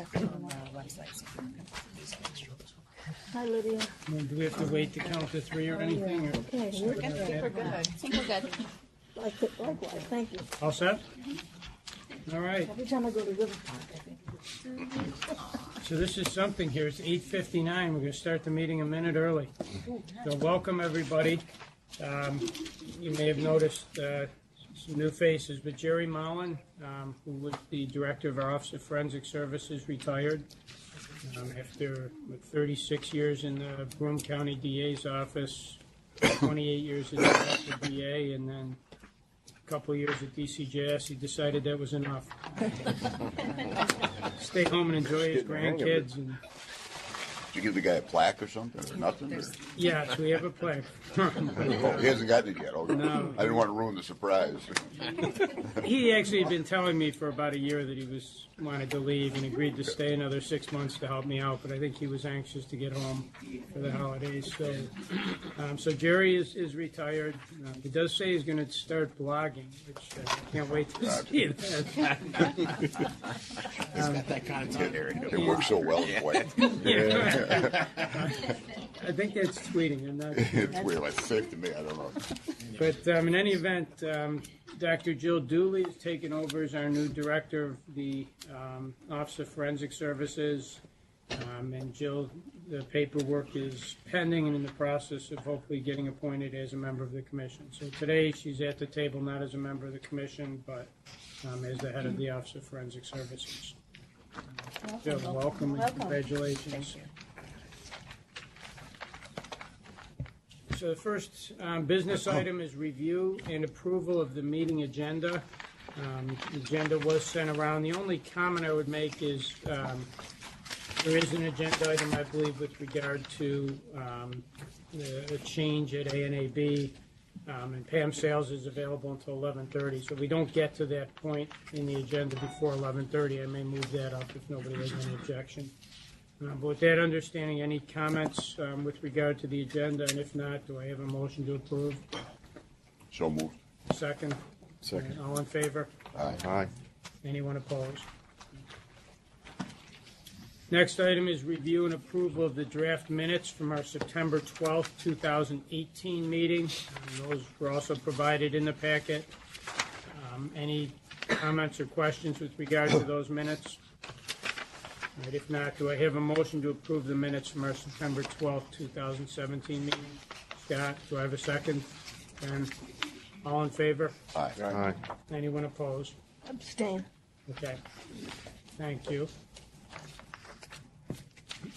website. Hi, Lydia. Do we have to wait to count to three or anything? Or? Okay, We're good. I think we're good. likewise, thank you. All set? All right. Every time I go to River Park, I think. So this is something here. It's 8:59. We're going to start the meeting a minute early. So welcome, everybody. You may have noticed some new faces, but Jerry Mullen, who was the director of our Office of Forensic Services, retired after 36 years in the Broome County DA's office, 28 years as the DA, and then a couple of years at DCJS. He decided that was enough. Stay home and enjoy his grandkids. And, Did you give the guy a plaque or something, or nothing? Or? yes, we have a plaque. Oh, he hasn't gotten it yet. Okay. No. I didn't want to ruin the surprise. He actually had been telling me for about a year that he wanted to leave and agreed to stay another 6 months to help me out, but I think he was anxious to get home for the holidays. So Jerry is retired. He does say he's going to start blogging, which I can't wait to see that. He's got that content area. It works so well in white. I think that's tweeting. I'm not sure. It's weird. It's safe to me. I don't know. But in any event, Dr. Jill Dooley has taken over as our new director of the Office of Forensic Services. And Jill, the paperwork is pending and in the process of hopefully getting appointed as a member of the commission. So today she's at the table not as a member of the commission, but as the head of the Office of Forensic Services. Jill, welcome and congratulations. Thank you. So the first business item is review and approval of the meeting agenda. The agenda was sent around. The only comment I would make is there is an agenda item, I believe, with regard to a change at A&AB, and Pam Sales is available until 11:30. So if we don't get to that point in the agenda before 11:30, I may move that up if nobody has any objection. But with that understanding, any comments with regard to the agenda? And if not, do I have a motion to approve? So moved. Second? Second. All in favor? Aye. Anyone opposed? Next item is review and approval of the draft minutes from our September 12th, 2018 meeting. And those were also provided in the packet. Any comments or questions with regard to those minutes? All right, if not, do I have a motion to approve the minutes from our September 12th, 2017 meeting? Scott, do I have a second? Ben, all in favor? Aye. Aye. Anyone opposed? Abstain. Okay, thank you.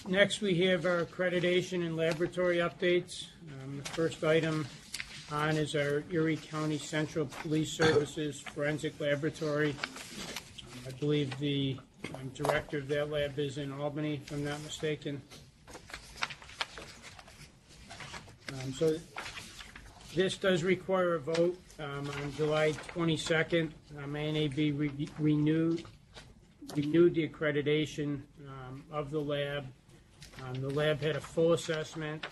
Next, we have our accreditation and laboratory updates. The first item on is our Erie County Central Police Services Forensic Laboratory. I believe the director of that lab is in Albany, if I'm not mistaken. So this does require a vote. On July 22nd, A&AB renewed the accreditation of the lab. The lab had a full assessment.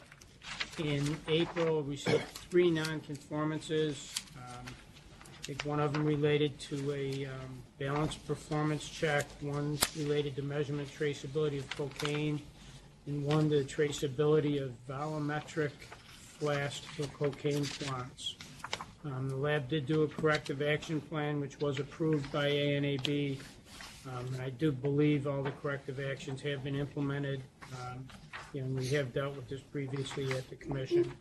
In April, received 3 non-conformances. I think one of them related to a balanced performance check, one related to measurement traceability of cocaine, and one to traceability of volumetric flasks for cocaine plants. The lab did do a corrective action plan, which was approved by A&AB, and I do believe all the corrective actions have been implemented. And we have dealt with this previously at the commission.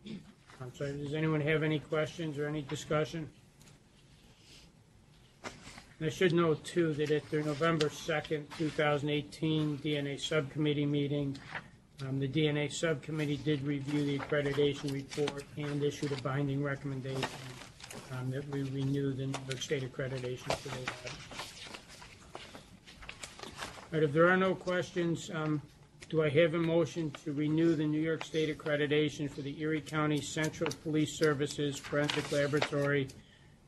So does anyone have any questions or any discussion? And I should note, too, that at their November 2nd, 2018 DNA subcommittee meeting, the DNA subcommittee did review the accreditation report and issued a binding recommendation that we renew the New York State accreditation for the lab. All right, if there are no questions, do I have a motion to renew the New York State accreditation for the Erie County Central Police Services Forensic Laboratory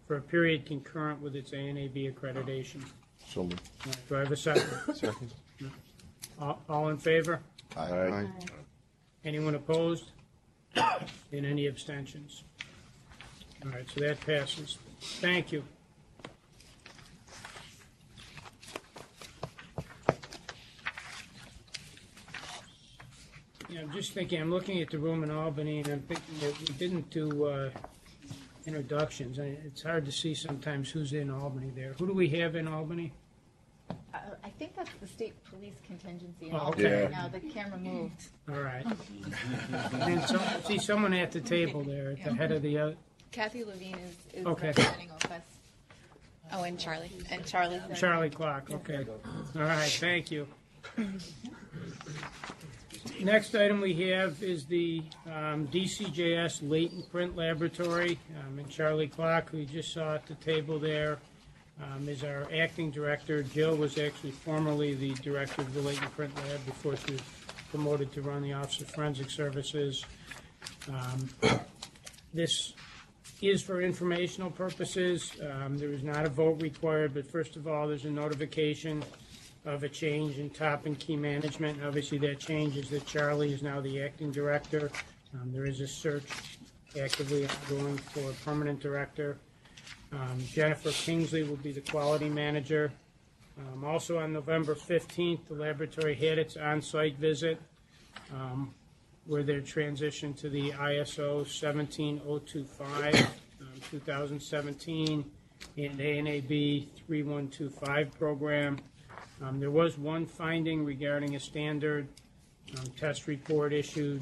for a period concurrent with its A&AB accreditation? So moved. Do I have a second? Second. All in favor? Aye. Anyone opposed? And any abstentions? All right, so that passes. Thank you. I'm just thinking, I'm looking at the room in Albany, and I'm thinking that we didn't do introductions. It's hard to see sometimes who's in Albany there. Who do we have in Albany? I think that's the state police contingency. Oh, okay. Now the camera moved. All right. And then see someone at the table there, at the head of the, Kathy Levine is Okay. representing OFS. Oh, and Charlie. And Charlie's there. Charlie Clark, okay. All right, thank you. Next item we have is the DCJS latent print laboratory. And Charlie Clark, who you just saw at the table there, is our acting director. Jill was actually formerly the director of the latent print lab before she was promoted to run the Office of Forensic Services. This is for informational purposes. There is not a vote required, but first of all, there's a notification of a change in top and key management. And obviously, that change is that Charlie is now the acting director. There is a search actively ongoing for a permanent director. Jennifer Kingsley will be the quality manager. Also on November 15th, the laboratory had its on-site visit where they're transitioned to the ISO 17025 2017 and ANAB 3125 program. There was one finding regarding a standard test report issued,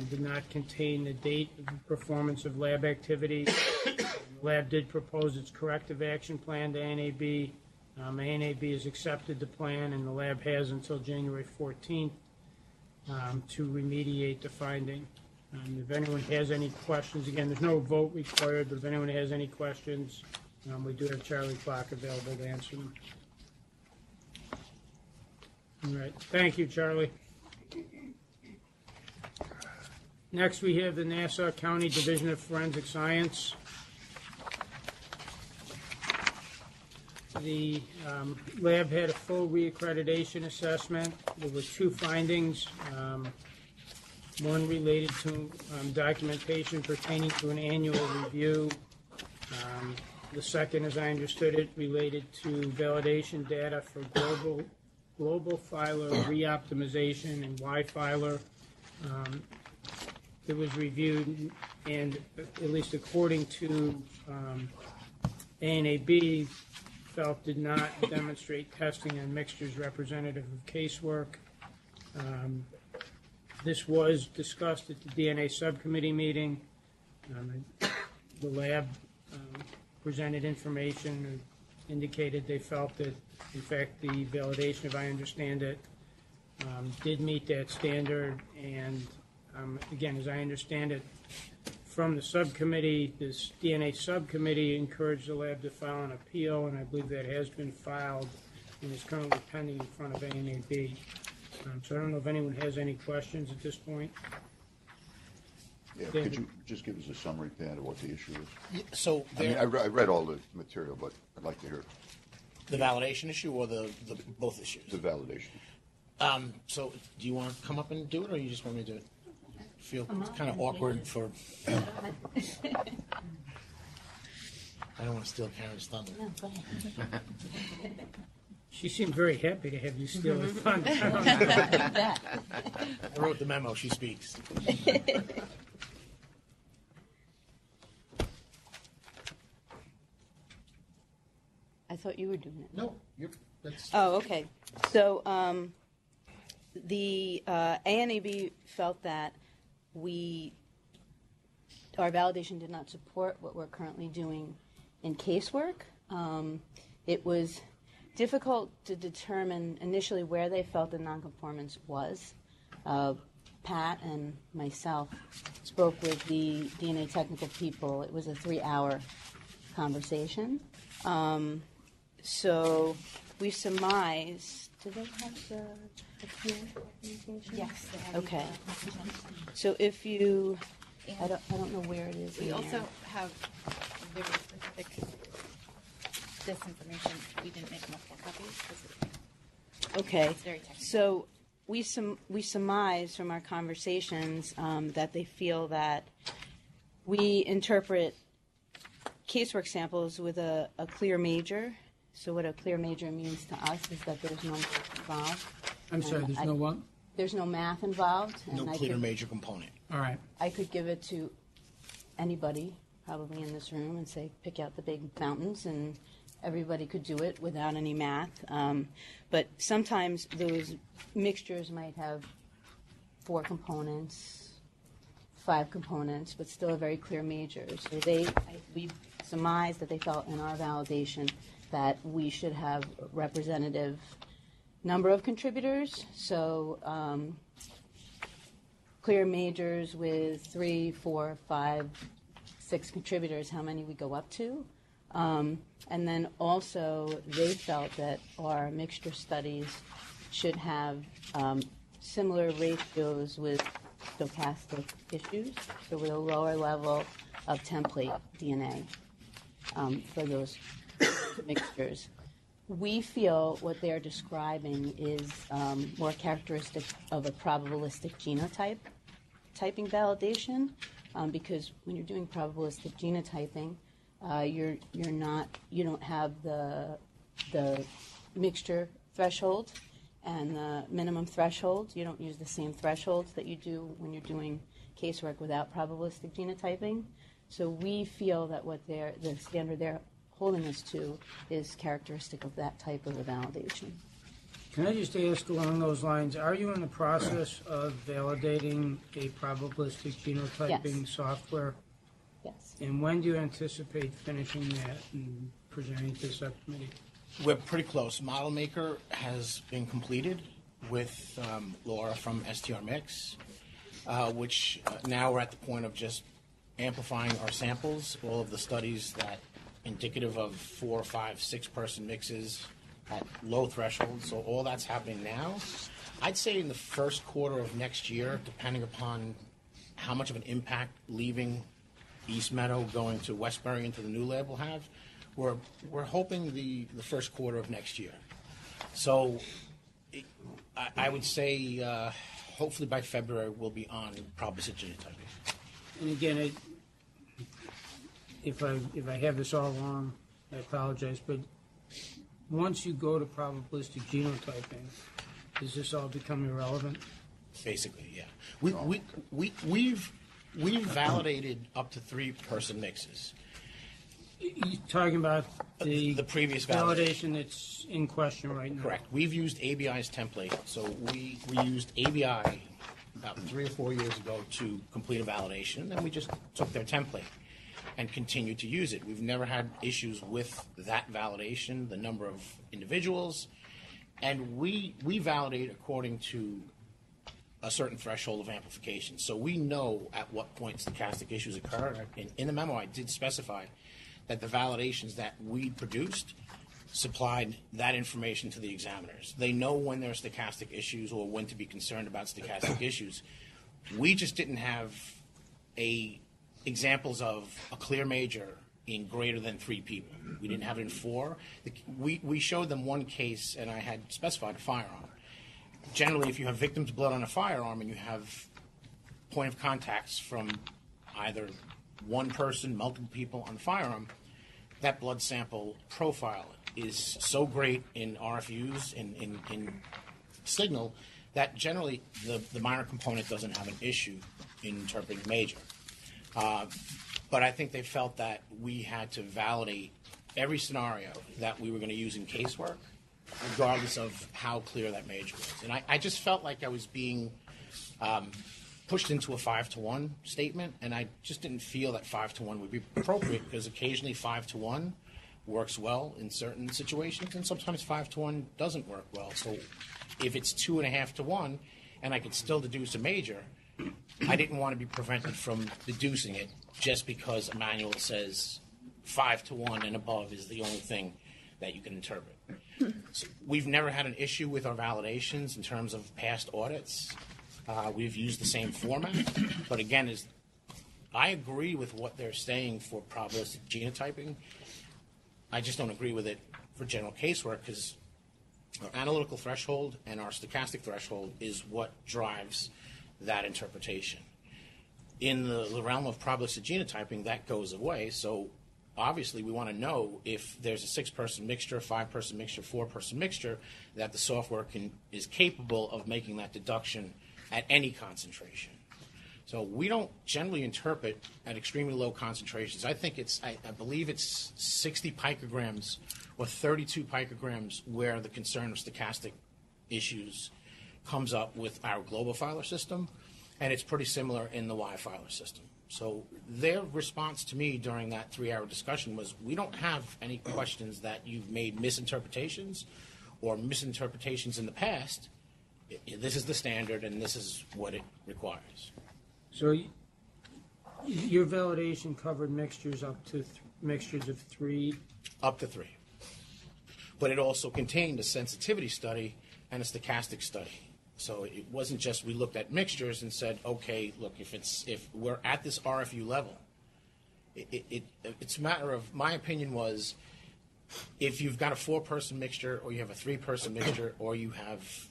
did not contain the date of the performance of lab activity. The lab did propose its corrective action plan to ANAB. ANAB has accepted the plan, and the lab has until January 14th to remediate the finding. If anyone has any questions, again, there's no vote required, but if anyone has any questions, we do have Charlie Clark available to answer them. All right, thank you, Charlie. Next, we have the Nassau County Division of Forensic Science. The lab had a full reaccreditation assessment. There were two findings. One related to documentation pertaining to an annual review. The second, as I understood it, related to validation data for global filer reoptimization and Y-filer. It was reviewed, and at least according to ANAB, felt did not demonstrate testing on mixtures representative of casework. This was discussed at the DNA subcommittee meeting. The lab presented information or indicated they felt that, in fact, the validation, if I understand it, did meet that standard. And again, as I understand it, from the subcommittee, this DNA subcommittee encouraged the lab to file an appeal, and I believe that has been filed and is currently pending in front of ANAB. So I don't know if anyone has any questions at this point. Yeah, David. could you just give us a summary, Pat, of what the issue is? So I mean, there, I read all the material, but I'd like to hear the validation issue or the both issues? the validation. So do you want to come up and do it, or you just want me to do it? Feel kind of awkward for. I don't want to steal Karen's thunder. No, go ahead. She seemed very happy to have you steal the thunder. I wrote the memo. She speaks. I thought you were doing it. No, that's. Oh, okay. So the ANAB felt that our validation did not support what we're currently doing in casework. It was difficult to determine initially where they felt the nonconformance was. Pat and myself spoke with the DNA technical people. It was a 3-hour conversation. So we surmised. Do they have the peer communication? Yes. they have Okay. the- So if you, I don't know where it is. We in also there. have very specific disinformation. We didn't make multiple copies. 'Cause Okay. It's very technical. So we surmise from our conversations that they feel that we interpret casework samples with a clear major. So what a clear major means to us is that there's no involved. I'm sorry, there's no what? there's no math involved. No and clear major component. All right. I could give it to anybody probably in this room and say, pick out the big mountains, and everybody could do it without any math. But sometimes those mixtures might have 4 components, 5 components, but still a very clear major. So we surmised that they felt in our validation that we should have a representative number of contributors. So clear majors with 3, 4, 5, 6 contributors, how many we go up to. And then also they felt that our mixture studies should have similar ratios with stochastic issues, so with a lower level of template DNA for those mixtures. We feel what they're describing is more characteristic of a probabilistic genotype typing validation, because when you're doing probabilistic genotyping, you don't have the mixture threshold and the minimum threshold. You don't use the same thresholds that you do when you're doing casework without probabilistic genotyping. So we feel that the standard they're holding us to is characteristic of that type of a validation. Can I just ask along those lines, are you in the process of validating a probabilistic genotyping Yes. software? Yes. And when do you anticipate finishing that and presenting to the subcommittee? We're pretty close. Model Maker has been completed with Laura from STR Mix, which now we're at the point of just amplifying our samples, all of the studies that indicative of 4, 5, 6 person mixes at low thresholds. So all that's happening now. I'd say in the first quarter of next year, depending upon how much of an impact leaving East Meadow going to Westbury into the new lab will have, we're hoping the first quarter of next year. So I would say hopefully by February we'll be on probabilistic genotyping. And again, if I have this all wrong, I apologize, but once you go to probabilistic genotyping, does this all become irrelevant? Basically, yeah. We've validated up to 3 person mixes. You're talking about the previous validation that's in question right now. Correct. We've used ABI's template. So we used ABI about 3 or 4 years ago to complete a validation, and then we just took their template and continued to use it. We've never had issues with that validation, the number of individuals, and we validate according to a certain threshold of amplification. So we know at what point stochastic issues occur. In the memo, I did specify that the validations that we produced supplied that information to the examiners. They know when there are stochastic issues or when to be concerned about stochastic issues. We just didn't have examples of a clear major in greater than 3 people. We didn't have it in 4. We showed them one case, and I had specified a firearm. Generally, if you have victims' blood on a firearm and you have point of contacts from either one person, multiple people on the firearm, that blood sample profile is so great in RFUs, in signal, that generally the minor component doesn't have an issue in interpreting major. But I think they felt that we had to validate every scenario that we were going to use in casework, regardless of how clear that major was. And I just felt like I was being pushed into a 5-to-1 statement, and I just didn't feel that 5-to-1 would be appropriate, because occasionally 5-to-1 works well in certain situations, and sometimes 5-to-1 doesn't work well. So if it's 2.5-to-1, and I could still deduce a major, I didn't want to be prevented from deducing it just because a manual says 5-to-1 and above is the only thing that you can interpret. So we've never had an issue with our validations in terms of past audits. We've used the same format, but again, I agree with what they're saying for probabilistic genotyping. I just don't agree with it for general casework, because our analytical threshold and our stochastic threshold is what drives that interpretation. In the realm of probabilistic genotyping, that goes away, so obviously we want to know if there's a 6-person mixture, a 5-person mixture, 4-person mixture, that the software is capable of making that deduction at any concentration. So we don't generally interpret at extremely low concentrations. I think I believe it's 60 picograms or 32 picograms where the concern of stochastic issues comes up with our Globofiler system, and it's pretty similar in the Y-Filer system. So their response to me during that 3-hour discussion was, we don't have any questions that you've made misinterpretations or misinterpretations in the past. This is the standard, and this is what it requires. So your validation covered mixtures up to mixtures of 3? Up to 3. But it also contained a sensitivity study and a stochastic study. So it wasn't just we looked at mixtures and said, okay, look, if we're at this RFU level, it's a matter of, my opinion was, if you've got a 4-person mixture or you have a 3-person mixture or you have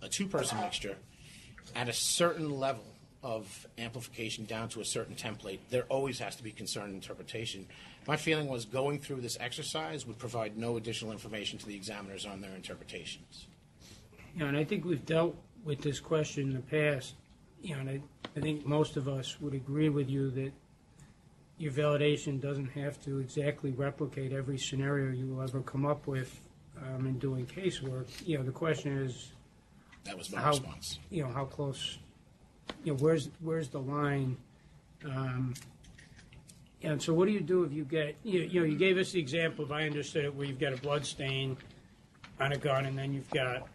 a 2-person mixture, at a certain level of amplification down to a certain template, there always has to be concerned interpretation. My feeling was going through this exercise would provide no additional information to the examiners on their interpretations. And I think we've dealt with this question in the past, and I think most of us would agree with you that your validation doesn't have to exactly replicate every scenario you will ever come up with in doing casework. The question is, that was my response. How close, where's the line? And so what do you do if you get, you gave us the example, if I understood it, where you've got a blood stain on a gun, and then you've got,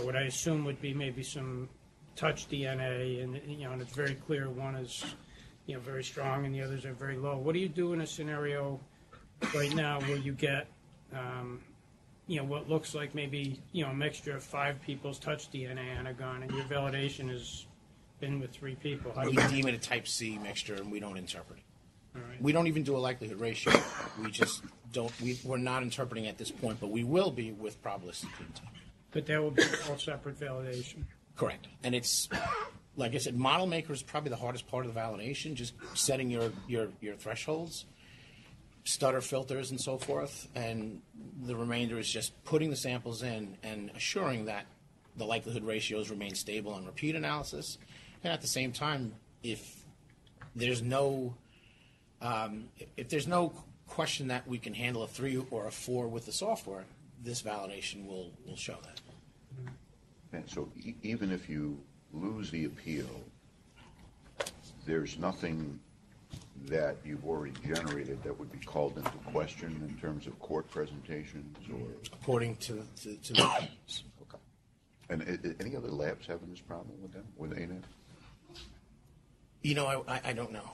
what I assume would be maybe some touch DNA, and and it's very clear one is, very strong and the others are very low. What do you do in a scenario right now where you get, what looks like maybe, a mixture of 5 people's touch DNA on a gun, and your validation has been with 3 people? How do We you, deem it a type C mixture, and we don't interpret it. all right. We don't even do a likelihood ratio. We just don't. We're not interpreting at this point, but we will be with probabilistic phenotype. But that will be all separate validation. Correct. And it's, like I said, model maker is probably the hardest part of the validation, just setting your thresholds, stutter filters and so forth, and the remainder is just putting the samples in and assuring that the likelihood ratios remain stable on repeat analysis. And at the same time, if there's no question that we can handle a 3 or a 4 with the software, this validation will show that. And so even if you lose the appeal, there's nothing that you've already generated that would be called into question in terms of court presentations or? According to the labs. Okay. And any other labs having this problem with them, with ANET? I don't know.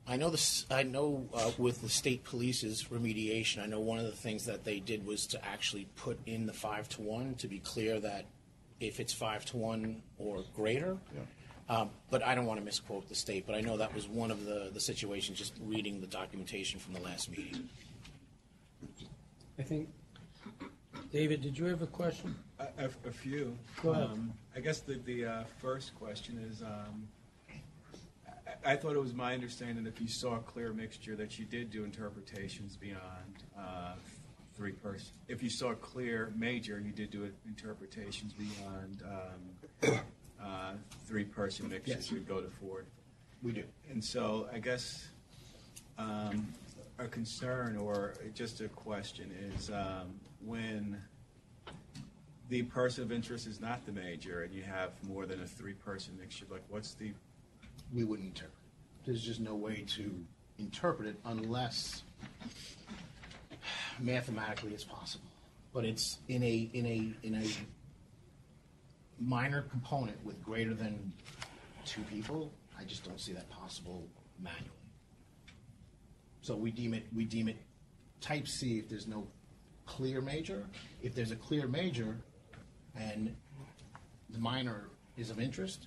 I know with the state police's remediation, I know one of the things that they did was to actually put in the 5-to-1 to be clear that if it's 5-to-1 or greater. Yeah. But I don't want to misquote the state, but I know that was one of the situations, just reading the documentation from the last meeting. I think, David, did you have a question? A few. Go ahead. I guess the first question is, I thought it was my understanding that if you saw a clear mixture that you did do interpretations beyond 3-person. If you saw a clear major, you did do interpretations beyond 3-person mixtures. Yes. You'd go to 4. We do. And so I guess a concern or just a question is when the person of interest is not the major and you have more than a 3-person mixture, like what's the... We wouldn't interpret. There's just no way to interpret it unless mathematically it's possible. But it's in a minor component with greater than 2 people. I just don't see that possible manually. So we deem it type C if there's no clear major. If there's a clear major and the minor is of interest,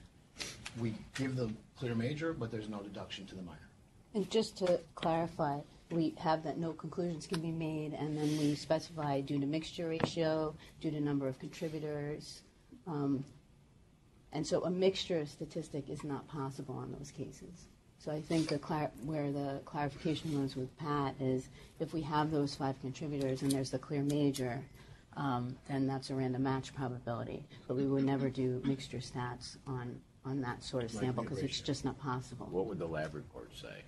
we give the clear major, but there's no deduction to the minor. And just to clarify, we have that no conclusions can be made, and then we specify due to mixture ratio, due to number of contributors. And so a mixture statistic is not possible on those cases. So I think where the clarification was with Pat is if we have those 5 contributors and there's the clear major, then that's a random match probability. But we would never do mixture stats on that sort of sample because it's just not possible. What would the lab report say?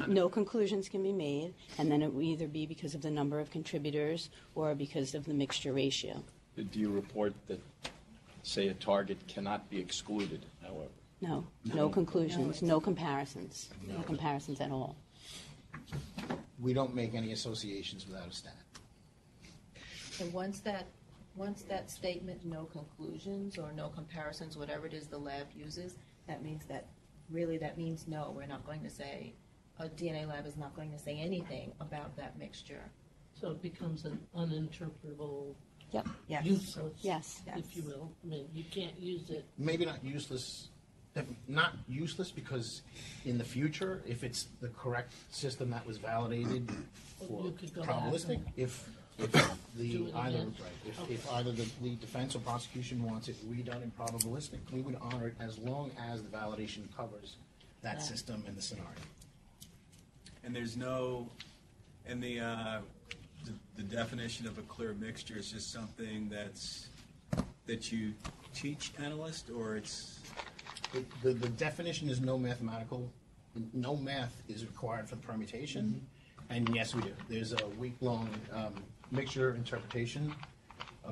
No conclusions can be made, and then it will either be because of the number of contributors or because of the mixture ratio. Do you report that, say, a target cannot be excluded, however? No conclusions, no comparisons, no comparisons at all. We don't make any associations without a stat. And once that statement, no conclusions or no comparisons, whatever it is the lab uses, that means no, we're not going to say, a DNA lab is not going to say anything about that mixture. So it becomes an uninterpretable, Yep. Yes. useless, Yes. if you will. I mean, you can't use it. Maybe not useless because in the future, if it's the correct system that was validated for You could go back probabilistic, and if do the it either again. if either the defense or prosecution wants it redone in probabilistic, we would honor it as long as the validation covers that system and the scenario. And there's no, and the definition of a clear mixture is just something that you teach analysts, or it's The definition is no math is required for the permutation, and yes, we do. There's a week-long mixture interpretation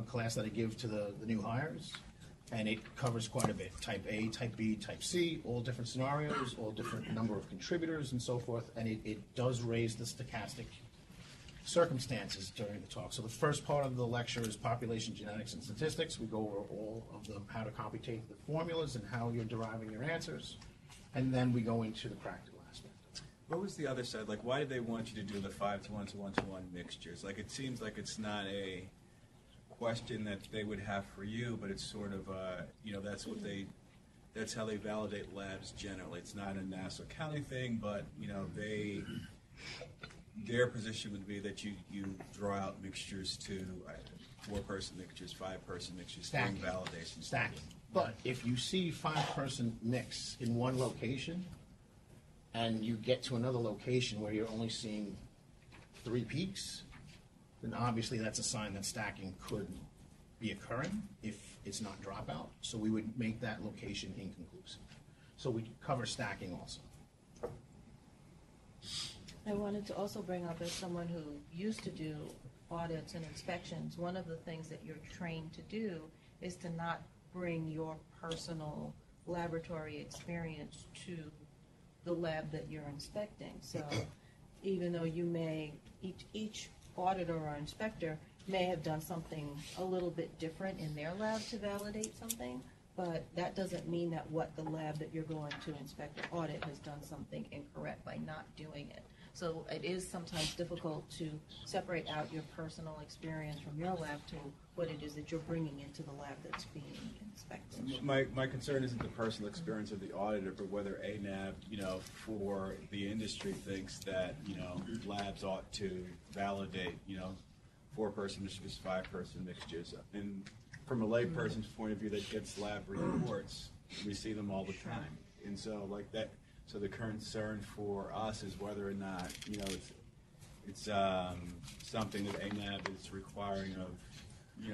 class that I give to the new hires, and it covers quite a bit. Type A, Type B, Type C, all different scenarios, all different number of contributors and so forth, and it does raise the stochastic circumstances during the talk. So the first part of the lecture is population genetics and statistics. We go over all of them, how to computate the formulas and how you're deriving your answers, and then we go into the practical aspect. what was the other side? Like, why did they want you to do the 5-to-1 to 1-to-1 mixtures? Like, it seems like it's not a question that they would have for you, but it's sort of, that's how they validate labs generally. It's not a Nassau County thing, but, their position would be that you draw out mixtures to 4-person mixtures, 5-person mixtures, during validation. Stacking. But if you see 5-person mix in one location, and you get to another location where you're only seeing 3 peaks, then obviously that's a sign that stacking could be occurring if it's not dropout. So we would make that location inconclusive. So we cover stacking also. I wanted to also bring up, as someone who used to do audits and inspections, one of the things that you're trained to do is to not bring your personal laboratory experience to the lab that you're inspecting. So even though you may, each auditor or inspector may have done something a little bit different in their lab to validate something, but that doesn't mean that what the lab that you're going to inspect or audit has done something incorrect by not doing it. So it is sometimes difficult to separate out your personal experience from your lab to what it is that you're bringing into the lab that's being inspected. My concern isn't the personal experience of the auditor, but whether ANAB, for the industry thinks that, labs ought to validate, 4-person mixtures, 5-person mixtures. And from a layperson's point of view that gets lab reports, we see them all the time. And so so the concern for us is whether or not, it's something that ANAB is requiring of,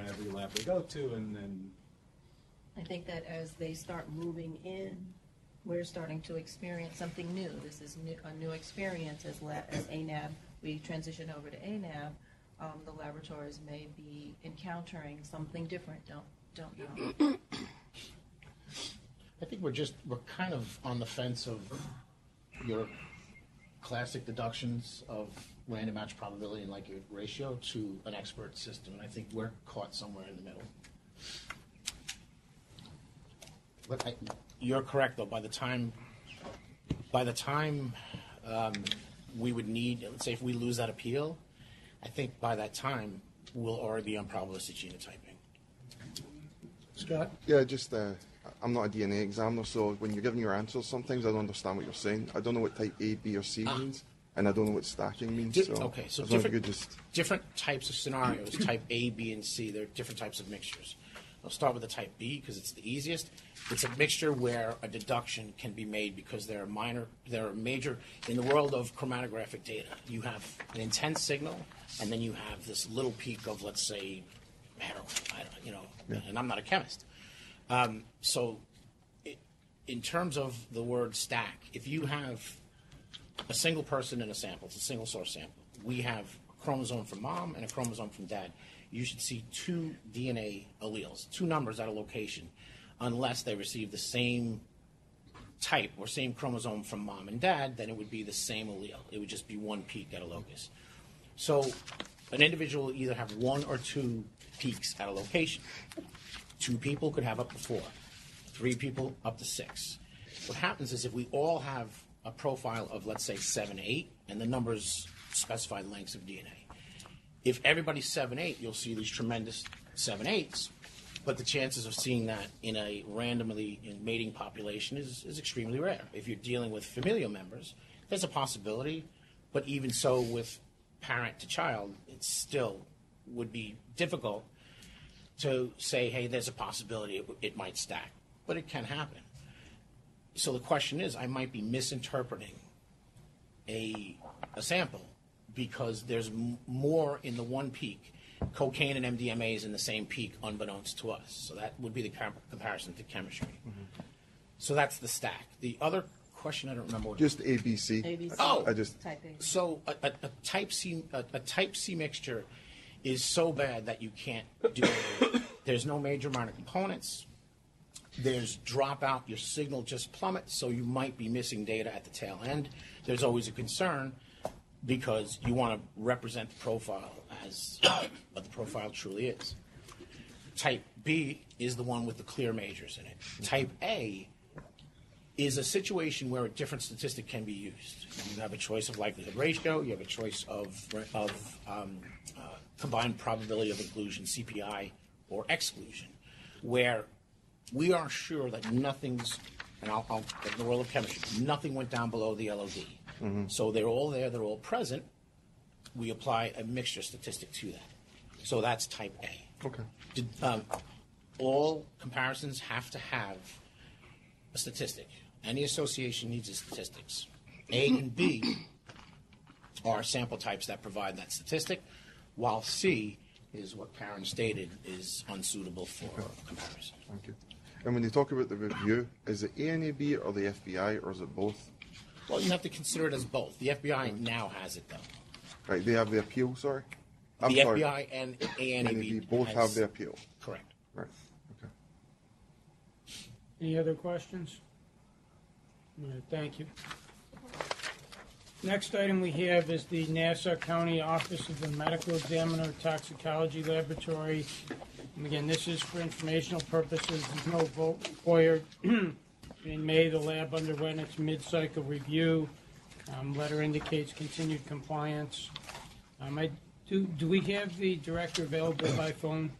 every lab we go to, and then I think that as they start moving in, we're starting to experience something new. This is a new experience as ANAB. We transition over to ANAB. The laboratories may be encountering something different. Don't know. I think we're kind of on the fence of your classic deductions of random match probability and likelihood ratio to an expert system, and I think we're caught somewhere in the middle. But you're correct, though. By the time we would need, let's say, if we lose that appeal, I think by that time we'll already be on probabilistic genotyping. Scott? Yeah, just I'm not a DNA examiner, so when you're giving your answers, sometimes I don't understand what you're saying. I don't know what type A, B, or C means, and I don't know what stacking means. So I was wondering if you could just different types of scenarios, type A, B, and C. They're different types of mixtures. I'll start with the type B because it's the easiest. It's a mixture where a deduction can be made because there are major, in the world of chromatographic data, you have an intense signal, and then you have this little peak of, let's say, heroin, and I'm not a chemist. So in terms of the word stack, if you have a single person in a sample, it's a single source sample, we have a chromosome from mom and a chromosome from dad. You should see two DNA alleles, two numbers at a location, unless they receive the same type or same chromosome from mom and dad, then it would be the same allele. It would just be one peak at a locus. So an individual will either have one or two peaks at a location. Two people could have up to 4. 3 people up to 6. What happens is if we all have a profile of, let's say, 7, 8, and the numbers specify lengths of DNA. If everybody's 7, 8, you'll see these tremendous 7, 8s, but the chances of seeing that in a randomly mating population is extremely rare. If you're dealing with familial members, there's a possibility, but even so with parent to child, it still would be difficult to say, hey, there's a possibility it might stack, but it can happen. So the question is, I might be misinterpreting a sample because there's more in the one peak. Cocaine and MDMA is in the same peak unbeknownst to us. So that would be the comparison to chemistry. Mm-hmm. So that's the stack. The other question, I don't remember what just ABC. ABC. Oh, I just Type A. so a type C mixture is so bad that you can't do it. There's no major minor components. There's dropout. Your signal just plummets, so you might be missing data at the tail end. There's always a concern because you want to represent the profile as what the profile truly is. Type B is the one with the clear majors in it. Type A is a situation where a different statistic can be used. You have a choice of likelihood ratio. You have a choice of combined probability of inclusion, CPI, or exclusion, where we are sure that nothing's, and I'll in the world of chemistry, nothing went down below the LOD. Mm-hmm. So they're all there, they're all present. We apply a mixture statistic to that. So that's type A. okay. All comparisons have to have a statistic. Any association needs a statistics. A and B are sample types that provide that statistic, while C is what Karen stated is unsuitable for comparison. Thank you. And when you talk about the review, is it ANAB or the FBI, or is it both? Well, you have to consider it as both. The FBI now has it, though. Right, they have the appeal, sorry? The sorry. FBI and ANAB both has- have the appeal. Correct. Right, okay. Any other questions? All right, thank you. Next item we have is the Nassau County Office of the Medical Examiner Toxicology Laboratory. And again, this is for informational purposes. There's no vote required. In May, the lab underwent its mid-cycle review. Letter indicates continued compliance. Do we have the director available by phone?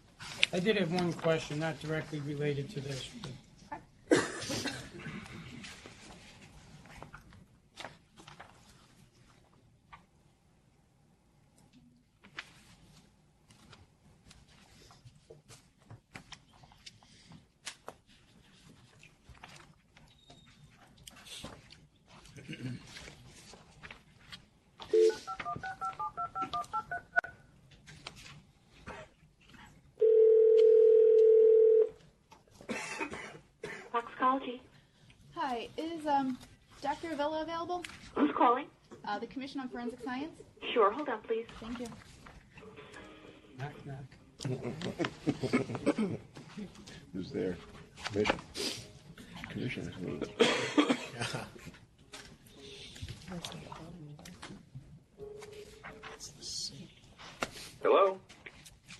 I did have one question, not directly related to this. But Toxicology. Hi, is Dr. Avella available? Who's calling? The Commission on Forensic Science? Sure, hold on, please. Thank you. knock, knock. Who's there? Commissioners meeting. Hello?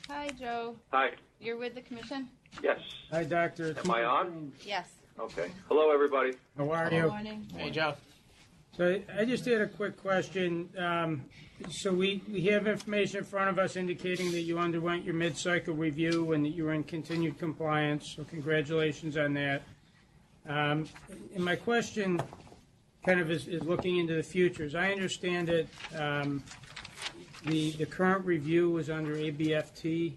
Hi, Joe. Hi. You're with the Commission? Yes. Hi, Doctor. Am I on? Yes. Okay. Hello, everybody. How are Good you? morning. Hey, Joe. So I just had a quick question. So we have information in front of us indicating that you underwent your mid-cycle review and that you were in continued compliance. So congratulations on that. And my question kind of is looking into the future. As I understand it, the current review was under ABFT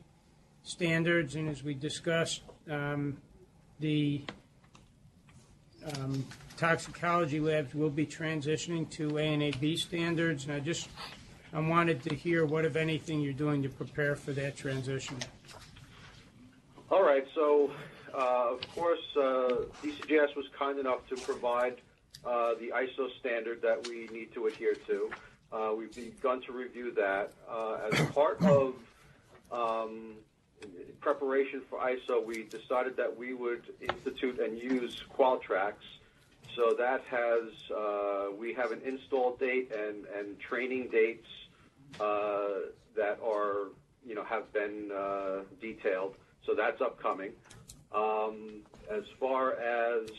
standards, and as we discussed, the toxicology labs will be transitioning to ANAB standards, and I wanted to hear what, if anything, you're doing to prepare for that transition. All right, so of course, DCGS was kind enough to provide the ISO standard that we need to adhere to. We've begun to review that. As part of preparation for ISO, we decided that we would institute and use Qualtrics. So that has, we have an install date and training dates that are, have been detailed. So that's upcoming. As far as,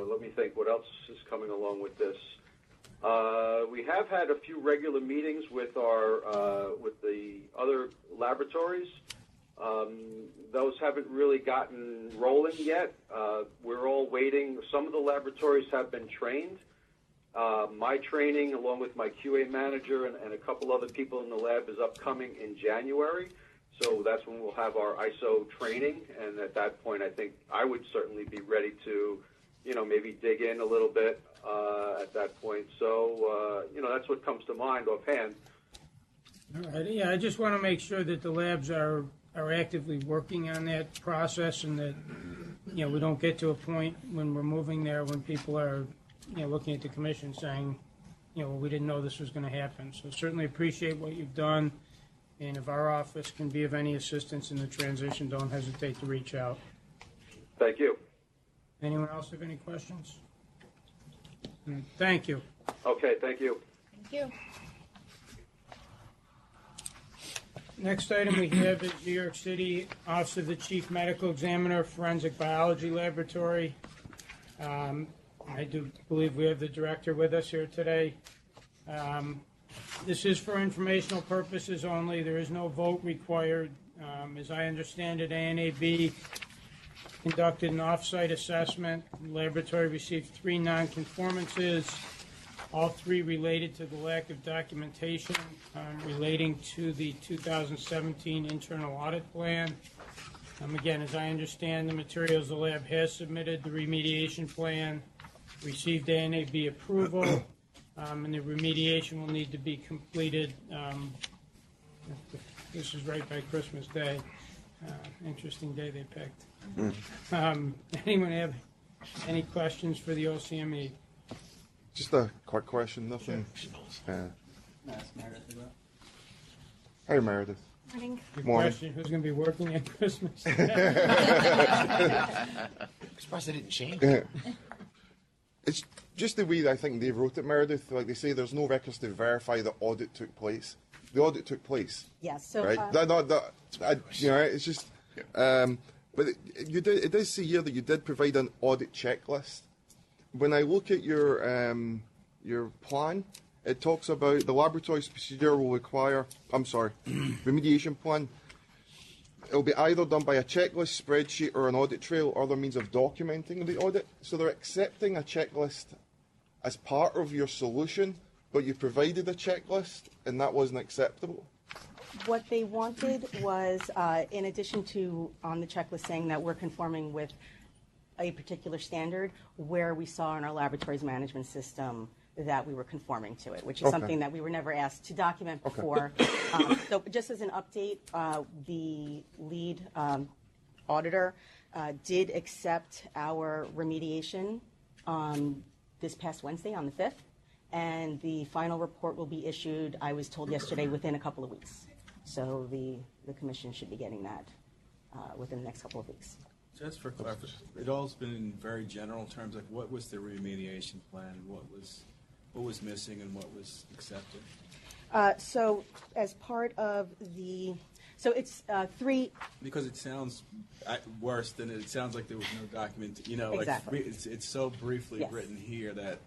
let me think, what else is coming along with this? We have had a few regular meetings with with the other laboratories. Those haven't really gotten rolling yet. We're all waiting. Some of the laboratories have been trained. My training, along with my QA manager and a couple other people in the lab, is upcoming in January. So that's when we'll have our ISO training. And at that point, I think I would certainly be ready to, maybe dig in a little bit at that point. So, that's what comes to mind offhand. All right. Yeah, I just want to make sure that the labs are actively working on that process, and that we don't get to a point when we're moving there when people are looking at the commission saying we didn't know this was going to happen. So certainly appreciate what you've done, and if our office can be of any assistance in the transition, don't hesitate to reach out. Thank you. Anyone else have any questions? Thank you. Okay, thank you. Thank you. Next item we have is New York City Office of the Chief Medical Examiner, Forensic Biology Laboratory. I do believe we have the director with us here today. This is for informational purposes only. There is no vote required. As I understand it, ANAB conducted an off-site assessment. The laboratory received 3 non-conformances, all 3 related to the lack of documentation relating to the 2017 internal audit plan. Again, as I understand the materials, the lab has submitted the remediation plan, received ANAB approval, and the remediation will need to be completed. This is right by Christmas Day. Interesting day they picked. Anyone have any questions for the OCME? Just a quick question, nothing. Hi, Meredith. Morning. Good Morning. question. Who's going to be working at Christmas? Surprised they didn't change. It's just the way I think they wrote it, Meredith. Like they say, there's no records to verify the audit took place. The audit took place. Yes. So, Right? It's just. But it does say here that you did provide an audit checklist. When I look at your plan, it talks about the laboratory's procedure will require. Remediation plan. It'll be either done by a checklist, spreadsheet, or an audit trail, or other means of documenting the audit. So they're accepting a checklist as part of your solution, but you provided a checklist, and that wasn't acceptable. what they wanted was, in addition to on the checklist saying that we're conforming with a particular standard, where we saw in our laboratories management system that we were conforming to it, which is something that we were never asked to document before. So just as an update, the lead auditor did accept our remediation this past Wednesday on the 5th, and the final report will be issued, I was told yesterday, within a couple of weeks. So the commission should be getting that within the next couple of weeks. Just for clarification, it all's been in very general terms, like what was the remediation plan, what was missing, and what was accepted? So as part of the, so it's three. Because it sounds worse than it sounds like there was no document. You know, Exactly. like it's so briefly Yes. written here that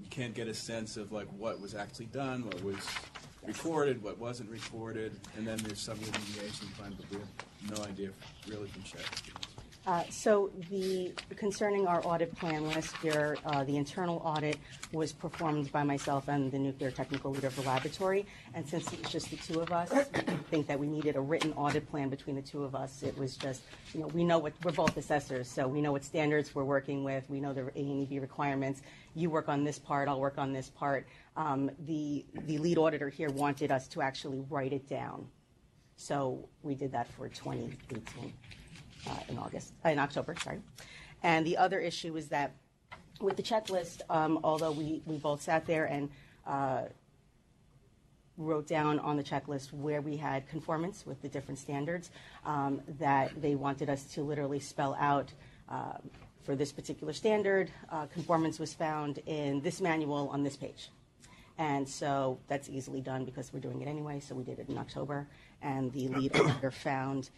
you can't get a sense of like what was actually done, what was recorded, what wasn't recorded, and then there's some remediation plan, but we have no idea really from Chet. So concerning our audit plan last year, the internal audit was performed by myself and the nuclear technical leader of the laboratory. And since it's just the two of us, we didn't think that we needed a written audit plan between the two of us. It was just, we know we're both assessors, so we know what standards we're working with. We know the A&EB requirements. You work on this part, I'll work on this part. The lead auditor here wanted us to actually write it down. So we did that for 2018. In October, sorry. And the other issue is that with the checklist, although we both sat there and wrote down on the checklist where we had conformance with the different standards, that they wanted us to literally spell out for this particular standard, conformance was found in this manual on this page. And so that's easily done because we're doing it anyway, so we did it in October. And the lead auditor found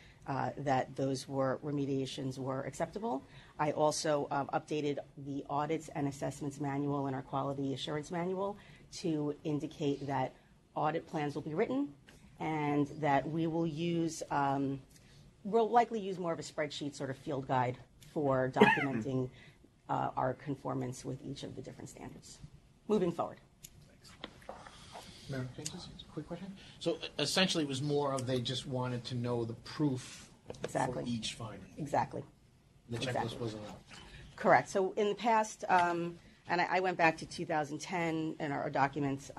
that those remediations were acceptable. I also updated the audits and assessments manual and our quality assurance manual to indicate that audit plans will be written and that we will use, we'll likely use more of a spreadsheet sort of field guide for documenting our conformance with each of the different standards moving forward. Mayor, can I just a quick question? So essentially, it was more of they just wanted to know the proof Exactly. for each finding. Exactly. The checklist Exactly. wasn't out. Correct. So in the past, and I went back to 2010 in our documents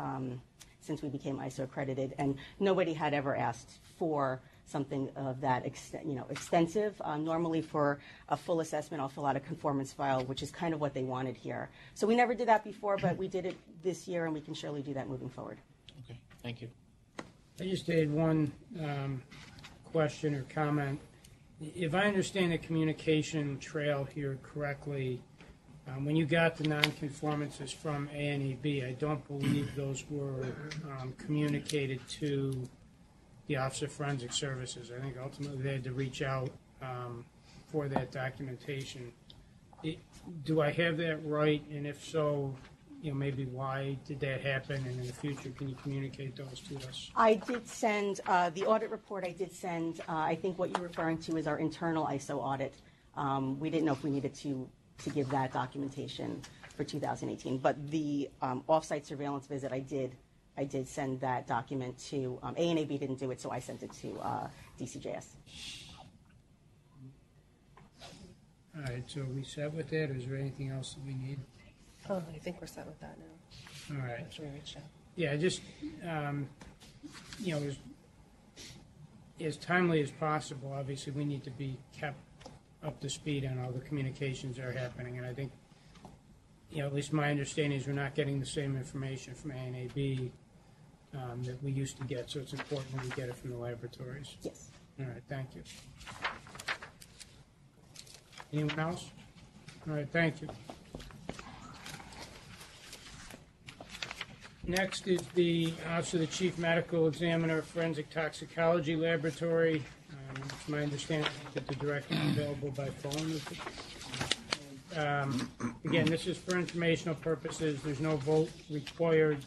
since we became ISO accredited, and nobody had ever asked for something of that extensive. Normally for a full assessment, I'll fill out a conformance file, which is kind of what they wanted here. So we never did that before, but we did it this year, and we can surely do that moving forward. Okay, thank you. I just had one question or comment. If I understand the communication trail here correctly, when you got the nonconformances from A&EB, I don't believe those were communicated to the Office of Forensic Services. I think ultimately they had to reach out for that documentation. Do I have that right? And if so, maybe why did that happen? And in the future, can you communicate those to us? I did send the audit report. I did send. I think what you're referring to is our internal ISO audit. We didn't know if we needed to give that documentation for 2018. But the off-site surveillance visit, I did send that document to A&EB. Didn't do it, so I sent it to DCJS. All right. So are we set with that, or is there anything else that we need? Oh, I think we're set with that now. All right. After we reached out. Yeah, just, as timely as possible, obviously, we need to be kept up to speed on all the communications that are happening. And I think, at least my understanding is we're not getting the same information from A&EB that we used to get. So it's important that we get it from the laboratories. Yes. All right, thank you. Anyone else? All right, thank you. Next is the Office of the Chief Medical Examiner, Forensic Toxicology Laboratory. It's my understanding that the director is available by phone. Again, this is for informational purposes. There's no vote required.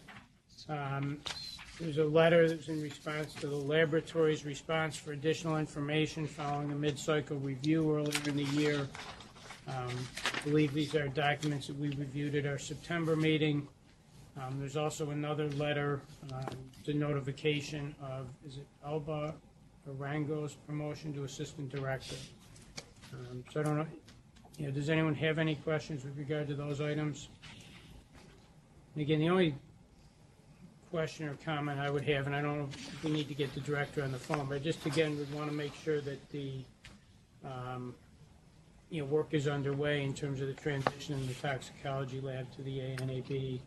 There's a letter that was in response to the laboratory's response for additional information following a mid-cycle review earlier in the year. I believe these are documents that we reviewed at our September meeting. There's also another letter, the notification of, is it Alba Arango's promotion to assistant director. So I don't know, does anyone have any questions with regard to those items? And again, the only question or comment I would have, and I don't know if we need to get the director on the phone, but just again, we want to make sure that the work is underway in terms of the transition in the toxicology lab to the A&EB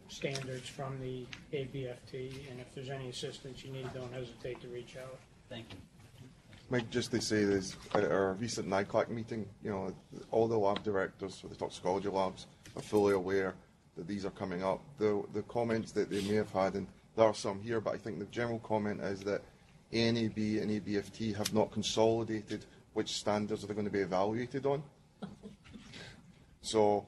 standards from the ABFT, and if there's any assistance you need, don't hesitate to reach out. Thank you. Mike, just to say this, at our recent NICLAC meeting, all the lab directors for the toxicology labs are fully aware that these are coming up. The comments that they may have had, and there are some here, but I think the general comment is that A&EB and ABFT have not consolidated which standards they're going to be evaluated on. So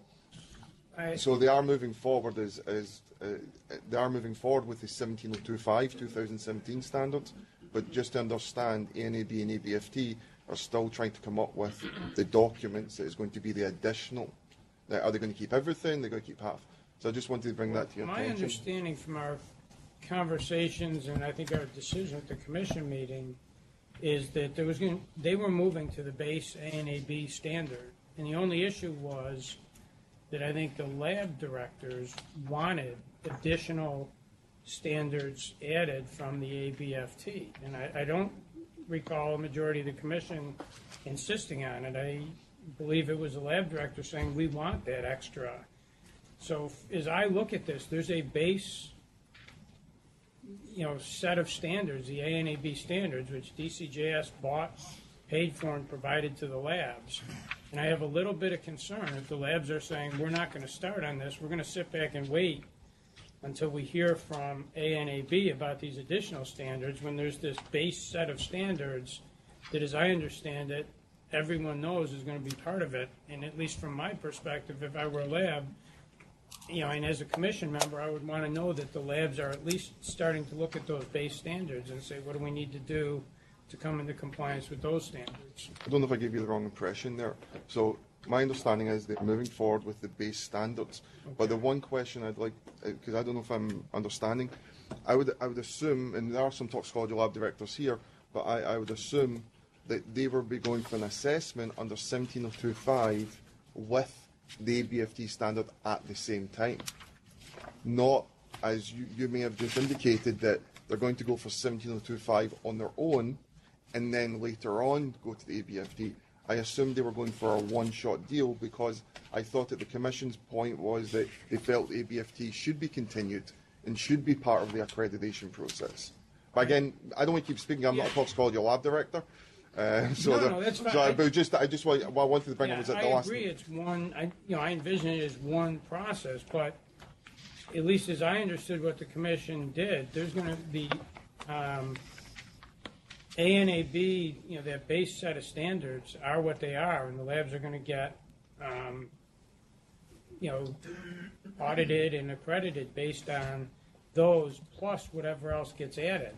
they are moving forward they are moving forward with the 17025 2017 standards, but just to understand, ANAB and ABFT are still trying to come up with the documents that is going to be the additional. Now, are they going to keep everything? They're going to keep half. So I just wanted to bring that to your My attention. understanding from our conversations and I think our decision at the commission meeting is that they were moving to the base ANAB standard. And the only issue was that I think the lab directors wanted additional standards added from the ABFT. And I don't recall a majority of the commission insisting on it. I believe it was the lab director saying, we want that extra. So as I look at this, there's a base set of standards, the ANAB standards, which DCJS bought, paid for, and provided to the labs. And I have a little bit of concern if the labs are saying, we're not going to start on this, we're going to sit back and wait until we hear from ANAB about these additional standards, when there's this base set of standards that, as I understand it, everyone knows is going to be part of it. And at least from my perspective, if I were a lab, and as a commission member, I would want to know that the labs are at least starting to look at those base standards and say, what do we need to do to come into compliance with those standards? I don't know if I gave you the wrong impression there. So my understanding is they're moving forward with the base standards. Okay. But the one question I'd like, because I don't know if I'm understanding, I would assume, and there are some toxicology lab directors here, but I would assume that they will be going for an assessment under 17025 with the ABFT standard at the same time. Not, as you may have just indicated, that they're going to go for 17025 on their own and then later on go to the ABFT. I assumed they were going for a one-shot deal because I thought that the Commission's point was that they felt ABFT should be continued and should be part of the accreditation process. But again, I don't want to keep speaking. I'm not a toxicology lab director. No, that's fine. I wanted to bring up was at the last. I agree. It's one. I envision it as one process, but at least as I understood what the commission did, there's going to be ANAB. That base set of standards are what they are, and the labs are going to get audited and accredited based on those, plus whatever else gets added.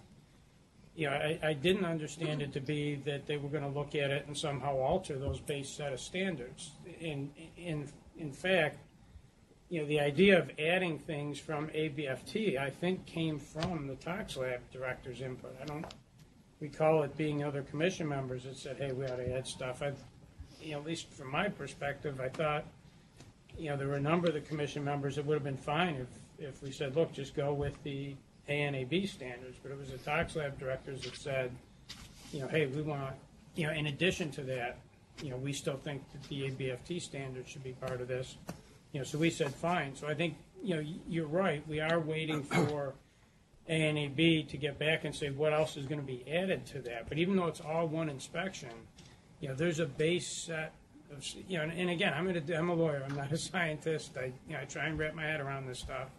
I didn't understand it to be that they were going to look at it and somehow alter those base set of standards. In fact, the idea of adding things from ABFT, I think, came from the Tox Lab director's input. I don't recall it being other commission members that said, hey, we ought to add stuff. At least from my perspective, I thought, there were a number of the commission members that would have been fine if we said, look, just go with the ANAB standards, but it was the Tox Lab directors that said, hey, we want, in addition to that, we still think that the ABFT standards should be part of this. So we said, fine. So I think, you're right. We are waiting for ANAB to get back and say what else is going to be added to that. But even though it's all one inspection, there's a base set of, and again, I'm a lawyer. I'm not a scientist. I try and wrap my head around this stuff.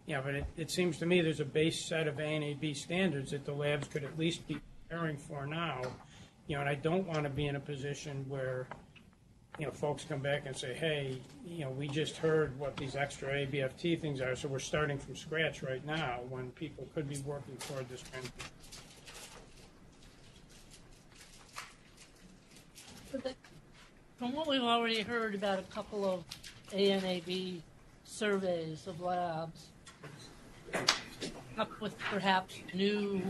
But it seems to me there's a base set of ANAB standards that the labs could at least be preparing for now. And I don't want to be in a position where, folks come back and say, hey, we just heard what these extra ABFT things are, so we're starting from scratch right now when people could be working toward this trend. From what we've already heard about a couple of ANAB surveys of labs, up with perhaps new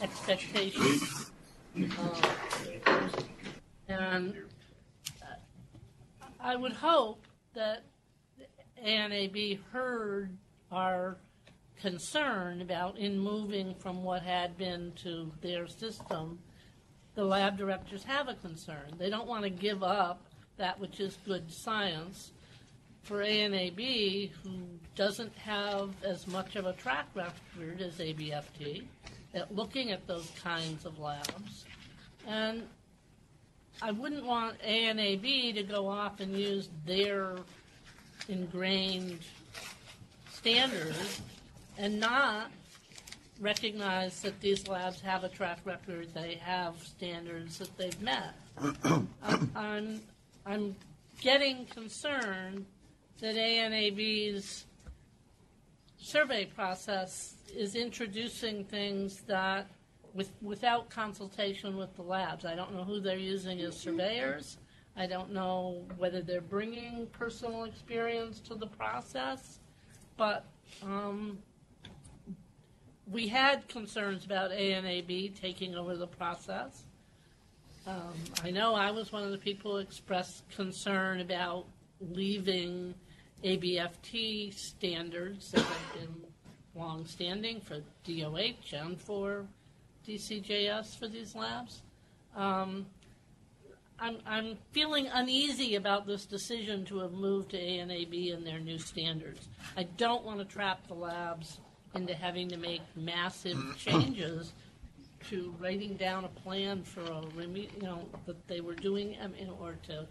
expectations. And I would hope that ANAB heard our concern about, in moving from what had been to their system, the lab directors have a concern. They don't want to give up that which is good science. For ANAB, who doesn't have as much of a track record as ABFT at looking at those kinds of labs. And I wouldn't want ANAB to go off and use their ingrained standards and not recognize that these labs have a track record, they have standards that they've met. I'm getting concerned that ANAB's survey process is introducing things that without consultation with the labs. I don't know who they're using as surveyors. I don't know whether they're bringing personal experience to the process, but we had concerns about ANAB taking over the process. I know I was one of the people who expressed concern about leaving ABFT standards that have been long-standing for DOH and for DCJS for these labs. I'm feeling uneasy about this decision to have moved to ANAB and their new standards. I don't want to trap the labs into having to make massive changes to writing down a plan for that they were doing, or to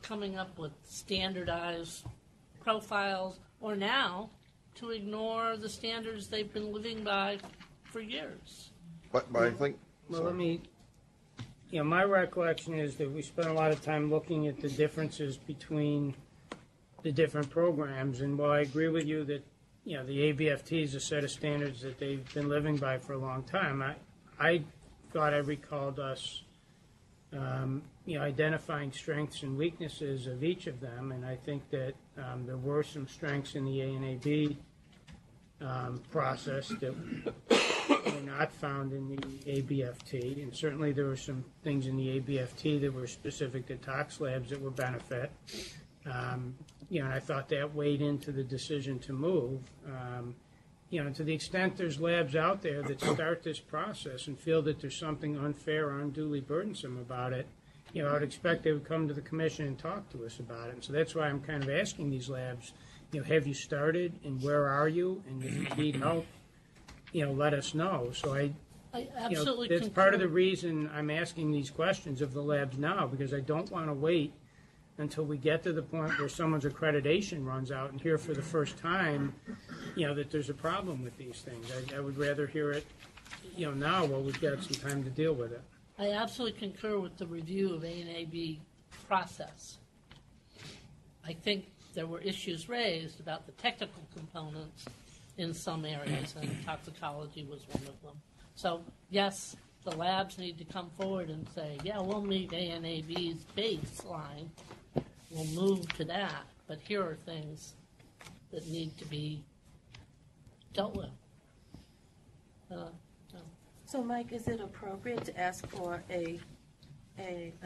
coming up with standardized profiles, or now to ignore the standards they've been living by for years. But I think. Well, my recollection is that we spent a lot of time looking at the differences between the different programs, and while I agree with you that, the ABFT is a set of standards that they've been living by for a long time, I thought I recalled us, identifying strengths and weaknesses of each of them, and I think that there were some strengths in the ANAB process that were not found in the ABFT, and certainly there were some things in the ABFT that were specific to Tox Labs that were benefit. And I thought that weighed into the decision to move. To the extent there's labs out there that start this process and feel that there's something unfair or unduly burdensome about it, I would expect they would come to the commission and talk to us about it. And so that's why I'm kind of asking these labs, have you started, and where are you, and if you need help, let us know. So I absolutely that's part of the reason I'm asking these questions of the labs now, because I don't want to wait until we get to the point where someone's accreditation runs out and hear for the first time, that there's a problem with these things. I would rather hear it, now while we've got some time to deal with it. I absolutely concur with the review of ANAB process. I think there were issues raised about the technical components in some areas, and toxicology was one of them. So, yes, the labs need to come forward and say, yeah, we'll meet ANAB's baseline. We'll move to that, but here are things that need to be dealt with. So, Mike, is it appropriate to ask for an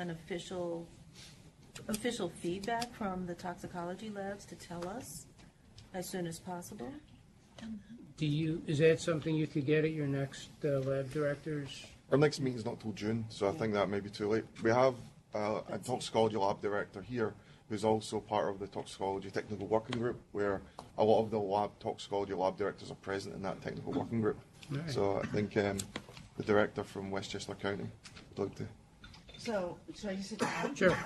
official feedback from the toxicology labs to tell us as soon as possible? Is that something you could get at your next lab directors? Our next meeting is not till June, so I think that may be too late. We have a toxicology lab director here who's also part of the toxicology technical working group, where a lot of the toxicology lab directors are present in that technical working group. Right. So I think the director from Westchester County would like to. So, should I just sit down? Sure.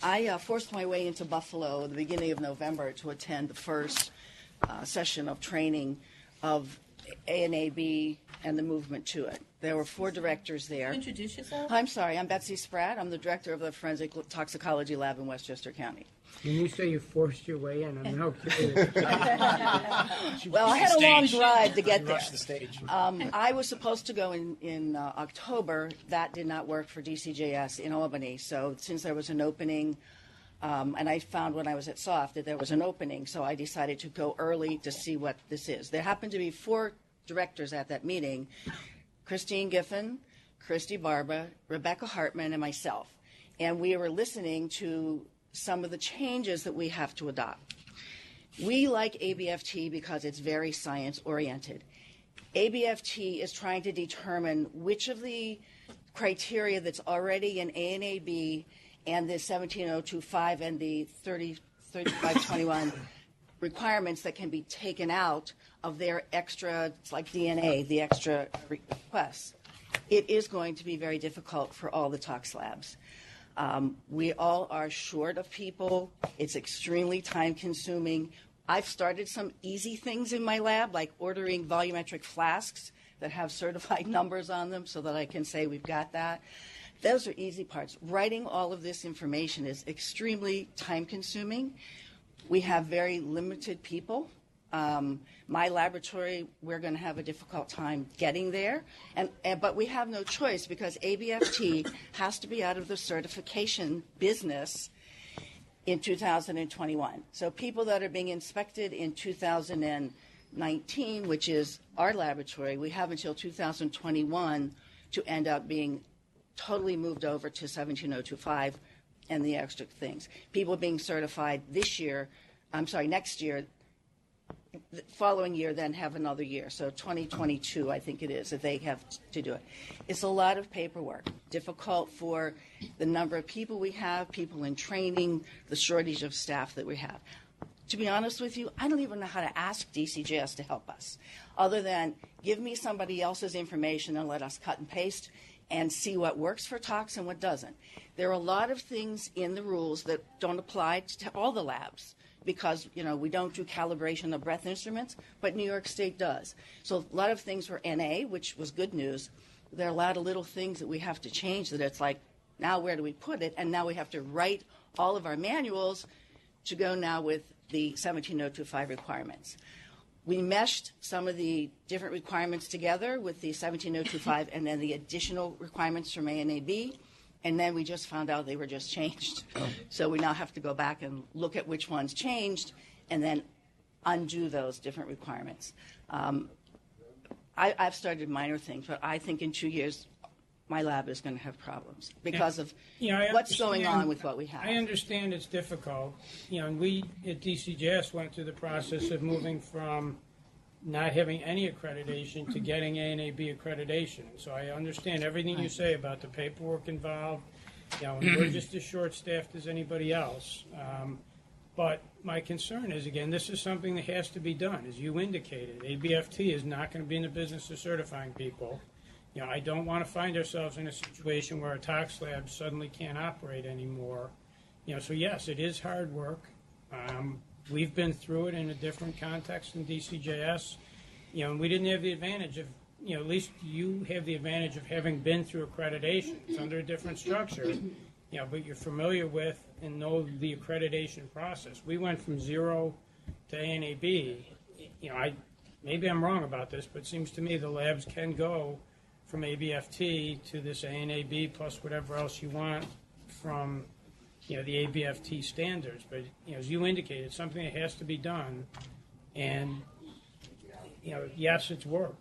I forced my way into Buffalo at the beginning of November to attend the first session of training of ANAB and the movement to it. There were 4 directors there. Introduce yourself. I'm sorry, I'm Betsy Spratt. I'm the director of the Forensic Toxicology Lab in Westchester County. When you say you forced your way in, I'm no kidding. Well, I had a long drive to get there. The stage. I was supposed to go in October. That did not work for DCJS in Albany. So since there was an opening, and I found when I was at SOFT that there was an opening, so I decided to go early to see what this is. There happened to be 4 directors at that meeting: Christine Giffen, Christy Barba, Rebecca Hartman, and myself. And we were listening to some of the changes that we have to adopt. We like ABFT because it's very science-oriented. ABFT is trying to determine which of the criteria that's already in ANAB and the 17025 and the 3521 requirements that can be taken out of their extra, it's like DNA, the extra requests. It is going to be very difficult for all the tox labs. We all are short of people. It's extremely time-consuming. I've started some easy things in my lab, like ordering volumetric flasks that have certified numbers on them so that I can say we've got that. Those are easy parts. Writing all of this information is extremely time-consuming. We have very limited people My laboratory, we're going to have a difficult time getting there, but we have no choice because ABFT has to be out of the certification business in 2021. So people that are being inspected in 2019, which is our laboratory, we have until 2021 to end up being totally moved over to 17025 and the extra things. People being certified next year, the following year, then have another year. So 2022, I think it is, that they have to do it. It's a lot of paperwork, difficult for the number of people we have, people in training, the shortage of staff that we have. To be honest with you, I don't even know how to ask DCJS to help us, other than give me somebody else's information and let us cut and paste and see what works for tox and what doesn't. There are a lot of things in the rules that don't apply to all the labs, because, we don't do calibration of breath instruments, but New York State does. So a lot of things were NA, which was good news. There are a lot of little things that we have to change that it's like, now where do we put it? And now we have to write all of our manuals to go now with the 17025 requirements. We meshed some of the different requirements together with the 17025 and then the additional requirements from ANAB. And then we just found out they were just changed. So we now have to go back and look at which ones changed and then undo those different requirements. I've started minor things, but I think in 2 years, my lab is going to have problems because of what's going on with what we have. I understand it's difficult. And we at DCJS went through the process of moving from not having any accreditation to getting ANAB accreditation. So I understand everything you say about the paperwork involved. And we're just as short-staffed as anybody else. But my concern is, again, this is something that has to be done. As you indicated, ABFT is not going to be in the business of certifying people. I don't want to find ourselves in a situation where our tox labs suddenly can't operate anymore. So yes, it is hard work. We've been through it in a different context than DCJS. And we didn't have the advantage of, at least you have the advantage of having been through accreditation. It's under a different structure, but you're familiar with and know the accreditation process. We went from 0 to ANAB. Maybe I'm wrong about this, but it seems to me the labs can go from ABFT to this ANAB plus whatever else you want from the ABFT standards. But as you indicated, it's something that has to be done. And yes, it's work.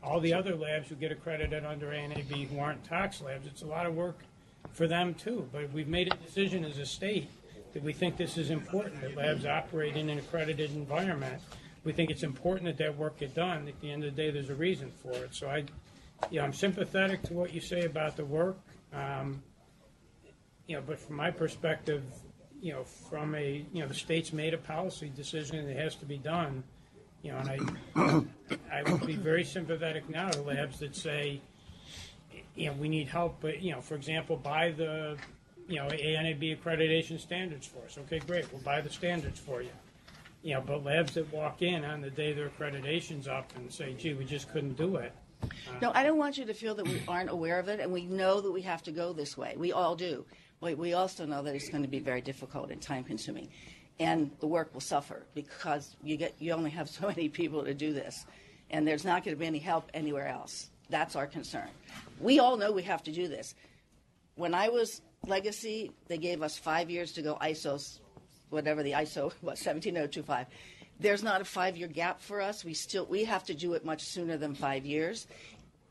All the other labs who get accredited under ANAB who aren't tox labs, it's a lot of work for them too. But we've made a decision as a state that we think this is important, that labs operate in an accredited environment. We think it's important that that work get done. At the end of the day, there's a reason for it. So I'm sympathetic to what you say about the work. But from my perspective, from the state's made a policy decision and it has to be done. And I would be very sympathetic now to labs that say, we need help, but, for example, buy the, ANAB accreditation standards for us. Okay, great, we'll buy the standards for you. But labs that walk in on the day their accreditation's up and say, gee, we just couldn't do it. No, I don't want you to feel that we aren't aware of it, and we know that we have to go this way. We all do. But we also know that it's going to be very difficult and time-consuming. And the work will suffer because you only have so many people to do this. And there's not going to be any help anywhere else. That's our concern. We all know we have to do this. When I was Legacy, they gave us 5 years to go ISO, whatever the ISO was, 17025. There's not a 5-year gap for us. We have to do it much sooner than 5 years.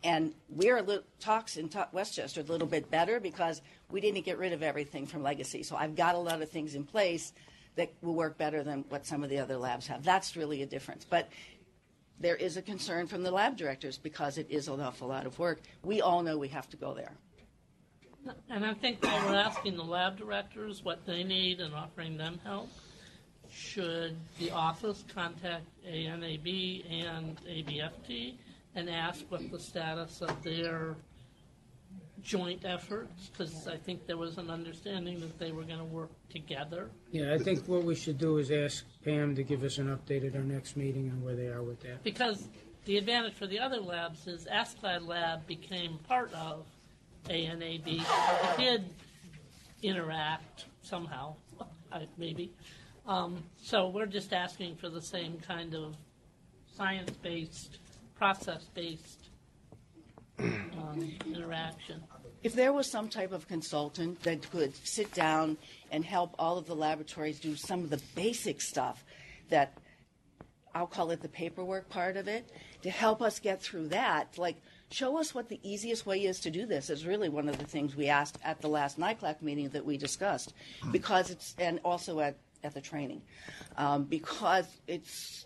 And we're talks in Westchester a little bit better because we didn't get rid of everything from Legacy. So I've got a lot of things in place that will work better than what some of the other labs have. That's really a difference. But there is a concern from the lab directors because it is an awful lot of work. We all know we have to go there. And I think while we're asking the lab directors what they need and offering them help, should the office contact ANAB and ABFT and ask what the status of their joint efforts? Because I think there was an understanding that they were going to work together. Yeah, I think what we should do is ask Pam to give us an update at our next meeting on where they are with that. Because the advantage for the other labs is ASCLD lab became part of ANAB. It did interact somehow, maybe. So we're just asking for the same kind of science-based, process-based interaction. If there was some type of consultant that could sit down and help all of the laboratories do some of the basic stuff that I'll call it the paperwork part of it, to help us get through that, like show us what the easiest way is to do this is really one of the things we asked at the last NICLAC meeting that we discussed, because it's, and also at the training, because it's,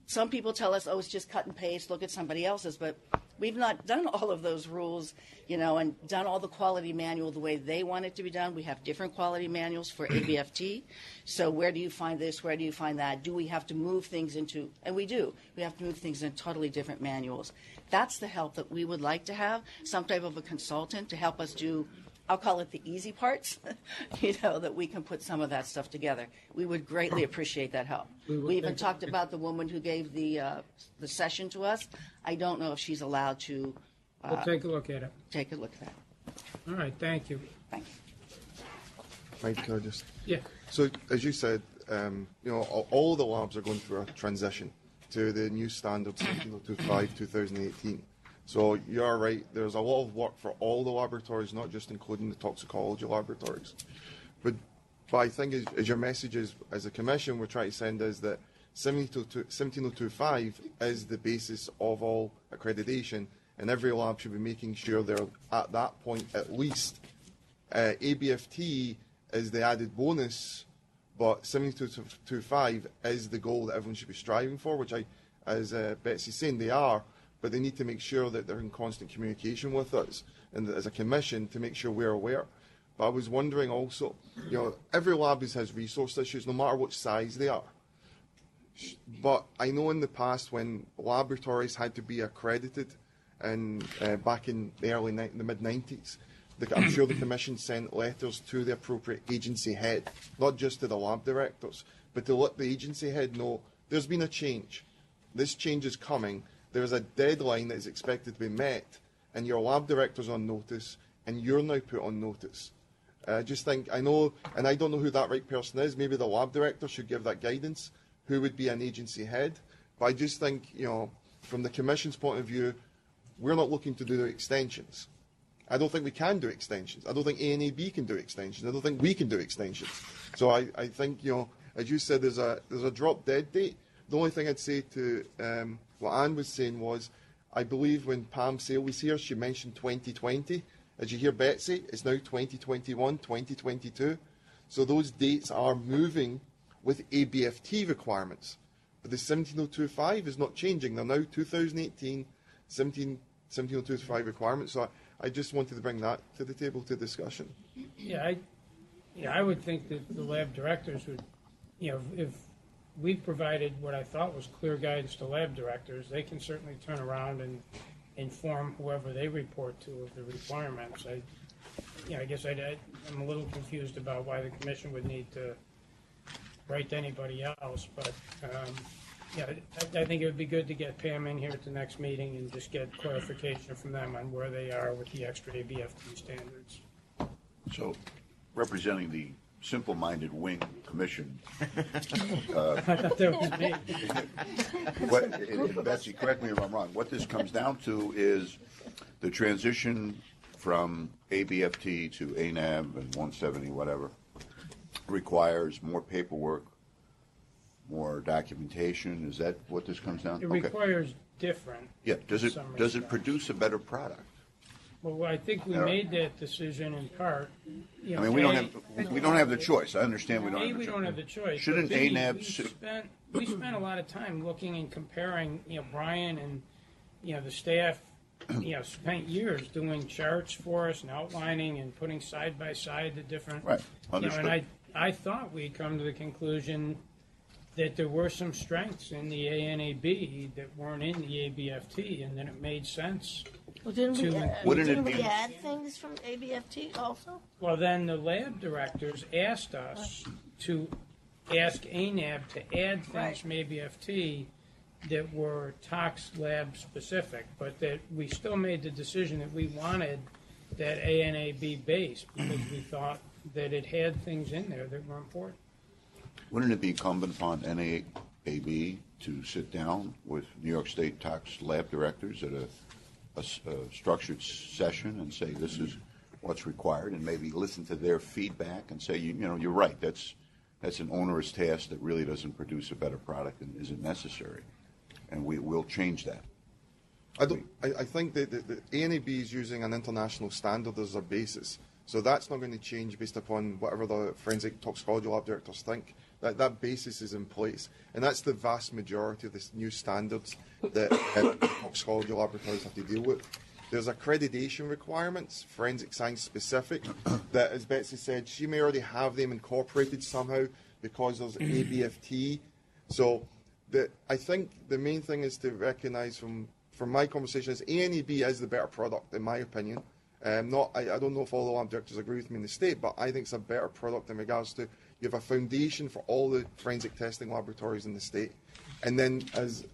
some people tell us, oh, it's just cut and paste, look at somebody else's, but we've not done all of those rules, you know, and done all the quality manual the way they want it to be done. We have different quality manuals for ABFT. So where do you find this? Where do you find that? Do we have to move things into, and we do, we have to move things in totally different manuals. That's the help that we would like to have, some type of a consultant to help us do, I'll call it the easy parts, you know, that we can put some of that stuff together. We would greatly appreciate that help. We even talked about the woman who gave the session to us. I don't know if she's allowed to. We'll take a look at it. Take a look at that. All right, thank you. Thanks. Mike, can I just? Yeah. So, as you said, you know, all the labs are going through a transition to the new standard 17025 2018. So you're right, there's a lot of work for all the laboratories, not just including the toxicology laboratories. But I think as your message is, as a commission, we're trying to send is that 17025 is the basis of all accreditation, and every lab should be making sure they're at that point at least. ABFT is the added bonus, but 17025 is the goal that everyone should be striving for, which as Betsy's saying, they are. But they need to make sure that they're in constant communication with us and as a commission to make sure we're aware. But I was wondering also, you know, every lab has resource issues, no matter what size they are. But I know in the past when laboratories had to be accredited, and back in the mid-90s, I'm sure the commission sent letters to the appropriate agency head, not just to the lab directors, but to let the agency head know there's been a change. This change is coming. There's a deadline that is expected to be met, and your lab director's on notice, and you're now put on notice. I just think, I know, and I don't know who that right person is, maybe the lab director should give that guidance, who would be an agency head. But I just think, you know, from the Commission's point of view, we're not looking to do extensions. I don't think we can do extensions. I don't think ANAB can do extensions. I don't think we can do extensions. So I think, you know, as you said, there's a drop dead date. The only thing I'd say to what Anne was saying was, I believe when Pam Sale was here, she mentioned 2020. As you hear Betsy, it's now 2021, 2022. So those dates are moving with ABFT requirements. But the 17025 is not changing. They're now 2018, 17025 requirements. So I just wanted to bring that to the table to discussion. Yeah, I would think that the lab directors would, you know, if we provided what I thought was clear guidance to lab directors, they can certainly turn around and inform whoever they report to of the requirements. I guess I'm a little confused about why the commission would need to write to anybody else, but I think it would be good to get Pam in here at the next meeting and just get clarification from them on where they are with the extra ABFT standards. So, representing the simple-minded wing commission. I thought that was me. Betsy, correct me if I'm wrong. What this comes down to is the transition from ABFT to ANAB and 170, whatever, requires more paperwork, more documentation. Is that what this comes down to? It requires different. Yeah. Does it produce a better product? Well, I think we made that decision in part. You know, I mean, we don't have the choice. I understand we don't have the choice. Shouldn't ANAB? We spent a lot of time looking and comparing. You know, Brian and the staff. Spent years doing charts for us and outlining and putting side by side the different. Right. Understood. And I thought we'd come to the conclusion that there were some strengths in the ANAB that weren't in the ABFT, and then it made sense. Well, didn't we add things from ABFT also? Well, then the lab directors asked us to ask ANAB to add things from ABFT that were tox lab specific, but that we still made the decision that we wanted that ANAB base because we thought that it had things in there that were important. Wouldn't it be incumbent upon NAAB to sit down with New York State tax lab directors at a structured session and say this is what's required, and maybe listen to their feedback and say, you know, you're right, that's an onerous task that really doesn't produce a better product and isn't necessary, and we'll change that. I think that the ANAB is using an international standard as a basis, so that's not going to change based upon whatever the forensic toxicology lab directors think. That basis is in place, and that's the vast majority of the new standards that toxicology laboratories have to deal with. There's accreditation requirements, forensic science specific, that, as Betsy said, she may already have them incorporated somehow because there's ABFT. So I think the main thing is to recognise from my conversation is ANAB is the better product, in my opinion. I don't know if all the lab directors agree with me in the state, but I think it's a better product in regards to you have a foundation for all the forensic testing laboratories in the state. And then, as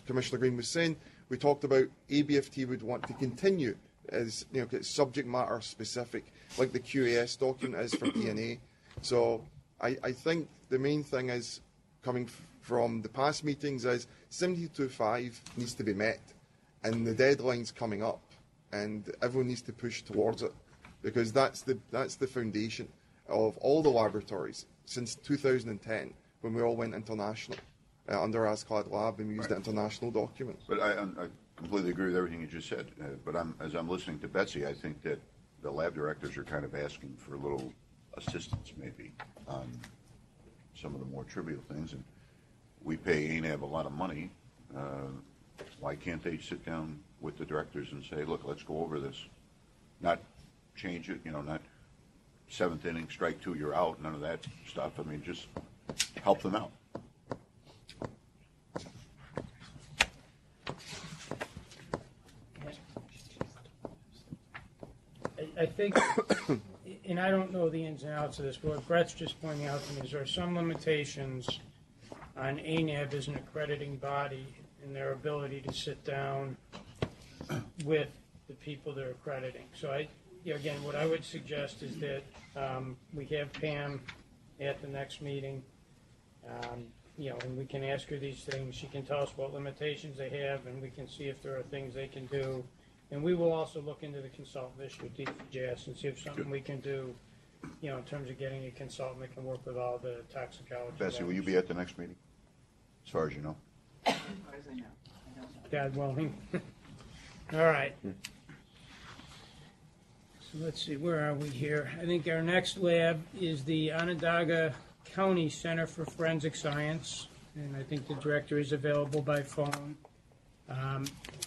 Commissioner Green was saying, we talked about ABFT would want to continue as, you know, it's subject matter specific, like the QAS document is for DNA. So I think the main thing is coming from the past meetings is 72.5 needs to be met, and the deadline's coming up, and everyone needs to push towards it, because that's the foundation of all the laboratories since 2010 when we all went international under ASCLD Lab and we used the international document. But I completely agree with everything you just said. But as I'm listening to Betsy, I think that the lab directors are kind of asking for a little assistance maybe on some of the more trivial things. And we pay ANAB a lot of money. Why can't they sit down with the directors and say, look, let's go over this, not change it, not seventh inning, strike two, you're out, none of that stuff. I mean, just help them out. I think, and I don't know the ins and outs of this, but what Brett's just pointing out to me is there are some limitations on ANAB as an accrediting body in their ability to sit down with the people they're accrediting. So again, what I would suggest is that we have Pam at the next meeting, and we can ask her these things. She can tell us what limitations they have, and we can see if there are things they can do. And we will also look into the consultant issue with DCJS and see if something we can do, in terms of getting a consultant that can work with all the toxicology. Bessie, will you be at the next meeting, as far as you know? As far as I know. God willing. All right. So let's see, where are we here? I think our next lab is the Onondaga County Center for Forensic Science, and I think the director is available by phone.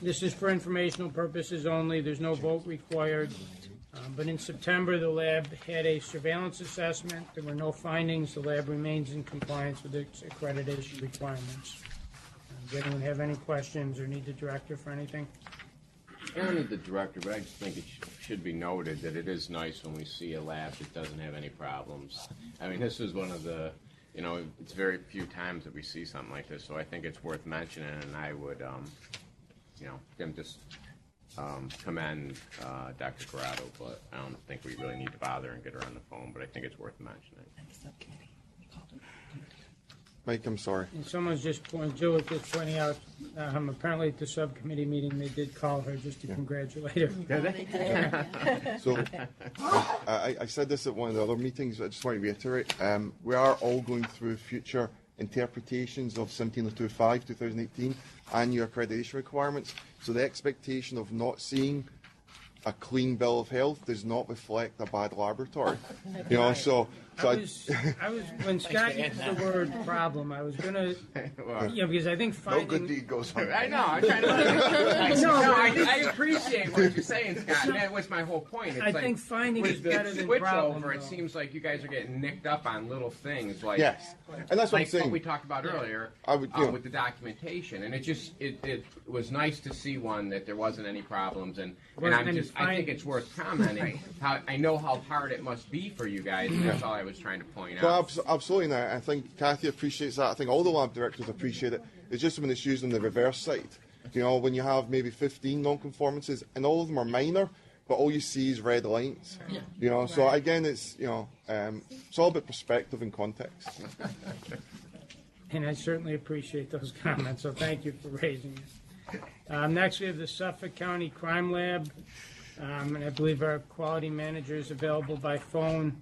This is for informational purposes only. There's no vote required. But in September, the lab had a surveillance assessment. There were no findings. The lab remains in compliance with its accreditation requirements. Does anyone have any questions or need the director for anything? I don't need the director, but I just think it should be noted that it is nice when we see a lab that doesn't have any problems. I mean, this is one of the, it's very few times that we see something like this, so I think it's worth mentioning, and I would, just commend Dr. Corrado, but I don't think we really need to bother and get her on the phone, but I think it's worth mentioning. Mike, I'm sorry. And someone's just Jill was just pointing out, apparently at the subcommittee meeting, they did call her just to congratulate her. So, I said this at one of the other meetings, I just want to reiterate, we are all going through future interpretations of 17025, 2018, and new accreditation requirements. So the expectation of not seeing a clean bill of health does not reflect a bad laboratory. I was when Scott used the word problem, I was gonna, because I think finding no good deed goes unpunished. I know. I'm trying to. I appreciate what you're saying, Scott. That was my whole point. It's I think finding is better than switch problem. Over, it seems like you guys are getting nicked up on little things like yes, and that's what I'm saying. What we talked about earlier with the documentation, and it was nice to see one that there wasn't any problems, and I think it's worth commenting. I know how hard it must be for you guys, and that's all I was trying to point out. Absolutely, now I think Kathy appreciates that. I think all the lab directors appreciate it. It's just when it's used on the reverse side. When you have maybe 15 non-conformances, and all of them are minor, but all you see is red lines. Yeah. You know, so again, it's it's all about perspective and context. And I certainly appreciate those comments, so thank you for raising it. Next, we have the Suffolk County Crime Lab, and I believe our quality manager is available by phone.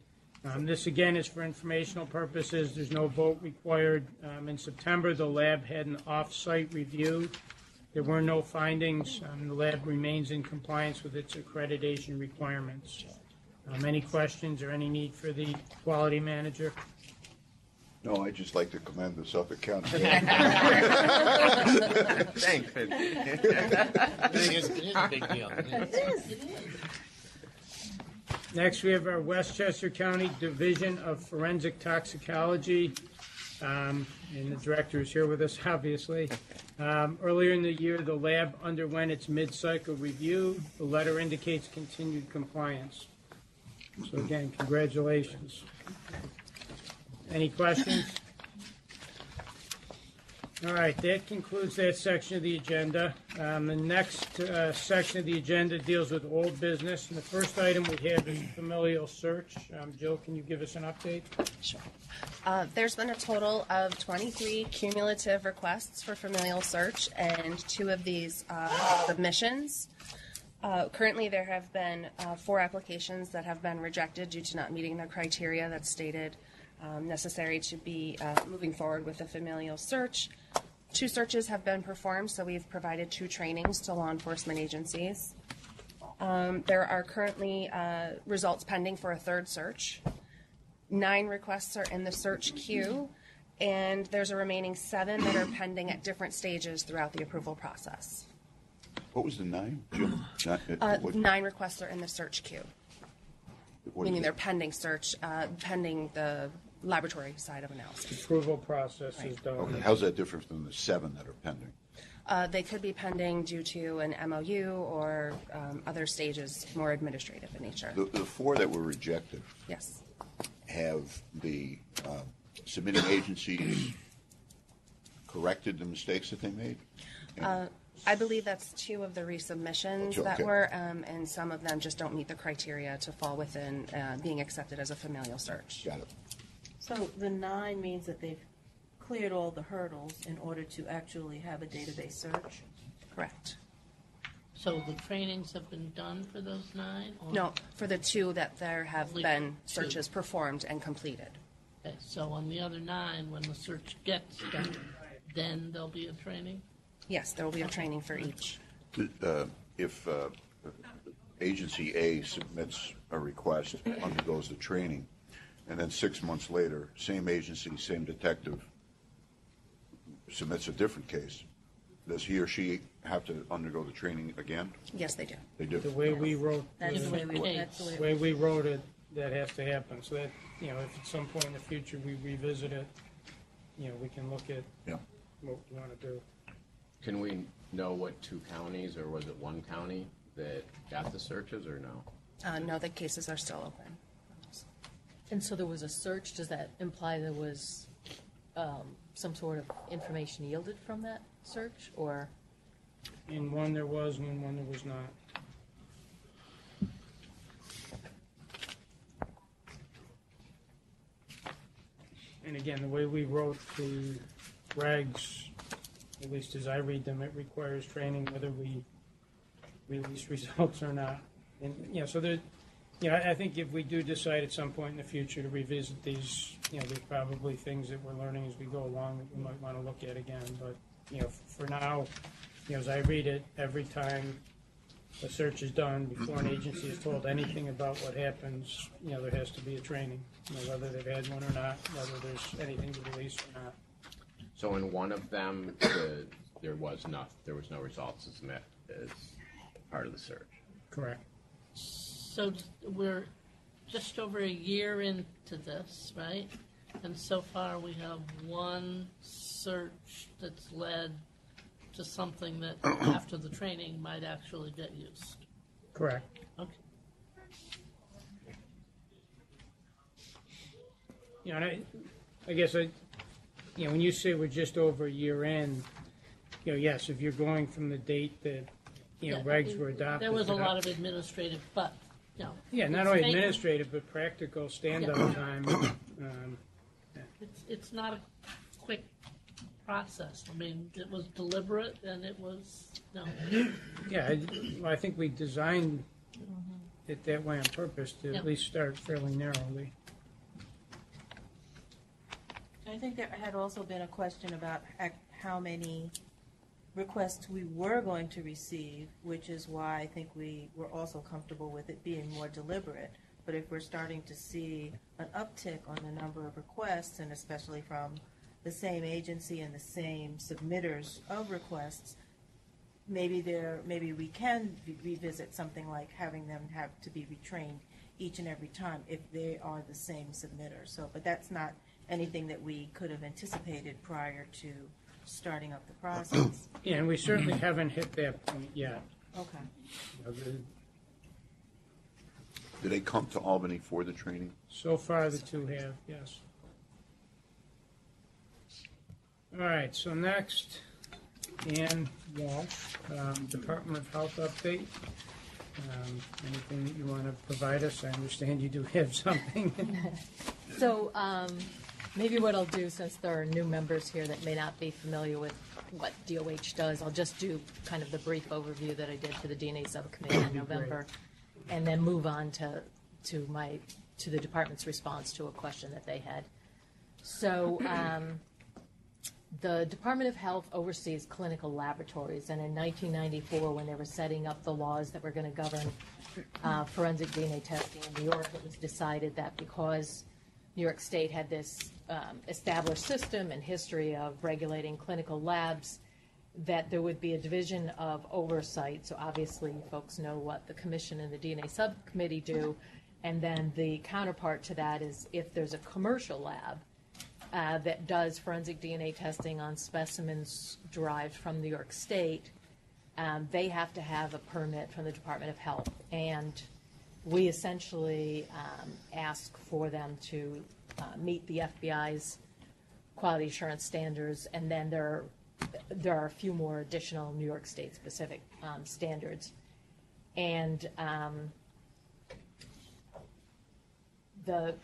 This, again, is for informational purposes. There's no vote required. In September, the lab had an off-site review. There were no findings. The lab remains in compliance with its accreditation requirements. Any questions or any need for the quality manager? No, I'd just like to commend the Suffolk County. Thanks, Vince. It is a big deal. Next, we have our Westchester County Division of Forensic Toxicology, and the director is here with us, obviously. Earlier in the year, the lab underwent its mid-cycle review. The letter indicates continued compliance. So again, congratulations. Any questions? All right, that concludes that section of the agenda. The next section of the agenda deals with old business, and the first item we have is familial search. Jill, can you give us an update? Sure. There's been a total of 23 cumulative requests for familial search, and 2 of these submissions. Currently, there have been 4 applications that have been rejected due to not meeting the criteria that's stated necessary to be moving forward with a familial search. 2 searches have been performed, so we've provided 2 trainings to law enforcement agencies. There are currently results pending for a 3rd search. 9 requests are in the search queue, and there's a remaining 7 that are pending at different stages throughout the approval process. What was the 9, Jim? 9 requests are in the search queue, meaning they're pending search, pending the laboratory side of analysis. Approval process is done. Okay, how's that different than the 7 that are pending? They could be pending due to an MOU or other stages, more administrative in nature. The 4 that were rejected, Yes. have the submitting agencies corrected the mistakes that they made? I believe that's 2 of the resubmissions that Okay. were, and some of them just don't meet the criteria to fall within being accepted as a familial search. Got it. So the 9 means that they've cleared all the hurdles in order to actually have a database search? Correct. So the trainings have been done for those 9? Or? No, for the 2 that there have Only been 2. searches performed and completed. Okay, so on the other 9, when the search gets done, then there'll be a training? Yes, there will be a training for each. If agency A submits a request, undergoes the training, and then 6 months later, same agency, same detective submits a different case, does he or she have to undergo the training again? Yes, they do. They do. The way we wrote, That's the way we, that's the way. the way we wrote it, that has to happen. So that, if at some point in the future we revisit it, we can look at Yeah. what we want to do. Can we know what 2 counties, or was it 1 county that got the searches, or no? No, the cases are still open. And so there was a search. Does that imply there was some sort of information yielded from that search, or? In one there was, and in one there was not. And again, the way we wrote the regs, at least as I read them, it requires training whether we release results or not. And, so there, I think if we do decide at some point in the future to revisit these, there's probably things that we're learning as we go along that we might want to look at again. But, for now, as I read it, every time a search is done, before an agency is told anything about what happens, there has to be a training, whether they've had one or not, whether there's anything to release or not. So in one of them, there was no results to submit as part of the search. Correct. So we're just over a year into this, right? And so far we have 1 search that's led to something that after the training might actually get used. Correct. Okay. And I guess when you say we're just over a year in, yes, if you're going from the date that regs were adopted. There was a lot of administrative, but, you know. Yeah, not it's only taken- administrative, but practical stand-up Yeah. time. It's not a quick process. I mean, it was deliberate and it was, no. Yeah, I think we designed it that way on purpose to Yep. at least start fairly narrowly. I think there had also been a question about how many requests we were going to receive, which is why I think we were also comfortable with it being more deliberate. But if we're starting to see an uptick on the number of requests, and especially from the same agency and the same submitters of requests, maybe we can revisit something like having them have to be retrained each and every time if they are the same submitter. So, but that's not anything that we could have anticipated prior to starting up the process. Yeah, and we certainly haven't hit that point yet. Okay. Do they come to Albany for the training? So far, the two have, yes. All right, so next, Ann Walsh, Department of Health update. Anything that you want to provide us? I understand you do have something. So maybe what I'll do, since there are new members here that may not be familiar with what DOH does, I'll just do kind of the brief overview that I did for the DNA subcommittee in November, and then move on to the department's response to a question that they had. So the Department of Health oversees clinical laboratories, and in 1994, when they were setting up the laws that were going to govern forensic DNA testing in New York, it was decided that because New York State had this established system and history of regulating clinical labs, that there would be a division of oversight. So obviously, folks know what the commission and the DNA subcommittee do, and then the counterpart to that is if there's a commercial lab that does forensic DNA testing on specimens derived from New York State, they have to have a permit from the Department of Health. And we essentially ask for them to meet the FBI's quality assurance standards, and then there are a few more additional New York State specific standards. And the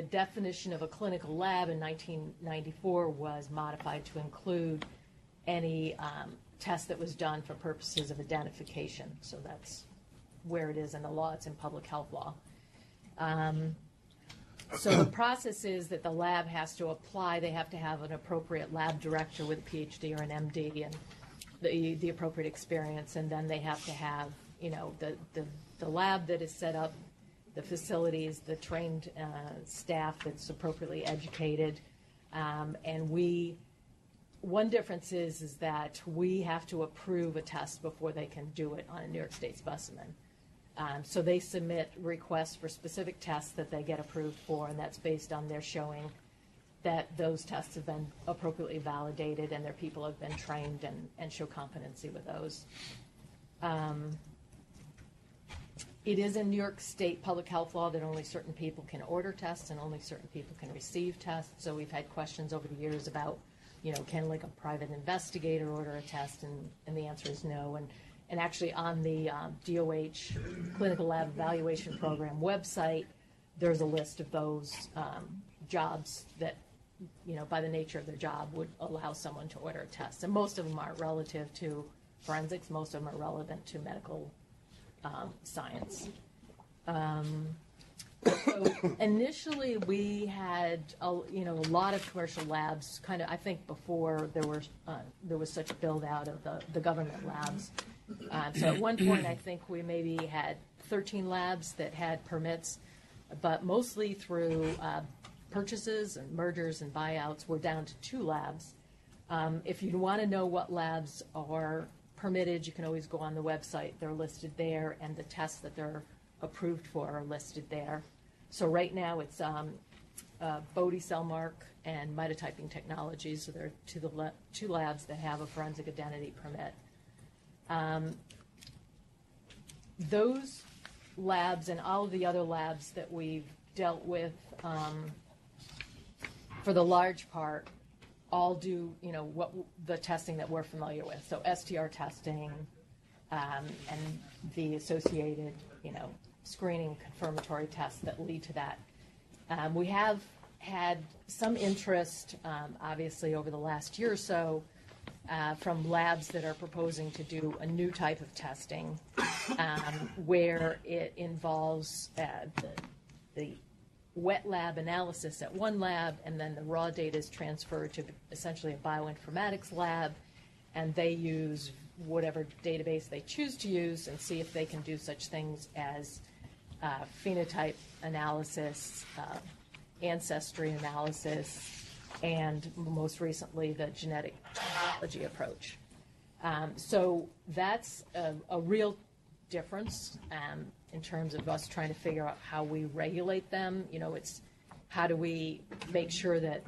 definition of a clinical lab in 1994 was modified to include any test that was done for purposes of identification. So that's where it is in the law. It's in public health law. So the process is that the lab has to apply. They have to have an appropriate lab director with a PhD or an MD and the appropriate experience, and then they have to have, you know, the lab that is set up, the facilities, the trained staff that's appropriately educated, and one difference is that we have to approve a test before they can do it on a New York State specimen. So they submit requests for specific tests that they get approved for, and that's based on their showing that those tests have been appropriately validated and their people have been trained and show competency with those. It is in New York State public health law that only certain people can order tests and only certain people can receive tests. So we've had questions over the years about, you know, can like a private investigator order a test? And the answer is no. And actually on the DOH Clinical Lab Evaluation Program website, there's a list of those jobs that, you know, by the nature of their job would allow someone to order a test. And most of them aren't relative to forensics. Most of them are relevant to medical science. So initially we had a lot of commercial labs. Kind of, I think before there was such a build out of the government labs. So at one point I think we maybe had 13 labs that had permits, but mostly through purchases and mergers and buyouts, we're down to 2 labs. If you want to know what labs are permitted, you can always go on the website. They're listed there, and the tests that they're approved for are listed there. So right now it's Bode Cellmark and Mitotyping Technologies. So there are 2 labs that have a forensic identity permit. Those labs and all of the other labs that we've dealt with, for the large part, all do, you know, what the testing that we're familiar with. So STR testing, and the associated, screening confirmatory tests that lead to that. We have had some interest, obviously, over the last year or so, from labs that are proposing to do a new type of testing where it involves the wet lab analysis at one lab, and then the raw data is transferred to essentially a bioinformatics lab, and they use whatever database they choose to use and see if they can do such things as phenotype analysis, ancestry analysis, and most recently the genetic genealogy approach. So that's a real difference in terms of us trying to figure out how we regulate them. It's how do we make sure that,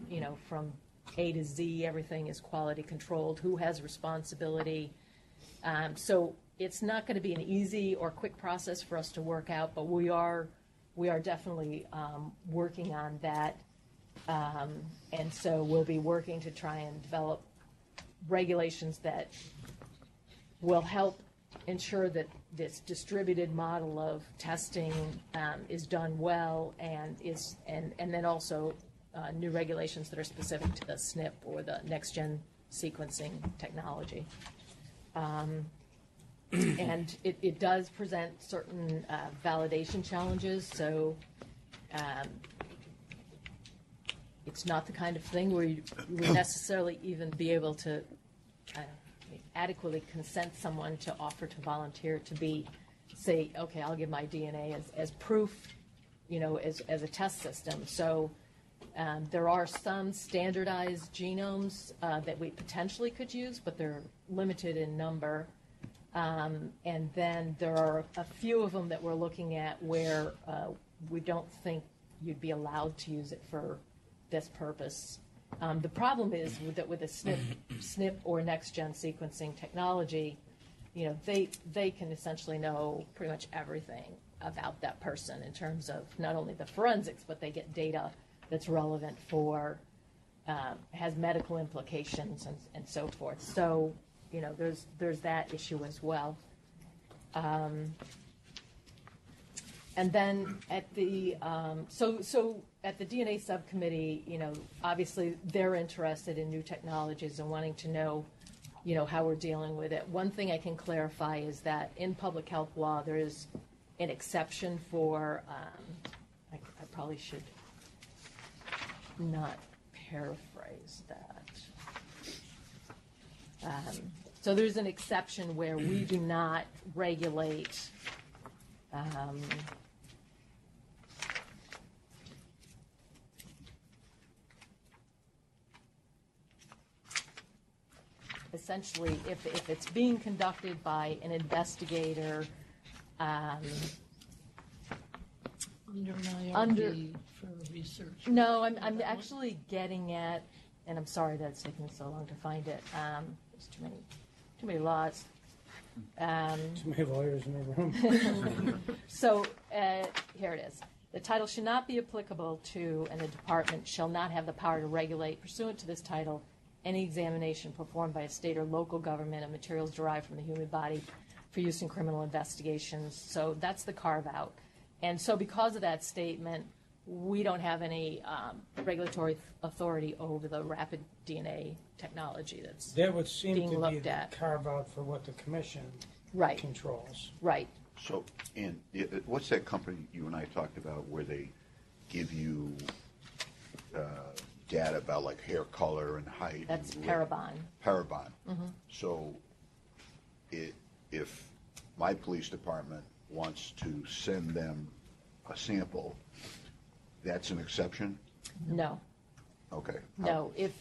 from A to Z, everything is quality controlled, who has responsibility. So it's not going to be an easy or quick process for us to work out, but we are definitely working on that. And so we'll be working to try and develop regulations that will help ensure that this distributed model of testing is done well, and then also new regulations that are specific to the SNP or the next-gen sequencing technology. And it does present certain validation challenges, so it's not the kind of thing where you would necessarily even be able to adequately consent someone to offer to volunteer to say, okay, I'll give my DNA as proof, as a test system. So there are some standardized genomes that we potentially could use, but they're limited in number. And then there are a few of them that we're looking at where we don't think you'd be allowed to use it for this purpose. The problem is that with a SNP or next-gen sequencing technology, they can essentially know pretty much everything about that person in terms of not only the forensics, but they get data that's relevant for, has medical implications and so forth. So, there's that issue as well. And then at the so at the DNA subcommittee, obviously they're interested in new technologies and wanting to know, how we're dealing with it. One thing I can clarify is that in public health law there is an exception for. I probably should not paraphrase that. So there's an exception where we do not regulate. Essentially, if it's being conducted by an investigator under for research. No, I'm actually getting at, and I'm sorry that it's taking so long to find it. There's too many laws. Too many lawyers in the room. So here it is. The title should not be applicable to, and the department shall not have the power to regulate, pursuant to this title, any examination performed by a state or local government of materials derived from the human body for use in criminal investigations. So that's the carve-out. And so because of that statement, we don't have any regulatory authority over the rapid DNA technology that would seem being to looked be at. The carve-out for what the commission Right. controls. Right. So, and what's that company you and I talked about where they give you data about like hair color and height? That's and Parabon. Parabon. Mhm. So, if my police department wants to send them a sample, that's an exception? No. Okay. No. If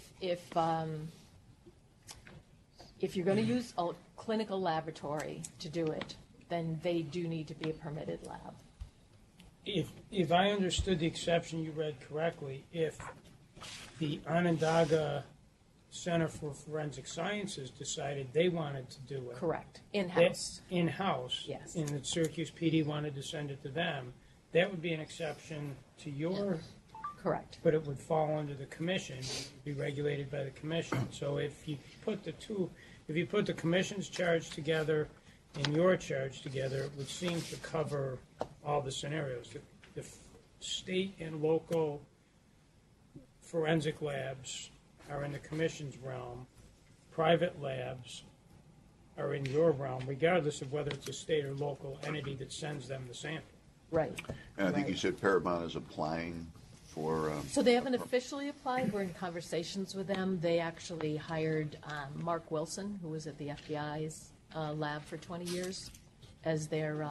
you're going to use a clinical laboratory to do it, then they do need to be a permitted lab. If I understood the exception you read correctly, if the Onondaga Center for Forensic Sciences decided they wanted to do it. Correct. In-house. In-house. Yes. And that Syracuse PD wanted to send it to them, that would be an exception to your. Correct. But it would fall under the commission, be regulated by the commission. So if you put the commission's charge together and your charge together, it would seem to cover all the scenarios. The state and local forensic labs are in the commission's realm. Private labs are in your realm, regardless of whether it's a state or local entity that sends them the sample. Right. And I think you said Paramount is applying for. So they haven't officially applied. We're in conversations with them. They actually hired Mark Wilson, who was at the FBI's lab for 20 years, as their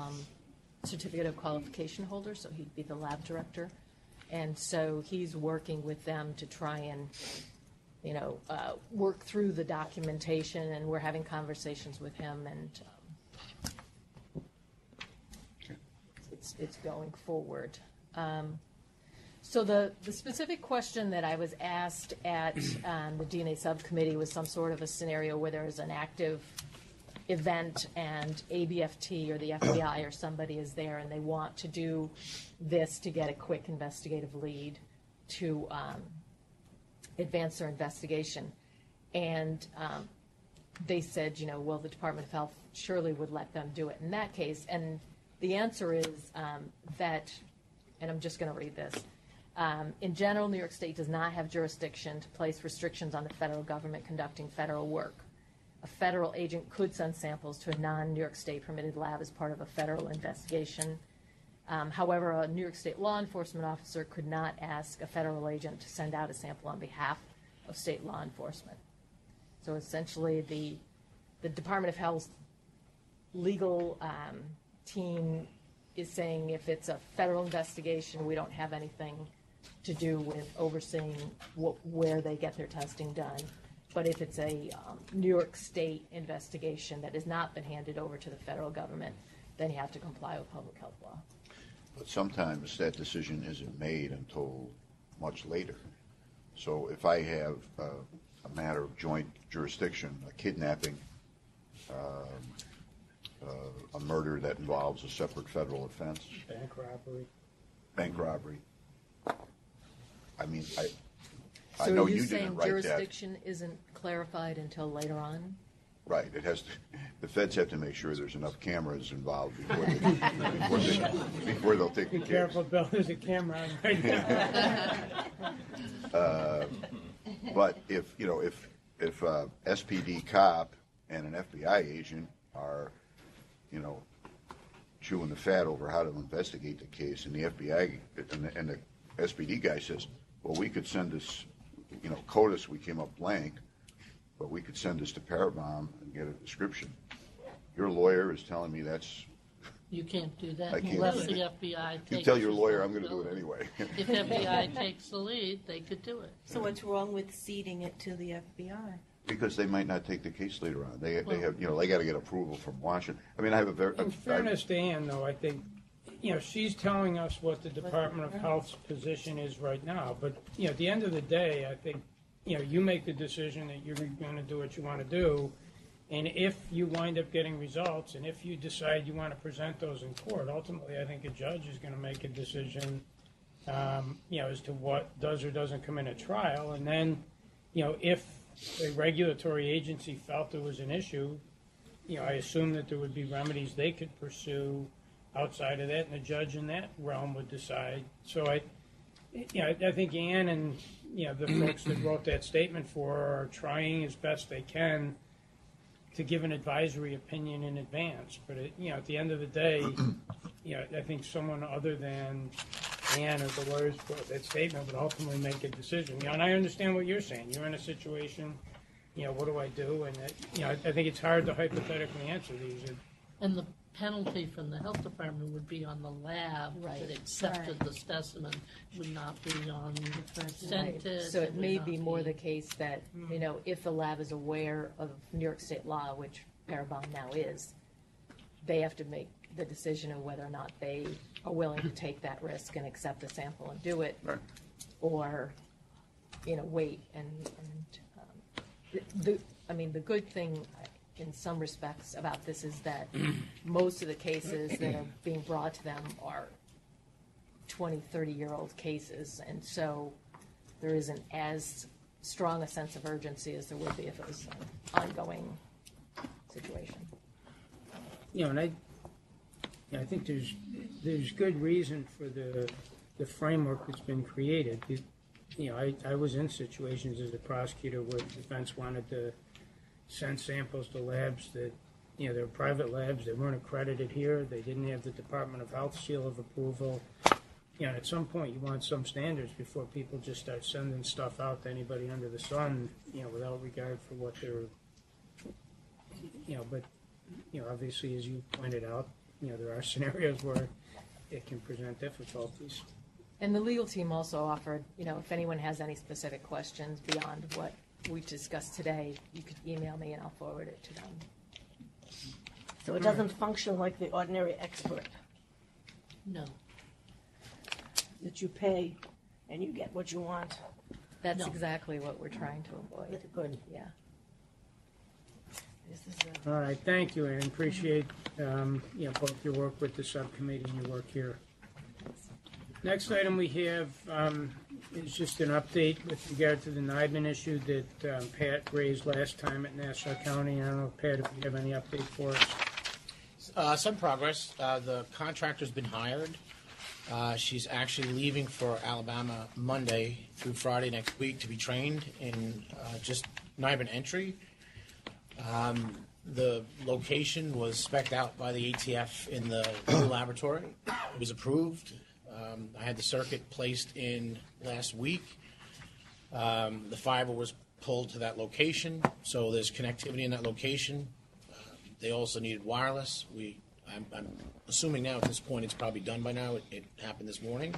certificate of qualification holder. So he'd be the lab director. And so he's working with them to try and, work through the documentation. And we're having conversations with him, and it's going forward. So the specific question that I was asked at the DNA subcommittee was some sort of a scenario where there is an active event and ABFT or the FBI or somebody is there and they want to do this to get a quick investigative lead to advance their investigation. And they said, well, the Department of Health surely would let them do it in that case. And the answer is that, and I'm just going to read this. In general, New York State does not have jurisdiction to place restrictions on the federal government conducting federal work. A federal agent could send samples to a non-New York State permitted lab as part of a federal investigation. However, a New York State law enforcement officer could not ask a federal agent to send out a sample on behalf of state law enforcement. So essentially, the Department of Health's legal team is saying if it's a federal investigation, we don't have anything to do with overseeing where they get their testing done. But if it's a New York State investigation that has not been handed over to the federal government, then you have to comply with public health law. But sometimes that decision isn't made until much later. So if I have a matter of joint jurisdiction, a kidnapping, a murder that involves a separate federal offense, bank robbery. I mean, I know you didn't write that. So are you saying jurisdiction isn't clarified until later on? Right. It has to. The feds have to make sure there's enough cameras involved before they'll take the case. Be careful, Bill. There's a camera on right now. But if SPD cop and an FBI agent are, chewing the fat over how to investigate the case, and the FBI and the SPD guy says, well, we could send this, CODIS, we came up blank, but we could send this to Parabon and get a description. Your lawyer is telling me that's... You can't do that I can't unless do the that. FBI takes... You tell your lawyer I'm going to do it anyway. If FBI takes the lead, they could do it. So what's wrong with ceding it to the FBI? Because they might not take the case later on. They have, they got to get approval from Washington. I mean, I have a very... In fairness to Ann, though, I think, she's telling us what the Department of Health's position is right now. But, at the end of the day, I think, you make the decision that you're going to do what you want to do. And if you wind up getting results, and if you decide you want to present those in court, ultimately, I think a judge is going to make a decision, as to what does or doesn't come in at trial. And then, if a regulatory agency felt there was an issue, I assume that there would be remedies they could pursue outside of that, and the judge in that realm would decide. So I think Ann and the folks that wrote that statement for her are trying as best they can to give an advisory opinion in advance. But at the end of the day, I think someone other than Ann or the lawyers for that statement would ultimately make a decision. And I understand what you're saying. You're in a situation. What do I do? And I think it's hard to hypothetically answer these. And the penalty from the health department would be on the lab that accepted the specimen, would not be on sent it. So it may be more the case that, if the lab is aware of New York State law, which Parabon now is, they have to make the decision of whether or not they are willing to take that risk and accept the sample and do it, or, wait. And the good thing in some respects about this is that most of the cases that are being brought to them are 20, 30-year-old cases, and so there isn't as strong a sense of urgency as there would be if it was an ongoing situation. and I think there's good reason for the framework that's been created. I was in situations as a prosecutor where defense wanted to send samples to labs that, they're private labs, they weren't accredited here, they didn't have the Department of Health seal of approval. And at some point you want some standards before people just start sending stuff out to anybody under the sun, without regard for what they're, but, obviously, as you pointed out, there are scenarios where it can present difficulties. And the legal team also offered, if anyone has any specific questions beyond what we discussed today, you could email me and I'll forward it to them. So it doesn't function like the ordinary expert No. that you pay and you get what you want. That's No. exactly what we're trying to avoid. Good. Yeah. This is All right, thank you, Ann. Appreciate, both your work with the subcommittee and your work here. Next item we have is just an update with regard to the NIBIN issue that Pat raised last time at Nassau County. I don't know, Pat, if you have any update for us. Some progress. The contractor's been hired. She's actually leaving for Alabama Monday through Friday next week to be trained in just NIBIN entry. The location was spec'd out by the ATF in the new laboratory. It was approved. I had the circuit placed in last week. The fiber was pulled to that location, so there's connectivity in that location. They also needed wireless. I'm assuming now at this point it's probably done by now. It happened this morning.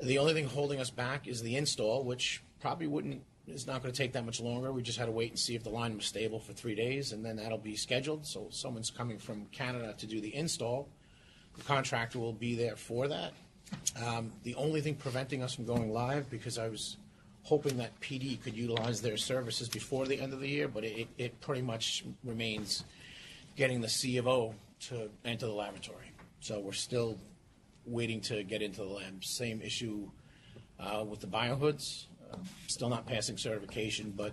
The only thing holding us back is the install, which probably is not going to take that much longer. We just had to wait and see if the line was stable for 3 days, and then that'll be scheduled. So someone's coming from Canada to do the install. The contractor will be there for that. The only thing preventing us from going live, because I was hoping that PD could utilize their services before the end of the year, but it pretty much remains getting the C of O to enter the laboratory. So we're still waiting to get into the lab. Same issue with the biohoods. Still not passing certification, but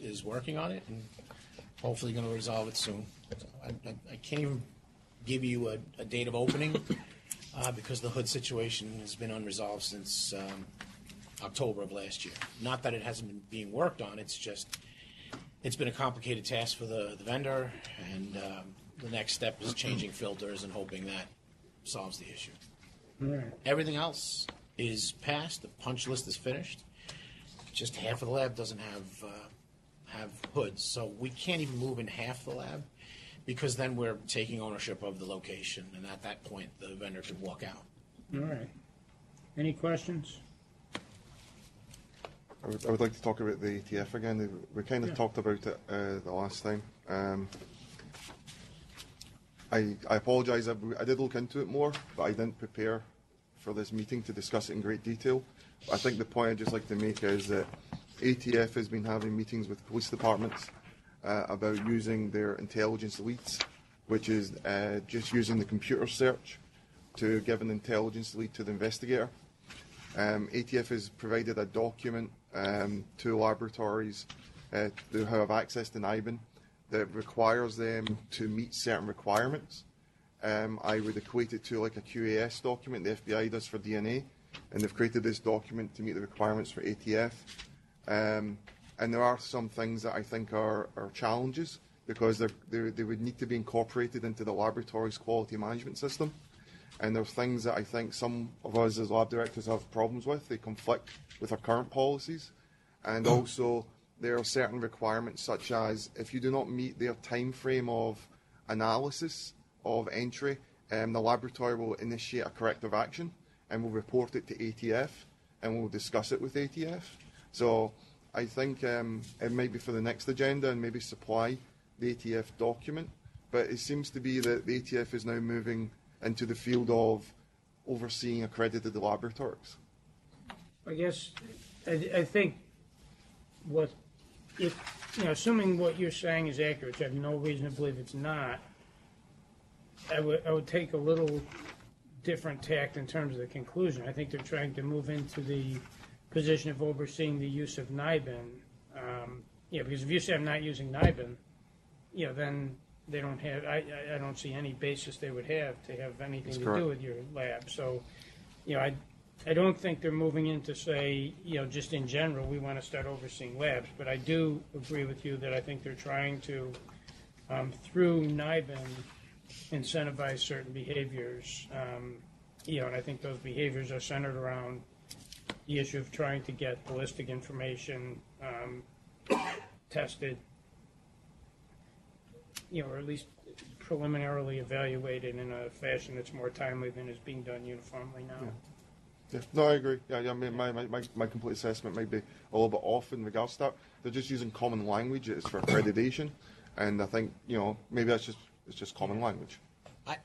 is working on it and hopefully going to resolve it soon. So I can't even give you a date of opening because the hood situation has been unresolved since October of last year. Not that it hasn't been being worked on, it's just it's been a complicated task for the vendor, and the next step is changing filters and hoping that solves the issue. All right. Everything else is passed. The punch list is finished. Just half of the lab doesn't have hoods, so we can't even move in half the lab because then we're taking ownership of the location, and at that point the vendor could walk out. All right. Any questions? I would like to talk about the ATF again. We kind of talked about it the last time. I apologise. I did look into it more, but I didn't prepare for this meeting to discuss it in great detail. I think the point I'd just like to make is that ATF has been having meetings with police departments about using their intelligence leads, which is just using the computer search to give an intelligence lead to the investigator. ATF has provided a document to laboratories who have access to NIBIN that requires them to meet certain requirements. I would equate it to like a QAS document the FBI does for DNA, and they've created this document to meet the requirements for ATF. And there are some things that I think are challenges because they would need to be incorporated into the laboratory's quality management system. And there's things that I think some of us as lab directors have problems with. They conflict with our current policies. And also there are certain requirements such as if you do not meet their time frame of analysis of entry, the laboratory will initiate a corrective action and will report it to ATF and we'll discuss it with ATF. So I think it might be for the next agenda and maybe supply the ATF document. But it seems to be that the ATF is now moving into the field of overseeing accredited laboratories. I guess I think assuming what you're saying is accurate, which I have no reason to believe it's not, I would take a little different tact in terms of the conclusion. I think they're trying to move into the position of overseeing the use of NIBIN. Because if you say I'm not using NIBIN, then they don't have, I don't see any basis they would have to have anything That's to correct. do with your lab. So, I don't think they're moving in to say, just in general, we want to start overseeing labs. But I do agree with you that I think they're trying to, through NIBIN, incentivize certain behaviors. And I think those behaviors are centered around the issue of trying to get ballistic information tested, or at least preliminarily evaluated in a fashion that's more timely than is being done uniformly now. Yeah. No, I agree. Yeah, I mean, my complete assessment might be a little bit off in regards to that. They're just using common language. It's for accreditation, and I think maybe it's just common language. I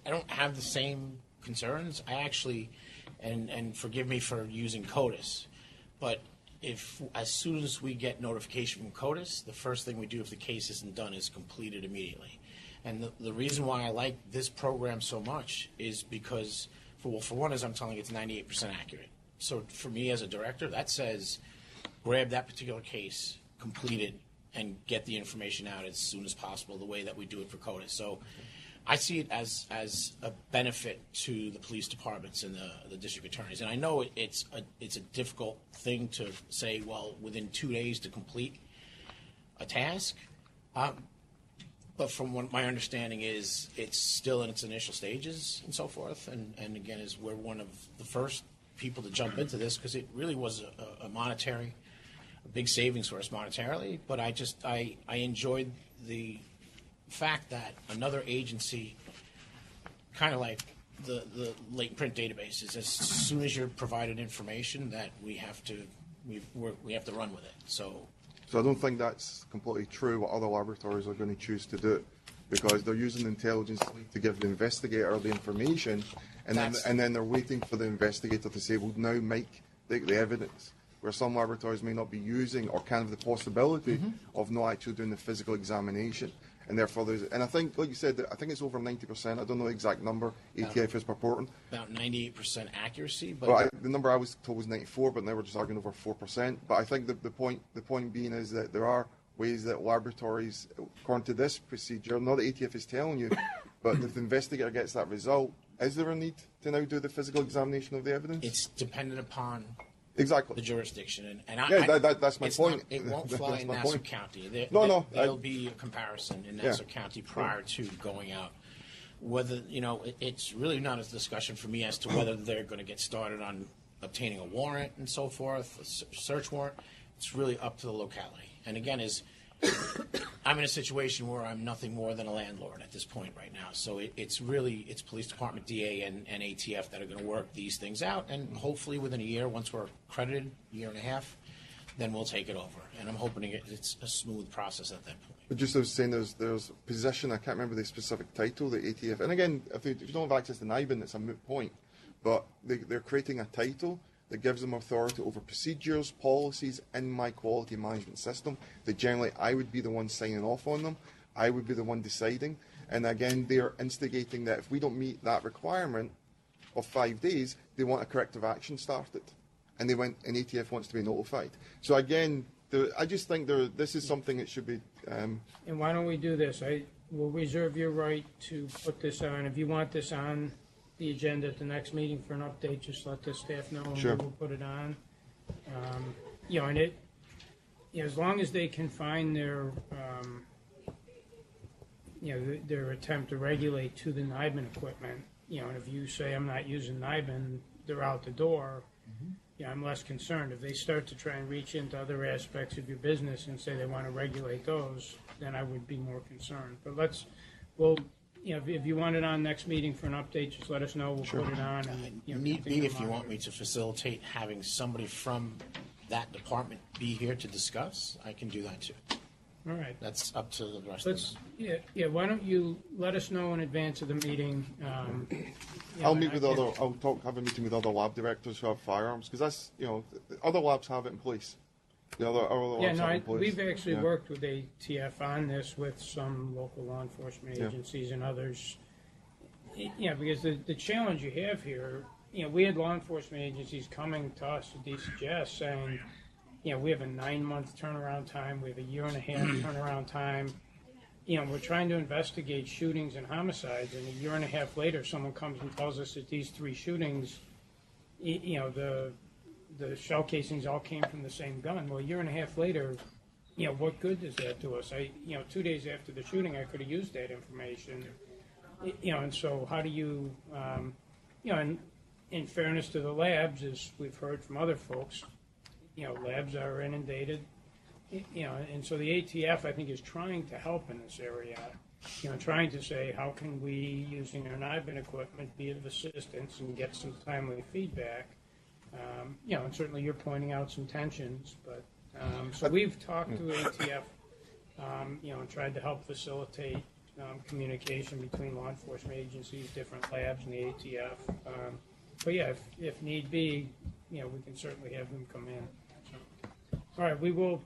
don't have the same concerns. I actually, and forgive me for using CODIS, but as soon as we get notification from CODIS, the first thing we do if the case isn't done is complete it immediately. And the reason why I like this program so much is because, for one, as I'm telling you, it's 98% accurate. So for me as a director, that says grab that particular case, complete it, and get the information out as soon as possible, the way that we do it for CODIS. So I see it as a benefit to the police departments and the district attorneys. And I know it's a difficult thing to say, well, within 2 days to complete a task. But from what my understanding is, it's still in its initial stages and so forth. And again, we're one of the first people to jump into this because it really was a big savings for us monetarily. But I enjoyed the fact that another agency, kind of like the late print databases, as soon as you're provided information, that we have to run with it. So I don't think that's completely true what other laboratories are going to choose to do, because they're using the intelligence to give the investigator the information, and then they're waiting for the investigator to say, well, now make the evidence. Where some laboratories may not be using or kind of the possibility of not actually doing the physical examination. And therefore, and I think, like you said, I think it's over 90%. I don't know the exact number ATF is purporting. About 98% accuracy. But well, the number I was told was 94, but now we're just arguing over 4%. But I think the point being is that there are ways that laboratories, according to this procedure, not that ATF is telling you, but if the investigator gets that result, is there a need to now do the physical examination of the evidence? It's dependent upon exactly the jurisdiction, that's my point. It won't fly in Nassau County. There'll be a comparison in Nassau County prior to going out. Whether it's really not a discussion for me as to whether they're going to get started on obtaining a warrant and so forth, a search warrant. It's really up to the locality. And again, I'm in a situation where I'm nothing more than a landlord at this point right now. So it's police department, DA, and ATF that are going to work these things out. And hopefully within a year, once we're accredited, a year and a half, then we'll take it over. And I'm hoping it's a smooth process at that point. But just as I was saying, there's position, I can't remember the specific title, the ATF. And again, if you don't have access to NIBIN, it's a moot point. But they're creating a title that gives them authority over procedures, policies in my quality management system. That generally I would be the one signing off on them. I would be the one deciding. And again, they're instigating that if we don't meet that requirement of 5 days, they want a corrective action started. And ATF wants to be notified. So again, I just think this is something that should be... And why don't we do this? I will reserve your right to put this on. If you want this on the agenda at the next meeting for an update, just let the staff know and sure. we'll put it on. As long as they confine their attempt to regulate to the NIBIN equipment, and if you say I'm not using NIBIN, they're out the door. I'm less concerned. If they start to try and reach into other aspects of your business and say they want to regulate those, then I would be more concerned. But if you want it on next meeting for an update, just let us know. We'll put it on. And, Need be if you want me to facilitate having somebody from that department be here to discuss, I can do that too. All right. That's up to the rest of them. Why don't you let us know in advance of the meeting? I'll have a meeting with other lab directors who have firearms, because that's, other labs have it in place. We've actually worked with ATF on this with some local law enforcement agencies and others. Because the challenge you have here, we had law enforcement agencies coming to us at DCJS saying, we have a 9-month turnaround time, we have a 1.5 year turnaround time. we're trying to investigate shootings and homicides, and a year and a half later, someone comes and tells us that these 3 shootings, the shell casings all came from the same gun. Well, a year and a half later, what good does that do us? 2 days after the shooting, I could have used that information. And so how do you, and in fairness to the labs, as we've heard from other folks, labs are inundated, and so the ATF, I think, is trying to help in this area, trying to say, how can we, using our NIBIN equipment, be of assistance and get some timely feedback? And certainly you're pointing out some tensions, but so we've talked to ATF, and tried to help facilitate communication between law enforcement agencies, different labs, and the ATF. But yeah, if need be, we can certainly have them come in. So, all right, we will,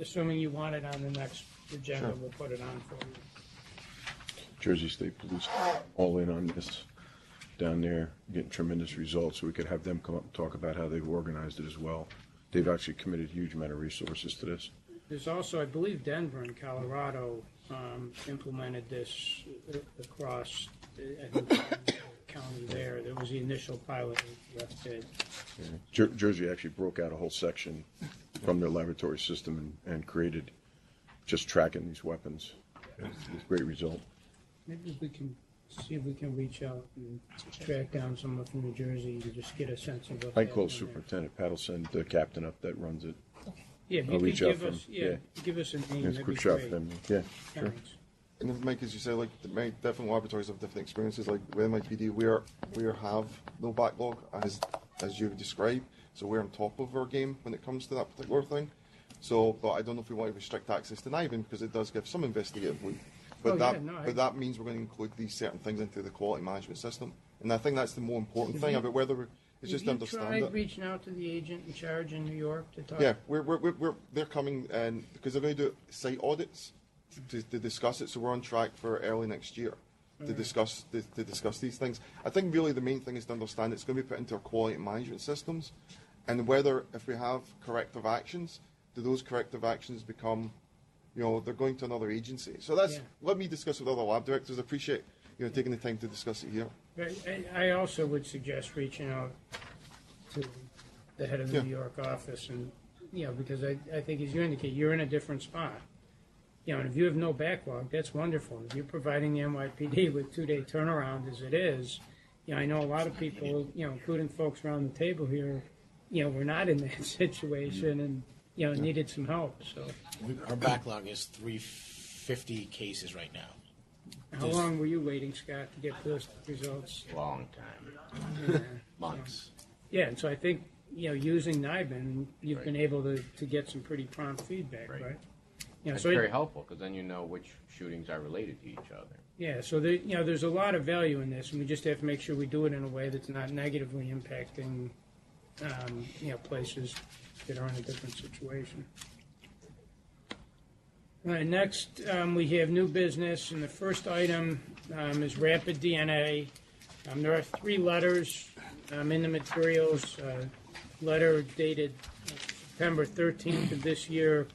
assuming you want it on the next agenda, we'll put it on for you. Jersey State Police all in on this down there, getting tremendous results. So we could have them come up and talk about how they've organized it as well. They've actually committed a huge amount of resources to this. There's also, I believe, Denver and Colorado implemented this across, I think, the county there. There was the initial pilot that did. Yeah. Jersey actually broke out a whole section from their laboratory system and created just tracking these weapons with great result. Maybe we can see if we can reach out and track down someone from New Jersey and just get a sense of what. I call Superintendent Pat will send the captain up that runs it. Yeah, if I'll you reach could out give for us, him. give us a name. It's a that'd quick be shot great. for them. Yeah, sure. Thanks. And if Mike, as you say, like different laboratories have different experiences. Like with MIPD, we have no backlog as you described, so we're on top of our game when it comes to that particular thing. So, but I don't know if we want to restrict access to NIBIN because it does give some investigative weight. But that means we're going to include these certain things into the quality management system, and I think that's the more important thing about whether it's just understand Have you it. tried reaching out to the agent in charge in New York to talk? Yeah, they're coming and because they're going to do site audits to discuss it. So we're on track for early next year to discuss these things. I think really the main thing is to understand it's going to be put into our quality management systems, and whether if we have corrective actions, do those corrective actions become, they're going to another agency. So that's let me discuss with other lab directors. I appreciate taking the time to discuss it here. I also would suggest reaching out to the head of the New York office, and because I think, as you indicate, you're in a different spot. And if you have no backlog, that's wonderful. If you're providing the NYPD with 2-day turnaround as it is, I know a lot of people, including folks around the table here, we're not in that situation and needed some help. So our backlog is 350 cases right now. How long were you waiting, Scott, to get those results? Long time. Months. Yeah, and so I think, using NIBIN, you've been able to get some pretty prompt feedback, right? It's very helpful because then you know which shootings are related to each other. Yeah, so there's a lot of value in this, and we just have to make sure we do it in a way that's not negatively impacting, places that are in a different situation. All right, next, we have new business, and the first item is Rapid DNA. There are 3 letters in the materials. Letter dated September 13th of this year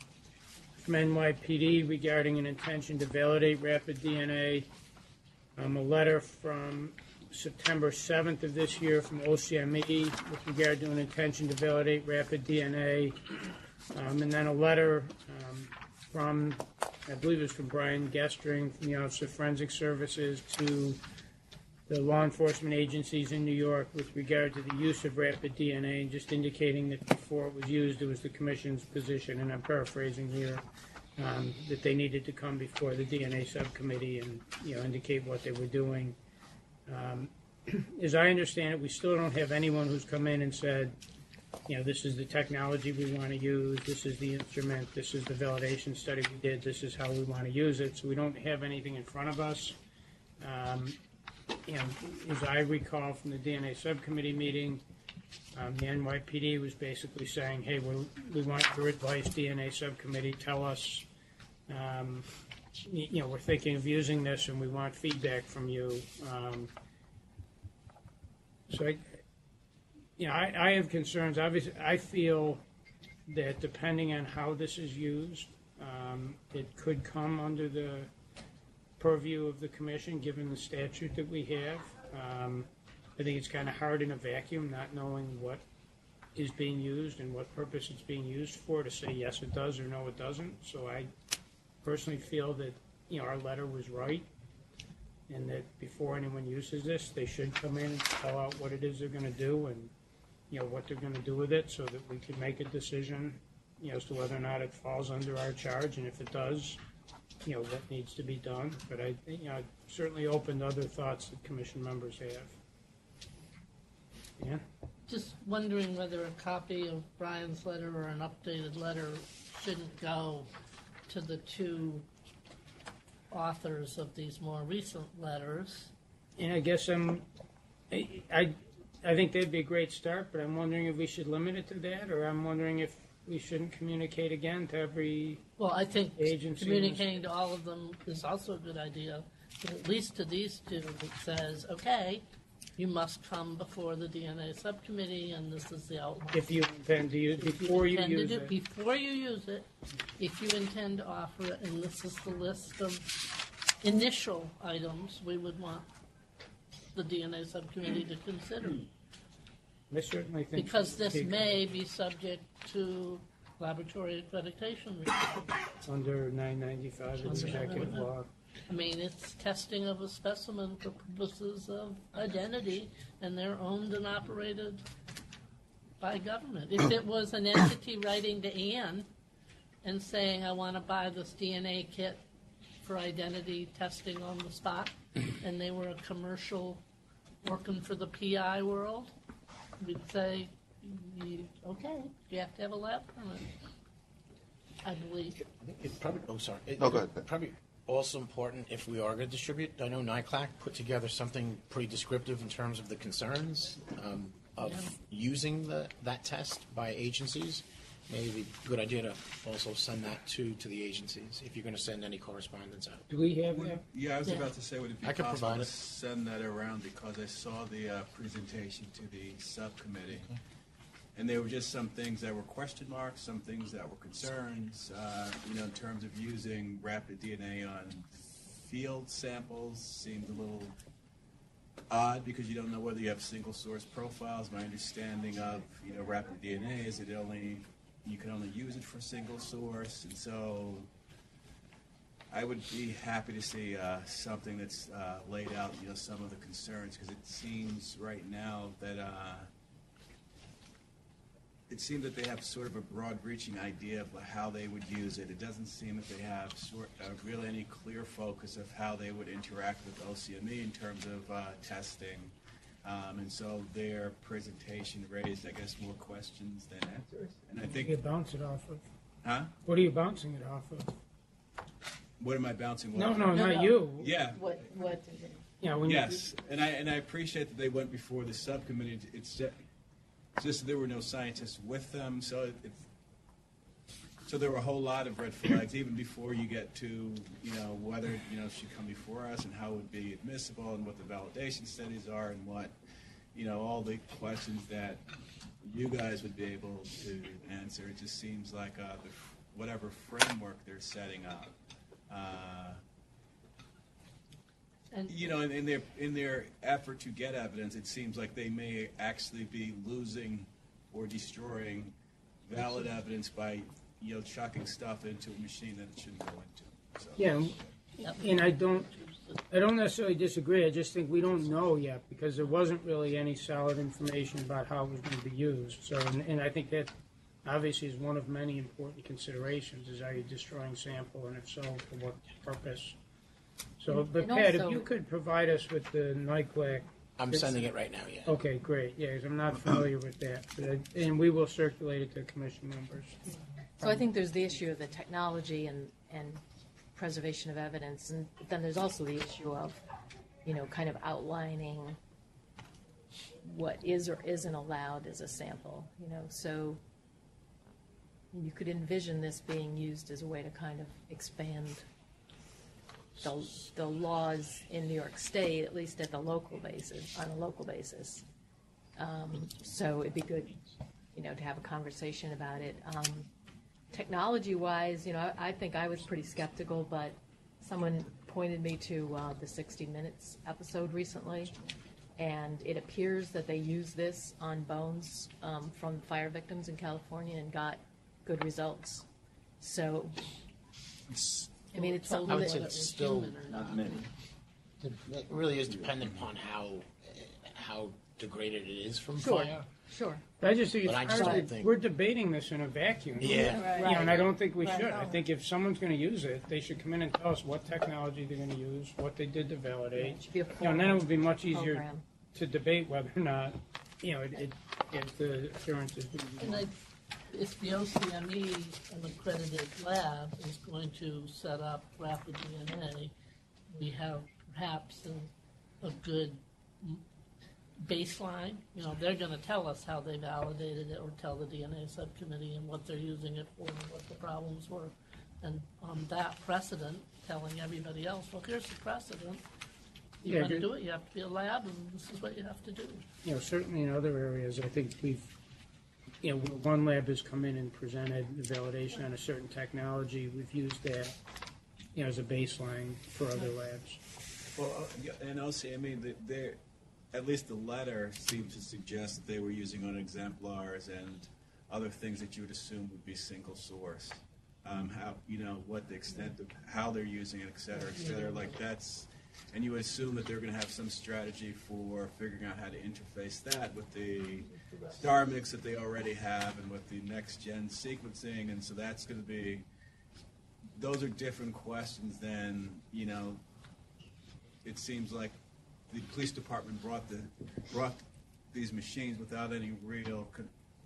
from NYPD regarding an intention to validate Rapid DNA. A letter from September 7th of this year from OCME with regard to an intention to validate Rapid DNA. And then a letter from, I believe it was from Brian Gestring from the Office of Forensic Services to the law enforcement agencies in New York with regard to the use of Rapid DNA, just indicating that before it was used, it was the Commission's position, and I'm paraphrasing here, that they needed to come before the DNA subcommittee and indicate what they were doing. As I understand it, we still don't have anyone who's come in and said, this is the technology we want to use, this is the instrument, this is the validation study we did, this is how we want to use it. So we don't have anything in front of us. As I recall from the DNA subcommittee meeting, the NYPD was basically saying, hey, we want your advice, DNA subcommittee, tell us, we're thinking of using this and we want feedback from you. So I have concerns. Obviously, I feel that depending on how this is used, It could come under the purview of the commission, given the statute that we have. I think it's kind of hard in a vacuum, not knowing what is being used and what purpose it's being used for, to say yes it does or no it doesn't. So I personally feel that, our letter was right, and that before anyone uses this, they should come in and spell out what it is they're going to do and, what they're going to do with it, so that we can make a decision, as to whether or not it falls under our charge, and if it does, what needs to be done. But I certainly open to other thoughts that commission members have. Yeah? Just wondering whether a copy of Brian's letter or an updated letter shouldn't go to the two authors of these more recent letters. And I guess I think that'd be a great start, but I'm wondering if we should limit it to that, or I'm wondering if we shouldn't communicate again to every Well, I think agency. communicating to all of them is also a good idea, but at least to these two, it says, okay, you must come before the DNA subcommittee, and this is the outline. If you intend to use, before you use it. Before you use it, if you intend to offer it, and this is the list of initial items we would want the DNA subcommittee to consider. I certainly think. Because this may be subject to laboratory accreditation requirements. Under 995 of the executive law. I mean, it's testing of a specimen for purposes of identity, and they're owned and operated by government. If it was an entity writing to Ann and saying, I want to buy this DNA kit for identity testing on the spot, and they were a commercial working for the PI world, we'd say, okay, you have to have a lab permit, I believe. It's probably, sorry. No, go ahead. Probably also important if we are going to distribute. I know NICLAC put together something pretty descriptive in terms of the concerns of using that test by agencies. Maybe it'd be a good idea to also send that to the agencies if you're going to send any correspondence out. Do we have that? Yeah, I was about to say, would it be I could possible provide to it. send that around, because I saw the presentation to the subcommittee, and there were just some things that were question marks, some things that were concerns, in terms of using rapid DNA on field samples seemed a little odd, because you don't know whether you have single source profiles. My understanding of, rapid DNA is you can only use it for single source, and so I would be happy to see something that's laid out, some of the concerns, because it seems right now that it seems that they have sort of a broad-reaching idea of how they would use it. It doesn't seem that they have really any clear focus of how they would interact with OCME in terms of testing. And so their presentation raised, I guess, more questions than answers. And I think you bounce it off of. Huh? What are you bouncing it off of? What am I bouncing? No, not you. Yeah. What is it? Yeah. Yes, and I appreciate that they went before the subcommittee. It's just that there were no scientists with them, so there were a whole lot of red flags even before you get to whether it should come before us and how it would be admissible and what the validation studies are and what all the questions that you guys would be able to answer. It just seems like whatever framework they're setting up. And in their effort to get evidence, it seems like they may actually be losing or destroying valid evidence by chucking stuff into a machine that it shouldn't go into. So. Yeah, and I don't necessarily disagree. I just think we don't know yet, because there wasn't really any solid information about how it was going to be used. So, and I think that obviously is one of many important considerations: is are you destroying sample, and if so, for what purpose? So, but And Pat, also- if you could provide us with the NICLAC. I'm sending it right now, yeah. Okay, great. Yeah, 'cause I'm not familiar with that, and we will circulate it to commission members. So I think there's the issue of the technology and preservation of evidence, and then there's also the issue of, kind of outlining what is or isn't allowed as a sample, so you could envision this being used as a way to kind of expand the laws in New York State, at least at the local basis, on a local basis. So it'd be good, to have a conversation about it. technology-wise, I think I was pretty skeptical, but someone pointed me to the 60 Minutes episode recently, and it appears that they use this on bones from fire victims in California and got good results. So, I mean, it's something I would that say it's still Not many. It really is dependent upon how degraded it is from Sure. fire. Sure. I just think But I it's just hard don't to, think- we're debating this in a vacuum. Yeah. You know, and I don't think we Right. should. I think if someone's going to use it, they should come in and tell us what technology they're going to use, what they did to validate. It should be a And then it would be much formal easier program. to debate whether or not, if the assurance is being And used. if the OCME, an accredited lab, is going to set up rapid DNA, we have perhaps a good baseline. They're going to tell us how they validated it, or tell the DNA subcommittee and what they're using it for and what the problems were. And on that precedent, telling everybody else, well, here's the precedent. You Yeah, want to good. do it, you have to be a lab, and this is what you have to do. Certainly in other areas, I think we've, one lab has come in and presented the validation on a certain technology. We've used that, as a baseline for other labs. Well, and OCME, they, at least the letter seemed to suggest that they were using on exemplars and other things that you would assume would be single source. How, what the extent of how they're using it, et cetera, like that's, and you would assume that they're going to have some strategy for figuring out how to interface that with the star mix that they already have and with the next gen sequencing, and so that's going to be, those are different questions than, it seems like the police department brought these machines without any real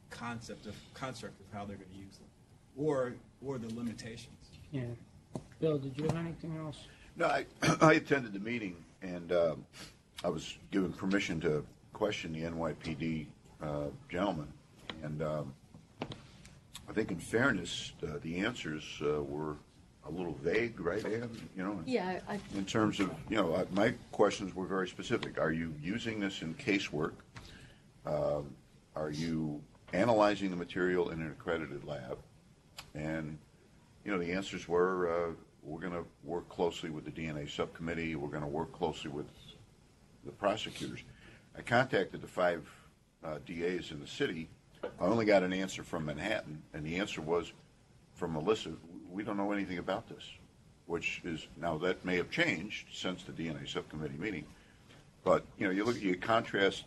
construct of how they're going to use them, or the limitations. Yeah. Bill, did you have anything else? No, I attended the meeting, and I was given permission to question the NYPD gentleman. And I think in fairness, the answers were a little vague, right, Ann? Yeah, In terms of, my questions were very specific. Are you using this in casework? Are you analyzing the material in an accredited lab? And, the answers were, we're going to work closely with the DNA subcommittee. We're going to work closely with the prosecutors. I contacted the 5 DAs in the city. I only got an answer from Manhattan, and the answer was from Melissa, we don't know anything about this, which is, now that may have changed since the DNA subcommittee meeting. But, you contrast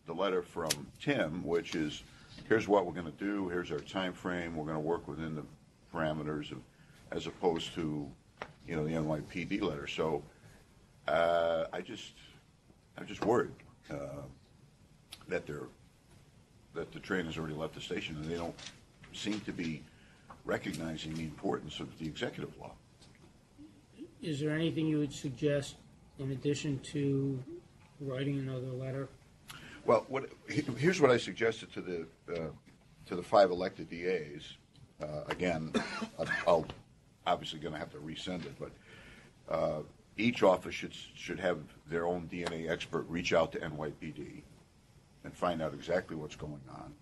the letter from Tim, which is, here's what we're going to do, here's our time frame, we're going to work within the parameters of, as opposed to, the NYPD letter. So I'm just worried that the train has already left the station, and they don't seem to be recognizing the importance of the executive law. Is there anything you would suggest in addition to writing another letter? Well, here's what I suggested to the 5 elected DAs. Again, I'll obviously going to have to resend it, but each office should have their own DNA expert reach out to NYPD and find out exactly what's going on,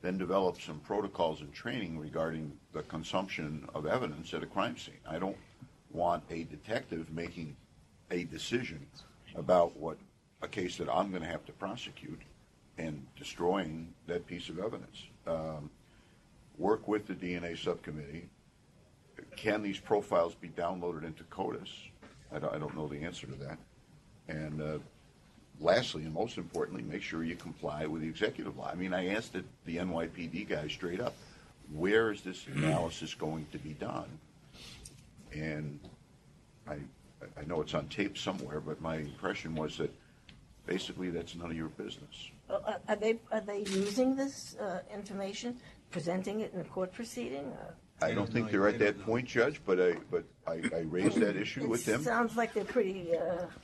then develop some protocols and training regarding the consumption of evidence at a crime scene. I don't want a detective making a decision about what a case that I'm going to have to prosecute and destroying that piece of evidence. Work with the DNA subcommittee. Can these profiles be downloaded into CODIS? I don't know the answer to that. And lastly, and most importantly, make sure you comply with the executive law. I mean, I asked the NYPD guy straight up, where is this analysis going to be done? And I know it's on tape somewhere, but my impression was that basically that's none of your business. Are they using this information, presenting it in a court proceeding? I don't think they're at that point, Judge, but I raised that issue with them. It sounds like they're pretty...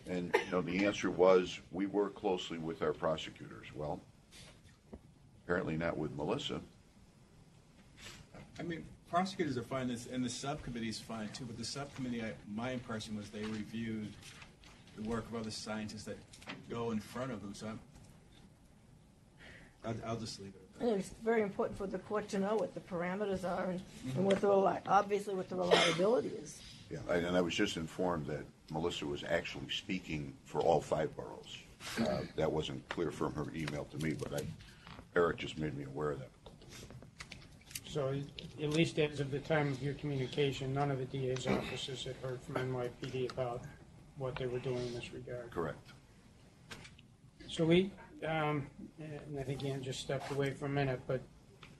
And, the answer was, we work closely with our prosecutors. Well, apparently not with Melissa. I mean, prosecutors are fine, and the subcommittee's fine too, but the subcommittee, my impression was they reviewed the work of other scientists that go in front of them, so I'll just leave it at And it's very important for the court to know what the parameters are and what the obviously what the reliability is. Yeah, and I was just informed that Melissa was actually speaking for all 5 boroughs. That wasn't clear from her email to me, but Eric just made me aware of that. So at least as of the time of your communication, none of the DA's offices had heard from NYPD about what they were doing in this regard. Correct. So we, and I think Ann just stepped away for a minute, but,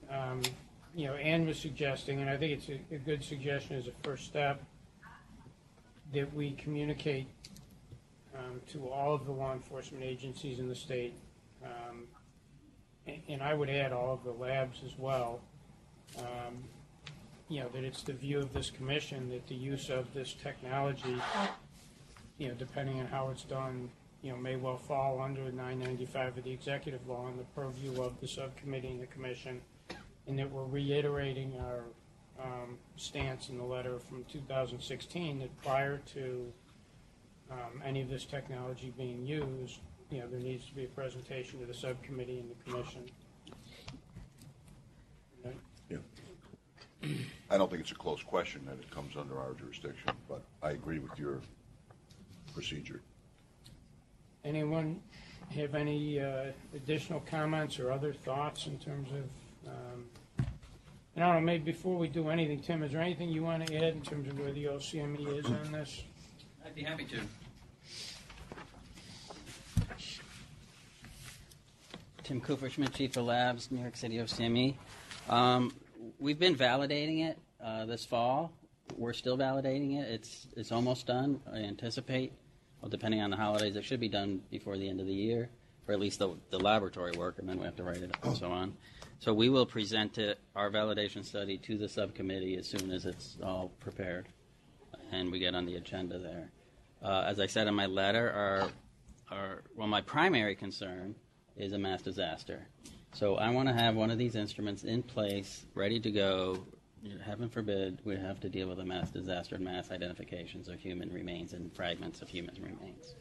Ann was suggesting, and I think it's a good suggestion as a first step, that we communicate to all of the law enforcement agencies in the state, and I would add all of the labs as well, that it's the view of this commission that the use of this technology, depending on how it's done, may well fall under 995 of the executive law and the purview of the subcommittee and the commission, and that we're reiterating our stance in the letter from 2016 that prior to any of this technology being used, there needs to be a presentation to the subcommittee and the commission. Yeah. I don't think it's a close question that it comes under our jurisdiction, but I agree with your procedure. Anyone have any additional comments or other thoughts in terms of, I don't know, maybe before we do anything, Tim, is there anything you want to add in terms of where the OCME is on this? I'd be happy to. Tim Kupferschmidt, Chief of Labs, New York City OCME. We've been validating it this fall. We're still validating it. It's almost done. I anticipate, well, depending on the holidays, it should be done before the end of the year, or at least the laboratory work, and then we have to write it up and so on. So we will present our validation study to the subcommittee as soon as it's all prepared, and we get on the agenda there. As I said in my letter, my primary concern is a mass disaster. So I want to have one of these instruments in place, ready to go. Heaven forbid we have to deal with a mass disaster and mass identifications of human remains and fragments of human remains.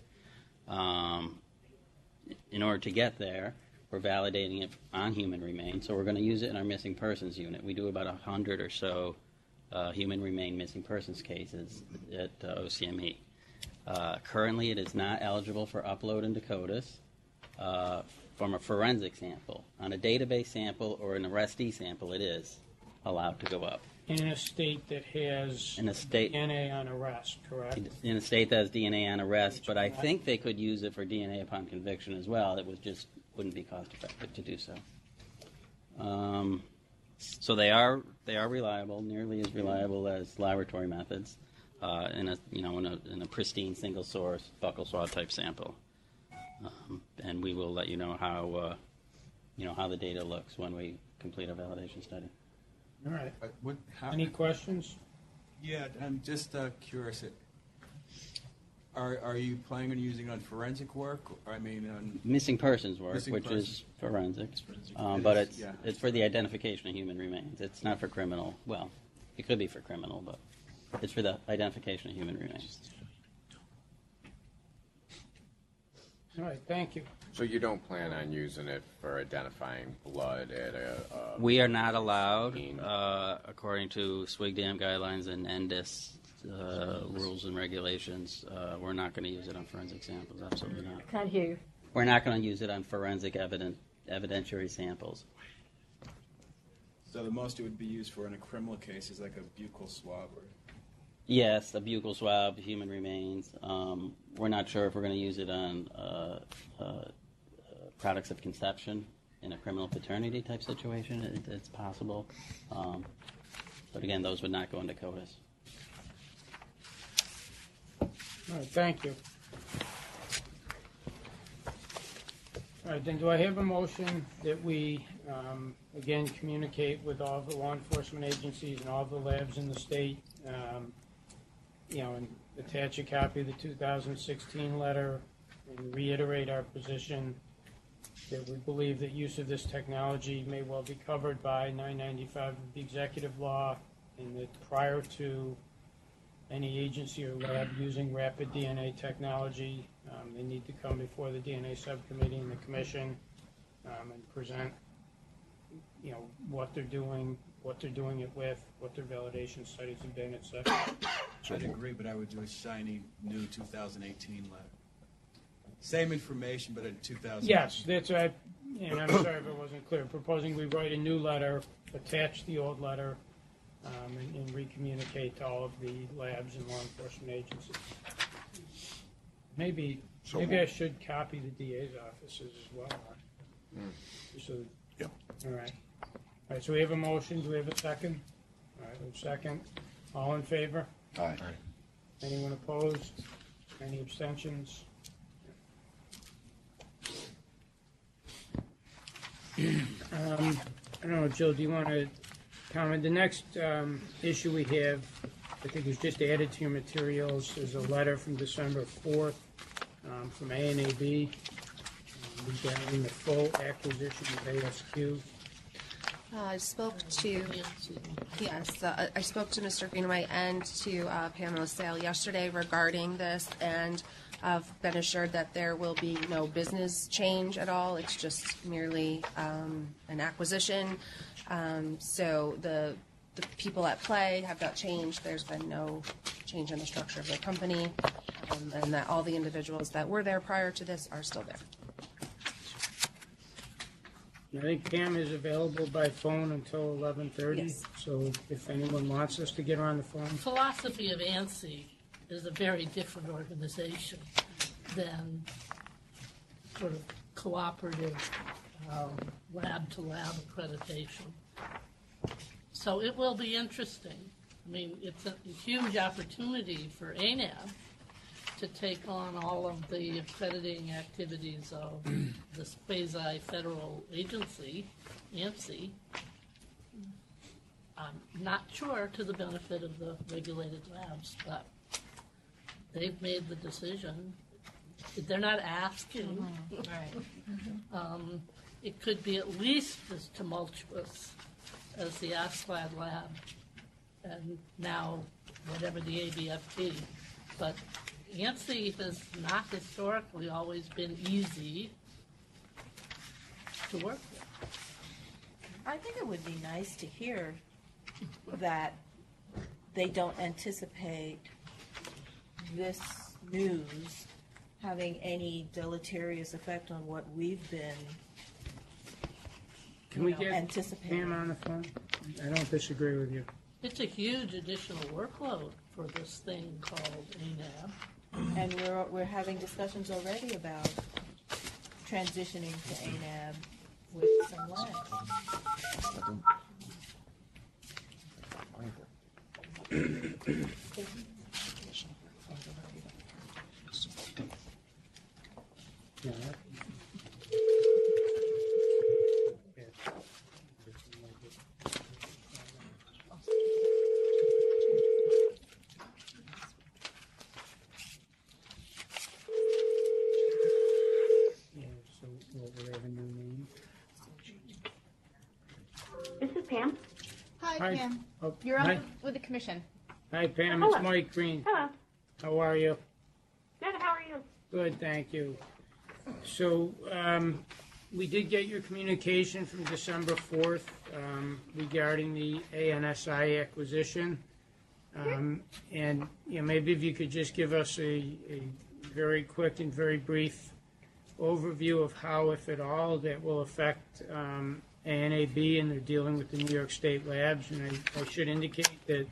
In order to get there, we're validating it on human remains, so we're going to use it in our missing persons unit. We do about 100 or so human remain missing persons cases at OCME. Currently, it is not eligible for upload into CODIS from a forensic sample. On a database sample or an arrestee sample, it is allowed to go up. In a state that has DNA on arrest, correct? In a state that has DNA on arrest, but I think they could use it for DNA upon conviction as well. It wouldn't be cost effective to do so. So they are reliable, nearly as reliable as laboratory methods, in a pristine single source buccal swab type sample. And we will let you know how the data looks when we complete our validation study. All right. Any questions? Yeah, I'm just curious. Are you planning on using it on forensic work? On missing persons work, is forensic, but it's for the identification of human remains. It's not for criminal. Well, it could be for criminal, but it's for the identification of human remains. All right, thank you. So you don't plan on using it for identifying blood at a... We are not allowed, according to SWGDAM guidelines and NDIS rules and regulations, we're not going to use it on forensic samples, absolutely not. Can't hear you. We're not going to use it on forensic evidentiary samples. So the most it would be used for in a criminal case is like a buccal swab? Yes, a buccal swab, human remains. We're not sure if we're going to use it on products of conception in a criminal paternity type situation. It's possible. But again, those would not go into CODIS. All right, thank you. All right, then do I have a motion that we, again, communicate with all the law enforcement agencies and all the labs in the state, and attach a copy of the 2016 letter and reiterate our position that we believe that use of this technology may well be covered by 995 of the executive law, and that prior to any agency or lab using rapid DNA technology, they need to come before the DNA subcommittee and the commission and present what they're doing it with, what their validation studies have been, et cetera. I'd agree, but I would do a shiny new 2018 letter. Same information, but in 2000. Yes, that's right. And I'm sorry if it wasn't clear. Proposing we write a new letter, attach the old letter, and recommunicate to all of the labs and law enforcement agencies. Maybe I should copy the DA's offices as well. So, yep. All right. All right, so we have a motion. Do we have a second? All right, we have a second. All in favor? Aye. Anyone opposed? Any abstentions? I don't know, Jill, do you want to comment? The next issue we have, I think was just added to your materials, is a letter from December 4th from ANAB regarding the full acquisition of ASQ. I spoke to Mr. Greenaway and to Pamela Sale yesterday regarding this, and I've been assured that there will be no business change at all. It's just merely an acquisition. So the people at play have not changed. There's been no change in the structure of the company, and that all the individuals that were there prior to this are still there. I think Pam is available by phone until 11:30. Yes. So if anyone wants us to get her on the phone. The philosophy of ANSI is a very different organization than sort of cooperative lab-to-lab accreditation. So it will be interesting. I mean, it's a huge opportunity for ANAB to take on all of the accrediting activities of this quasi-federal agency, ANSI. I'm not sure to the benefit of the regulated labs, but they've made the decision. They're not asking. It could be at least as tumultuous as the ASCLD lab and now whatever the ABFT. But ANSI has not historically always been easy to work with. I think it would be nice to hear that they don't anticipate this news having any deleterious effect on what we've been Can we get anticipating. Pam on the phone? I don't disagree with you. It's a huge additional workload for this thing called ANAB. And we're having discussions already about transitioning to ANAB with some This is Pam. Hi, Hi. Pam. Oh, You're on hi. with the commission. Hi, Pam. Hello. It's Mike Green. Hello. How are you? Good. How are you? Good, thank you. So we did get your communication from December 4th regarding the ANSI acquisition. And maybe if you could just give us a very quick and very brief overview of how, if at all, that will affect ANAB and they're dealing with the New York State labs. And I should indicate that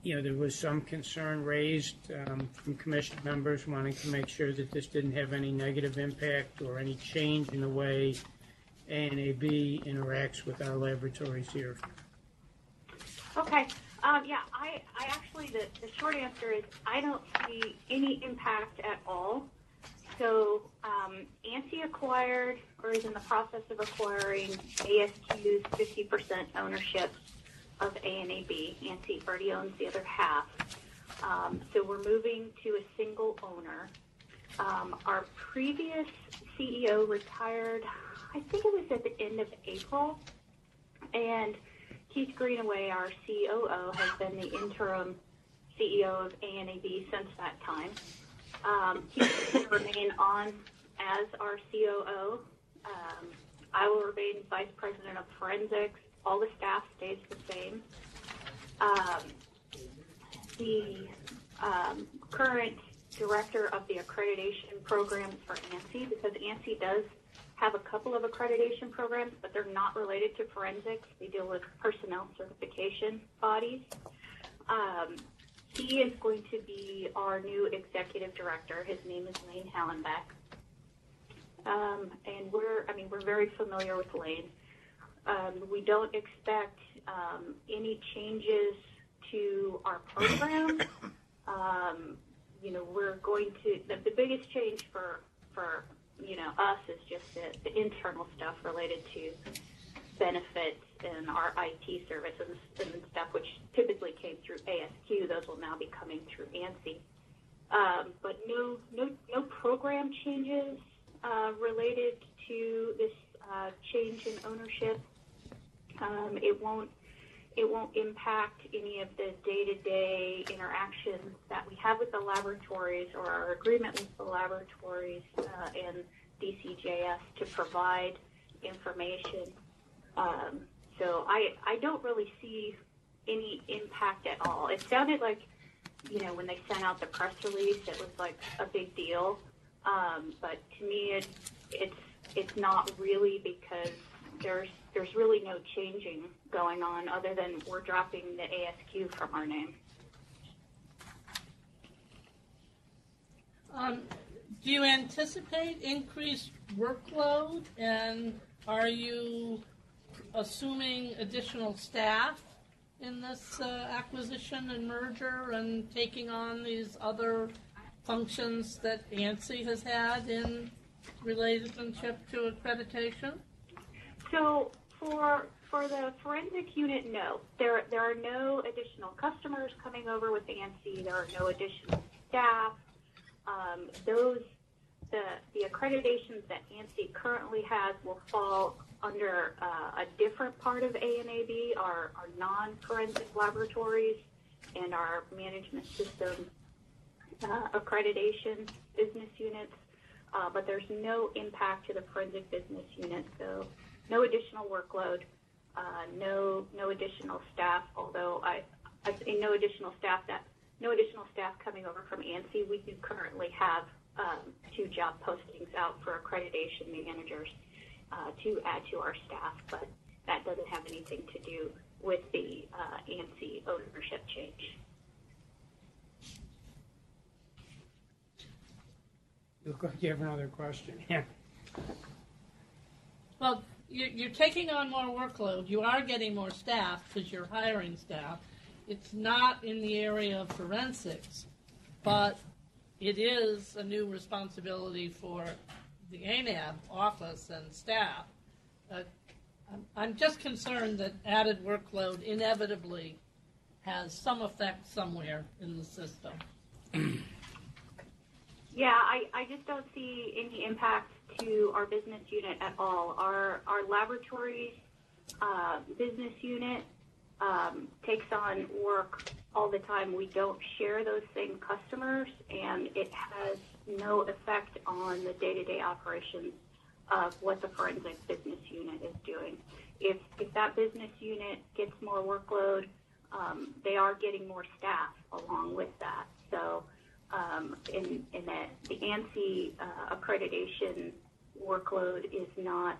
there was some concern raised from commission members wanting to make sure that this didn't have any negative impact or any change in the way ANAB interacts with our laboratories here. Okay. I actually, the short answer is I don't see any impact at all. So ANSI acquired or is in the process of acquiring ASQ's 50% ownership of ANAB. ANSI already owns the other half. So we're moving to a single owner. Our previous CEO retired, I think it was at the end of April, and Keith Greenaway, our COO, has been the interim CEO of ANAB since that time. He's going to remain on as our COO. I will remain Vice President of Forensics. All the staff stays the same. The current director of the accreditation programs for ANSI, because ANSI does have a couple of accreditation programs, but they're not related to forensics. They deal with personnel certification bodies. He is going to be our new executive director. His name is Lane Hallenbeck. And we're very familiar with Lane. We don't expect any changes to our program. We're going to, the biggest change for us is just the internal stuff related to benefits and our IT services and stuff, which typically came through ASQ. Those will now be coming through ANSI. But no program changes related to this change in ownership. It won't impact any of the day-to-day interactions that we have with the laboratories or our agreement with the laboratories and DCJS to provide information. So I don't really see any impact at all. It sounded like, when they sent out the press release, it was like a big deal. But to me, it's not really, because there's really no changing going on other than we're dropping the ASQ from our name. Do you anticipate increased workload, and are you assuming additional staff in this acquisition and merger and taking on these other functions that ANSI has had in relationship to accreditation? So for the forensic unit, no. There are no additional customers coming over with ANSI. There are no additional staff. The accreditations that ANSI currently has will fall under a different part of ANAB, our non-forensic laboratories and our management system accreditation business units. But there's no impact to the forensic business unit, so no additional workload, no additional staff. Although I say no additional staff coming over from ANSI. We do currently have 2 job postings out for accreditation managers to add to our staff, but that doesn't have anything to do with the ANSI ownership change. Look like you have another question. Yeah. Well, you're taking on more workload. You are getting more staff because you're hiring staff. It's not in the area of forensics, but it is a new responsibility for the ANAB office and staff. I'm just concerned that added workload inevitably has some effect somewhere in the system. Yeah, I just don't see any impact to our business unit at all. Our laboratories business unit takes on work all the time. We don't share those same customers, and it has no effect on the day-to-day operations of what the forensic business unit is doing. If that business unit gets more workload, they are getting more staff along with that. So in that the ANSI accreditation workload is not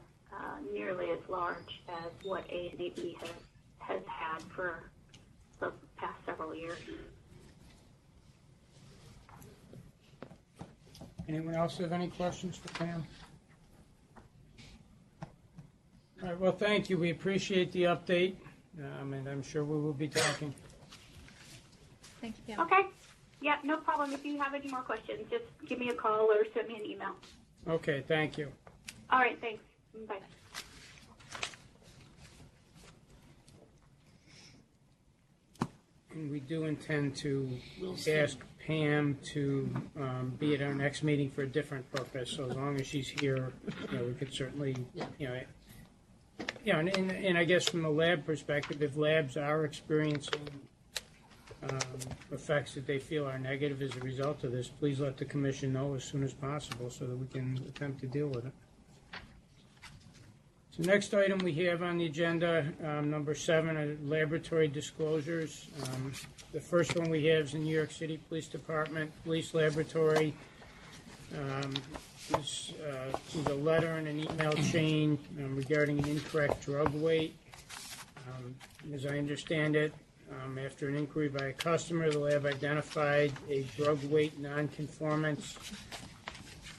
nearly as large as what ANAB has had for the past several years. Anyone else have any questions for Pam? All right, well, thank you. We appreciate the update, and I'm sure we will be talking. Thank you, Pam. Okay. Yeah, no problem. If you have any more questions, just give me a call or send me an email. Okay, thank you. All right, thanks. Bye. And we do intend to ask Pam to be at our next meeting for a different purpose. So as long as she's here, we could certainly, and I guess from a lab perspective, if labs are experiencing effects that they feel are negative as a result of this, please let the commission know as soon as possible so that we can attempt to deal with it. So next item we have on the agenda, number 7, are laboratory disclosures. The first one we have is the New York City Police Department Police Laboratory. This is a letter and an email chain regarding an incorrect drug weight. As I understand it, after an inquiry by a customer, the lab identified a drug weight nonconformance.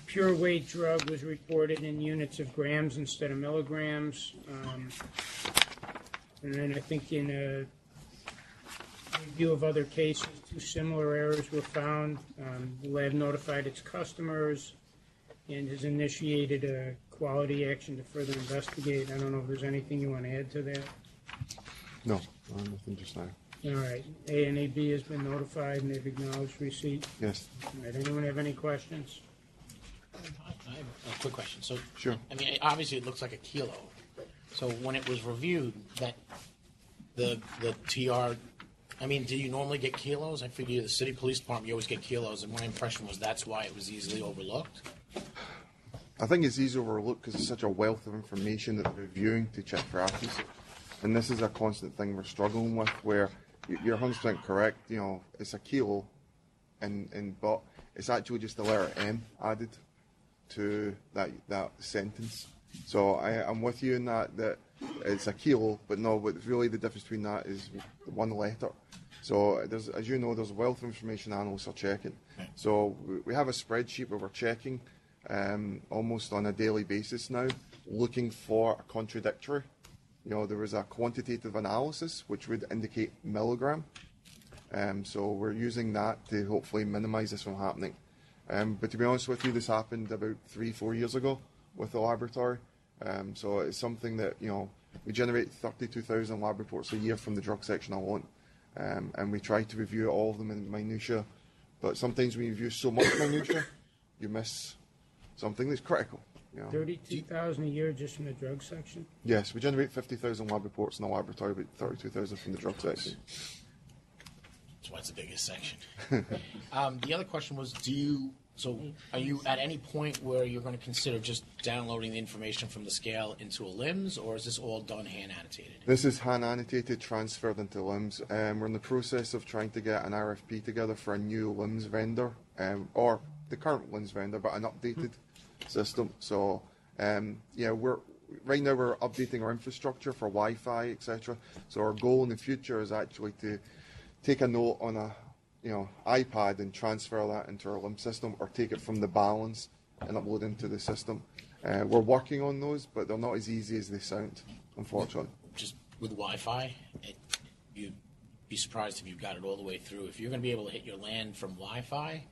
Pure weight drug was reported in units of grams instead of milligrams. And then I think in a review of other cases, 2 similar errors were found. The lab notified its customers and has initiated a quality action to further investigate. I don't know if there's anything you want to add to that. No, nothing just now. All right. ANAB has been notified and they've acknowledged receipt. Yes. All right. Anyone have any questions? I have a quick question. So, Sure. I mean, obviously it looks like a kilo. So when it was reviewed, that the TR, I mean, do you normally get kilos? I figure the city police department, you always get kilos, and my impression was that's why it was easily overlooked. I think it's easy to overlook because it's such a wealth of information that they're reviewing to check for accuracy. And this is a constant thing we're struggling with, where you're 100% correct. You know, it's a kilo, but it's actually just the letter M added to that sentence. So I'm with you in that it's a kilo, but really the difference between that is one letter. So as you know, there's a wealth of information analysts are checking. So we have a spreadsheet where we're checking almost on a daily basis now, looking for a contradictory. You know, there was a quantitative analysis which would indicate milligram. So we're using that to hopefully minimize this from happening. But to be honest with you, this happened about 3-4 years ago with the laboratory. So it's something that, you know, we generate 32,000 lab reports a year from the drug section alone. And we try to review all of them in minutiae. But sometimes when you review so much minutiae, you miss something that's critical. You know. 32,000 a year just from the drug section? Yes, we generate 50,000 lab reports in the laboratory, but 32,000 from the drug section. That's why it's the biggest section. The other question was, are you at any point where you're going to consider just downloading the information from the scale into a LIMS, or is this all done hand annotated? This is hand annotated, transferred into LIMS. We're in the process of trying to get an RFP together for a new LIMS vendor, or the current LIMS vendor, but an updated system. So, right now we're updating our infrastructure for Wi-Fi, etc. So our goal in the future is actually to take a note on a iPad and transfer that into our LIMS system, or take it from the balance and upload into the system. We're working on those, but they're not as easy as they sound, unfortunately. Just with Wi-Fi, you'd be surprised if you got it all the way through. If you're going to be able to hit your LAN from Wi-Fi,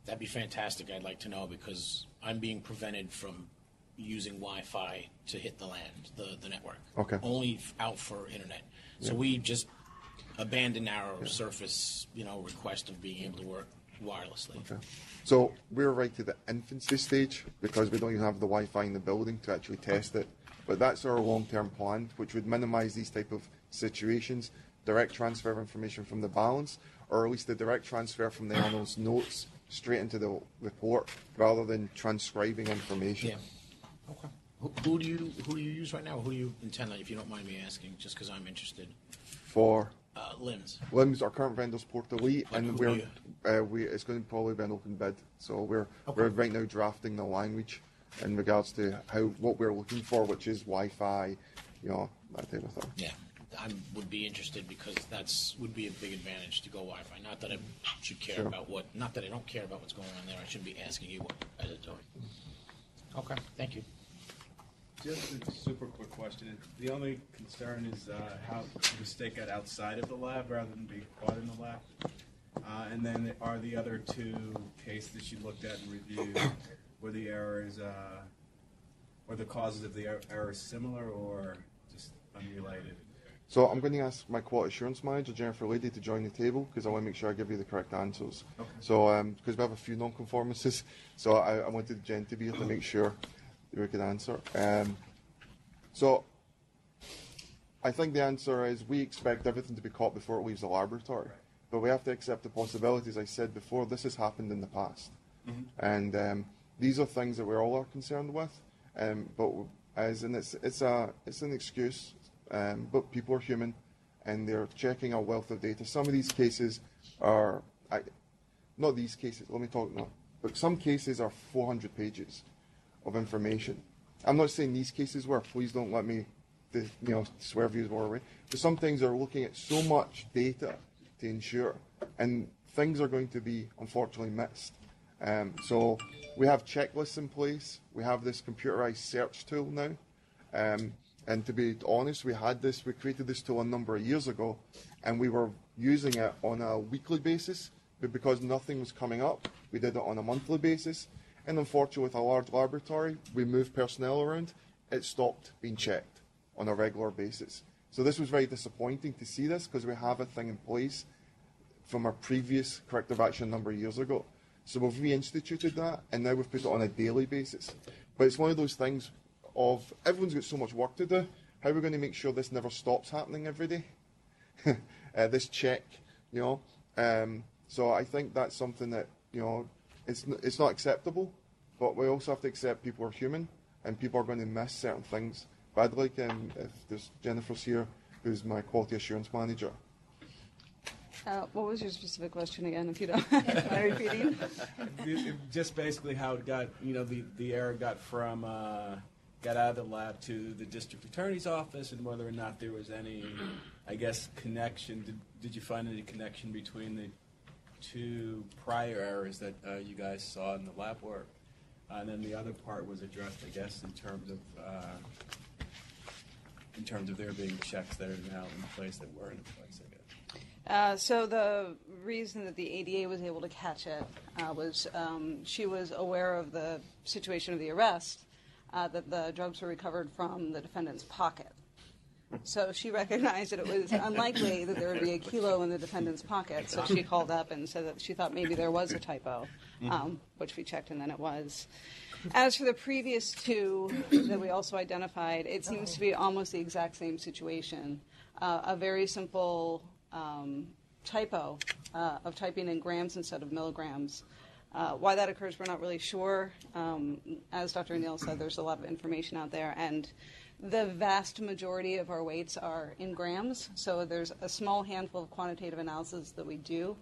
that'd be fantastic. I'd like to know, because I'm being prevented from using Wi-Fi to hit the land, the network. Okay. Only out for internet. So we just abandon our surface, request of being able to work wirelessly. Okay. So we're right to the infancy stage because we don't even have the Wi-Fi in the building to actually test it. But that's our long-term plan, which would minimize these type of situations, direct transfer of information from the balance, or at least the direct transfer from the analyst's notes straight into the report, rather than transcribing information. Yeah. Okay. Who do you use right now? Or who do you intend on, if you don't mind me asking, just because I'm interested? For LIMS. LIMS, our current vendor's Port Elite, and it's going to probably be an open bid. So we're right now drafting the language in regards to what we're looking for, which is Wi-Fi, that type of thing. Yeah, I would be interested, because would be a big advantage to go Wi-Fi. Not that I should care about not that I don't care about what's going on there. I shouldn't be asking you what guys are doing. Okay, thank you. Just a super quick question. The only concern is how the mistake got outside of the lab rather than be caught in the lab. And then are the other 2 cases that you looked at and reviewed, were the errors, or the causes of the errors similar or just unrelated? So I'm going to ask my quality assurance manager, Jennifer Lady, to join the table, because I want to make sure I give you the correct answers. Okay. So because we have a few non-conformances, so I wanted Jen to be here to make sure we could answer. So I think the answer is we expect everything to be caught before it leaves the laboratory. But we have to accept the possibility, as I said before, this has happened in the past. Mm-hmm. And these are things that we all are concerned with. But as in it's an excuse, but people are human, and they're checking a wealth of data. Some of these cases are, not these cases. Let me talk now. But some cases are 400 pages of information. I'm not saying these cases were. Please don't let me, swerve you more away. But some things are looking at so much data to ensure, and things are going to be unfortunately missed. So we have checklists in place. We have this computerized search tool now. And to be honest, we created this tool a number of years ago, and we were using it on a weekly basis, but because nothing was coming up, we did it on a monthly basis. And unfortunately, with a large laboratory, we moved personnel around, it stopped being checked on a regular basis. So this was very disappointing to see this, because we have a thing in place from our previous corrective action a number of years ago. So we've reinstituted that, and now we've put it on a daily basis. But it's one of those things of, everyone's got so much work to do, how are we going to make sure this never stops happening every day? This check, so I think that's something that, it's not acceptable, but we also have to accept people are human, and people are going to miss certain things. But I'd like, if there's Jennifer's here, who's my quality assurance manager. What was your specific question again, if you don't mind repeating? Just basically how it got, the error got from, got out of the lab to the district attorney's office, and whether or not there was any, I guess, connection. Did you find any connection between the two prior errors that you guys saw in the lab work? And then the other part was addressed, I guess, in terms of there being checks that are now in place that weren't in place, I guess. So the reason that the ADA was able to catch it was she was aware of the situation of the arrest, that the drugs were recovered from the defendant's pocket. So she recognized that it was unlikely that there would be a kilo in the defendant's pocket, so she called up and said that she thought maybe there was a typo, which we checked, and then it was. As for the previous two that we also identified, it seems to be almost the exact same situation. A very simple typo of typing in grams instead of milligrams. Why that occurs, we're not really sure. As Dr. O'Neill said, there's a lot of information out there, and the vast majority of our weights are in grams, so there's a small handful of quantitative analysis that we do,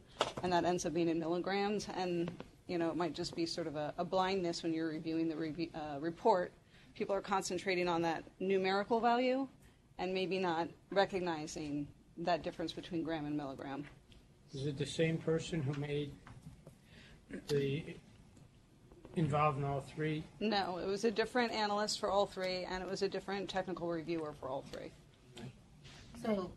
and that ends up being in milligrams, and it might just be sort of a blindness when you're reviewing the report. People are concentrating on that numerical value and maybe not recognizing that difference between gram and milligram. Is it the same person who made involved in all three? No, it was a different analyst for all three, and it was a different technical reviewer for all three. So,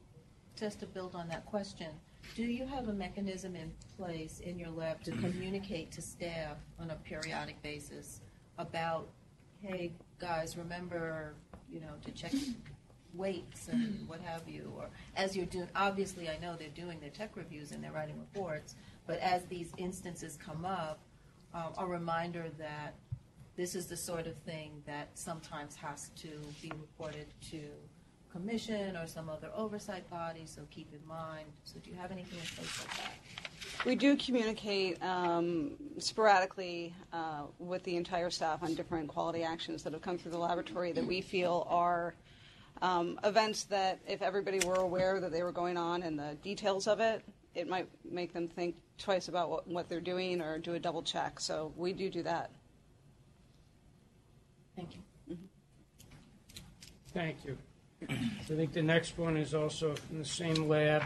just to build on that question, do you have a mechanism in place in your lab to communicate to staff on a periodic basis about, hey, guys, remember, to check weights and what have you, or as you're doing, obviously I know they're doing their tech reviews and they're writing reports, but as these instances come up, a reminder that this is the sort of thing that sometimes has to be reported to commission or some other oversight body, so keep in mind. So do you have anything in place like that? We do communicate sporadically with the entire staff on different quality actions that have come through the laboratory that we feel are events that if everybody were aware that they were going on and the details of it, it might make them think twice about what they're doing or do a double check. So we do that. Thank you. Thank you. I think the next one is also in the same lab.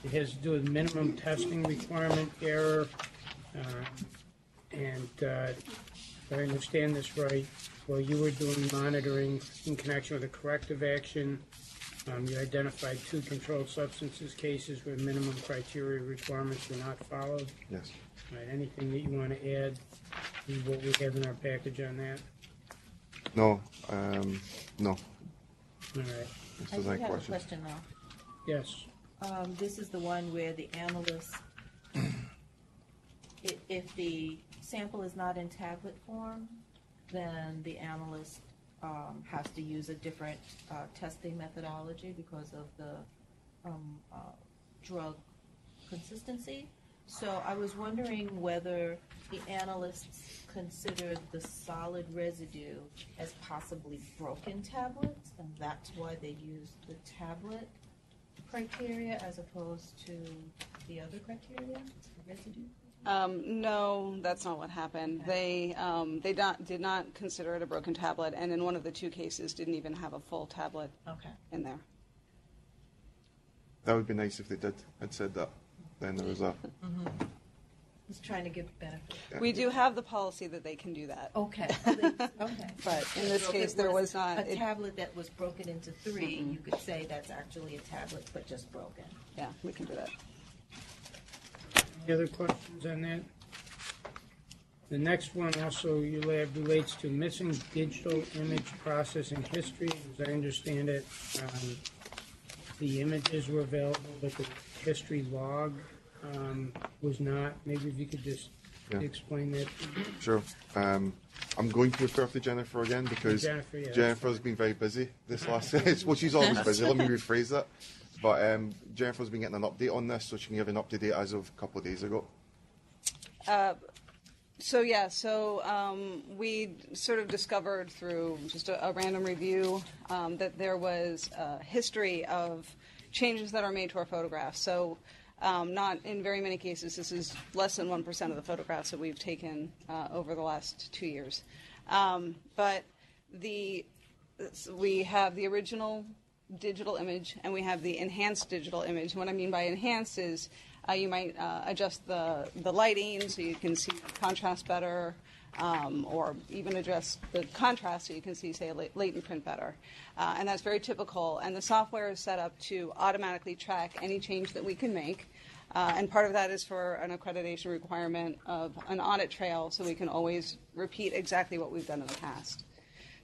It has to do with minimum testing requirement error. And if I understand this right, while you were doing monitoring in connection with a corrective action, you identified 2 controlled substances cases where minimum criteria requirements were not followed. Yes. All right, anything that you want to add to what we have in our package on that? No. No. All right. I do have a question, though. Yes. This is the one where the analyst, if the sample is not in tablet form, then the analyst has to use a different testing methodology because of the drug consistency. So I was wondering whether the analysts considered the solid residue as possibly broken tablets, and that's why they used the tablet criteria as opposed to the other criteria, the residue? No, that's not what happened. They did not consider it a broken tablet, and in one of the two cases, didn't even have a full tablet in there. That would be nice if they did. I'd said that. Then there was a. Just trying to give benefit. We do have the policy that they can do that. Okay. Okay. But in this So if case, it there was not. a tablet that was broken into three. You could say that's actually a tablet, but just broken. Yeah, we can do that. Any other questions on that? The next one also you lab relates to missing digital image processing history. As I understand it, the images were available, but the history log was not. Maybe if you could just explain that. Sure. I'm going to refer to Jennifer again because Jennifer, yeah, Jennifer's been very busy this last. Well, she's always busy. Let me rephrase that. But Jennifer's been getting an update on this, so she can give an up-to-date as of a couple of days ago. We sort of discovered through just a random review that there was a history of changes that are made to our photographs. So not in very many cases, this is less than 1% of the photographs that we've taken over the last 2 years. But we have the original digital image and we have the enhanced digital image. What I mean by enhanced is you might adjust the lighting so you can see contrast better, or even adjust the contrast so you can see, say, latent print better. And that's very typical. And the software is set up to automatically track any change that we can make. And part of that is for an accreditation requirement of an audit trail so we can always repeat exactly what we've done in the past.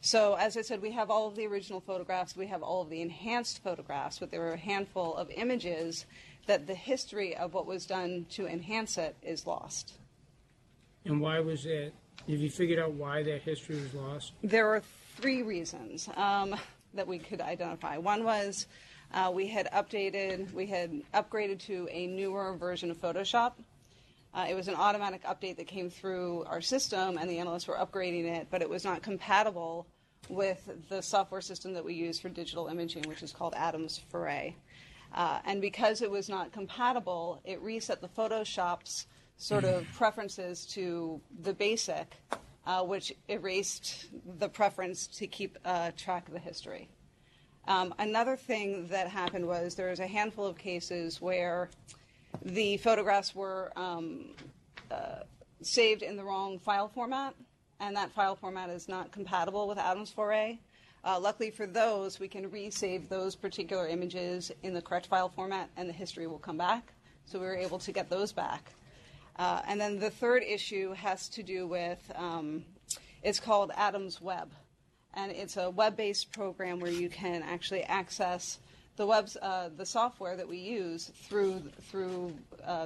So, as I said, we have all of the original photographs, we have all of the enhanced photographs, but there are a handful of images that the history of what was done to enhance it is lost. And why was that? Have you figured out why that history was lost? There are 3 reasons that we could identify. One was we had upgraded to a newer version of Photoshop. It was an automatic update that came through our system, and the analysts were upgrading it, but it was not compatible with the software system that we use for digital imaging, which is called Adams Foray. And because it was not compatible, it reset the Photoshop's sort of preferences to the basic, which erased the preference to keep track of the history. Another thing that happened was there was a handful of cases where the photographs were saved in the wrong file format, and that file format is not compatible with Adams Foray. Luckily for those, we can resave those particular images in the correct file format, and the history will come back. So we were able to get those back. And then the third issue has to do with, it's called Adams Web. And it's a web-based program where you can actually access the software that we use through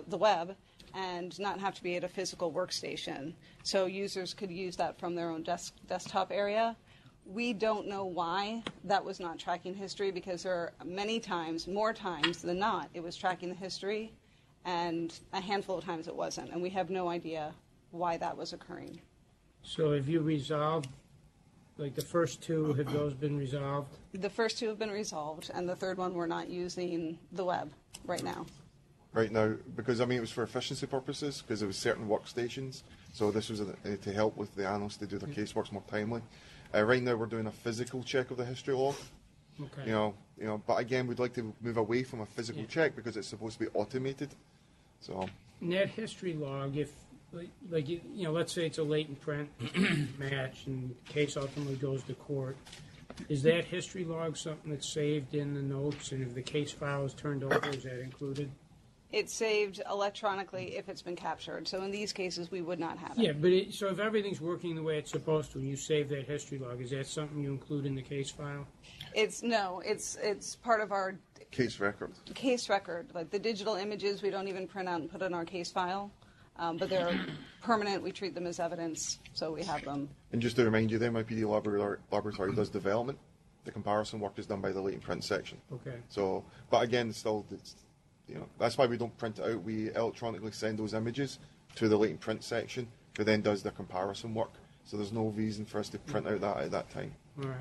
the web and not have to be at a physical workstation. So users could use that from their own desktop area. We don't know why that was not tracking history, because there are many times, more times than not, it was tracking the history, and a handful of times it wasn't. And we have no idea why that was occurring. So have you resolved, like the first 2, have those been resolved? The first 2 have been resolved, and the third one we're not using the web right now. Right now, because it was for efficiency purposes, because there was certain workstations, so this was to help with the analysts to do their caseworks more timely. Right now, we're doing a physical check of the history log. Okay. But again, we'd like to move away from a physical check because it's supposed to be automated. So. In that history log, if let's say it's a latent print match and the case ultimately goes to court, is that history log something that's saved in the notes, and if the case file is turned over, is that included? It's saved electronically if it's been captured. So in these cases, we would not have it. Yeah, but so if everything's working the way it's supposed to, and you save that history log, is that something you include in the case file? It's part of our case record. Case record, like the digital images, we don't even print out and put in our case file, but they're permanent. We treat them as evidence, so we have them. And just to remind you, the MIPD laboratory does development. The comparison work is done by the latent print section. Okay. So, but again, still, That's why we don't print it out. We electronically send those images to the latent print section, who then does the comparison work. So there's no reason for us to print out that at that time. All right.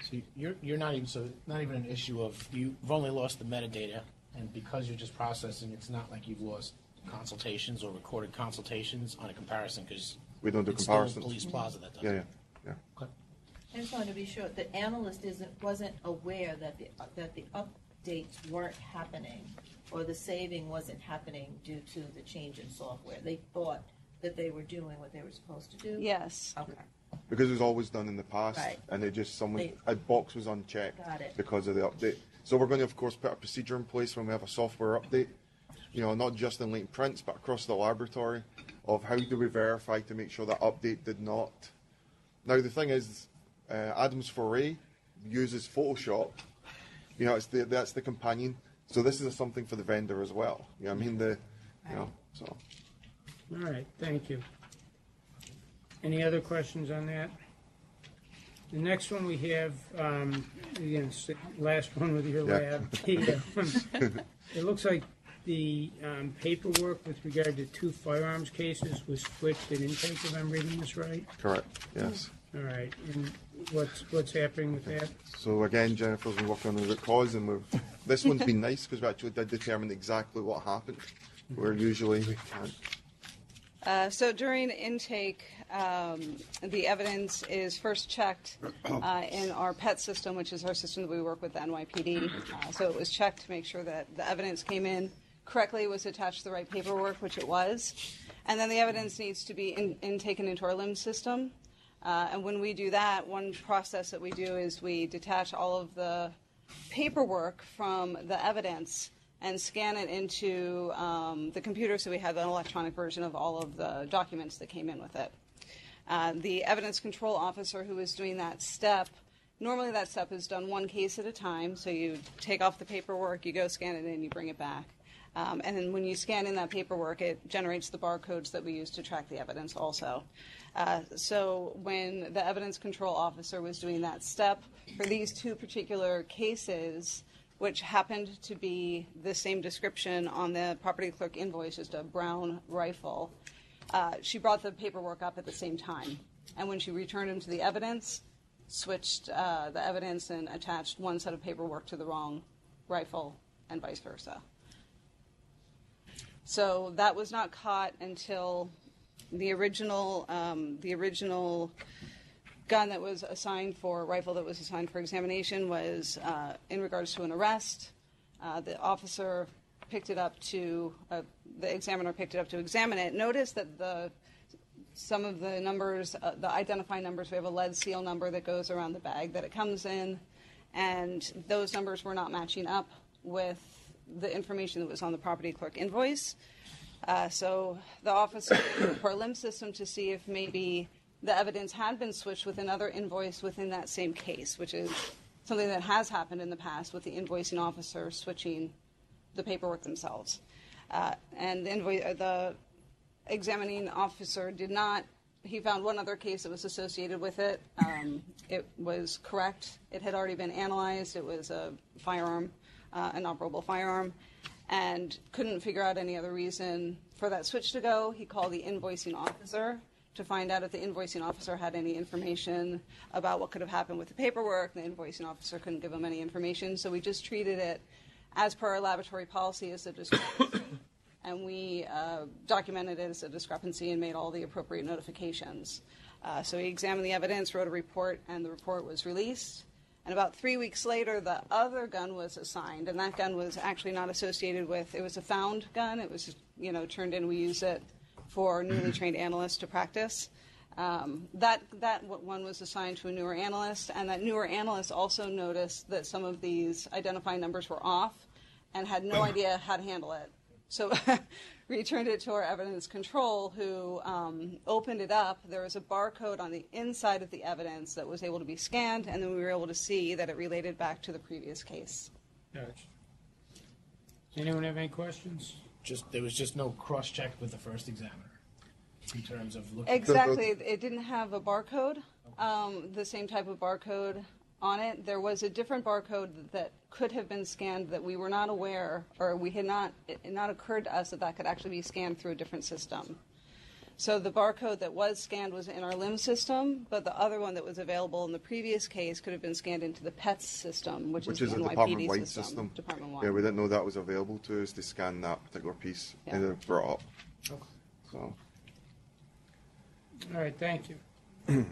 So you're not even an issue of you've only lost the metadata, and because you're just processing, it's not like you've lost consultations or recorded consultations on a comparison because we don't do it's comparisons. Still Police Plaza that does. Yeah. Okay. I just wanted to be sure the analyst wasn't aware that the updates weren't happening or the saving wasn't happening due to the change in software. They thought that they were doing what they were supposed to do. Yes. Okay. Because it was always done in the past, Right. and a box was unchecked Got it. because of the update. So we're going to, of course, put a procedure in place when we have a software update, not just in latent prints, but across the laboratory, of how do we verify to make sure that update did not. Now, the thing is, Adams Foray uses Photoshop. That's the companion. So this is something for the vendor as well. You know what I mean? So. All right, thank you. Any other questions on that? The next one we have, again, last one with your lab. It looks like the paperwork with regard to 2 firearms cases was switched at intake, if I'm reading this right? Correct, yes. All right, and what's happening with that? So again, Jennifer's been working on the root cause, and this one's been nice because we actually did determine exactly what happened, where usually we can't. So during intake, the evidence is first checked in our PET system, which is our system that we work with the NYPD. So it was checked to make sure that the evidence came in correctly, was attached to the right paperwork, which it was. And then the evidence needs to be taken into our LIMS system. And when we do that, one process that we do is we detach all of the paperwork from the evidence and scan it into the computer, so we have an electronic version of all of the documents that came in with it. The evidence control officer who is doing that step, normally that step is done one case at a time, so you take off the paperwork, you go scan it in, you bring it back. And then when you scan in that paperwork, it generates the barcodes that we use to track the evidence also. So when the evidence control officer was doing that step, for these 2 particular cases, which happened to be the same description on the property clerk invoice, just a brown rifle, she brought the paperwork up at the same time. And when she returned into the evidence, switched the evidence and attached one set of paperwork to the wrong rifle and vice versa. So that was not caught until the original gun that was assigned for rifle that was assigned for examination was in regards to an arrest. The officer picked it up to the examiner picked it up to examine it. Notice that some of the numbers, the identifying numbers, we have a lead seal number that goes around the bag that it comes in, and those numbers were not matching up with the information that was on the property clerk invoice. So the officer looked for a LIMS system to see if maybe the evidence had been switched with another invoice within that same case, which is something that has happened in the past with the invoicing officer switching the paperwork themselves. And the examining officer did not. He found one other case that was associated with it. It was correct. It had already been analyzed. It was a firearm, an operable firearm, and couldn't figure out any other reason for that switch to go. He called the invoicing officer to find out if the invoicing officer had any information about what could have happened with the paperwork. The invoicing officer couldn't give him any information, so we just treated it as per our laboratory policy as a discrepancy. And we documented it as a discrepancy and made all the appropriate notifications. So we examined the evidence, wrote a report, and the report was released. And about 3 weeks later, the other gun was assigned, and that gun was actually not associated with, it was a found gun. It was, turned in. We use it for newly trained analysts to practice. That one was assigned to a newer analyst, and that newer analyst also noticed that some of these identifying numbers were off and had no idea how to handle it. So returned it to our evidence control, who opened it up. There was a barcode on the inside of the evidence that was able to be scanned, and then we were able to see that it related back to the previous case. Gotcha. Anyone have any questions? There was just no cross-check with the first examiner in terms of looking. Exactly. It didn't have a barcode, the same type of barcode on it. There was a different barcode that could have been scanned that we were not aware, or it had not occurred to us that could actually be scanned through a different system. So the barcode that was scanned was in our LIMS system, but the other one that was available in the previous case could have been scanned into the PETS system, which is a the NYPD department-wide system. Department-wide. Yeah, we didn't know that was available to us to scan that particular piece. Yeah. And it brought up. Okay. So. All right, thank you.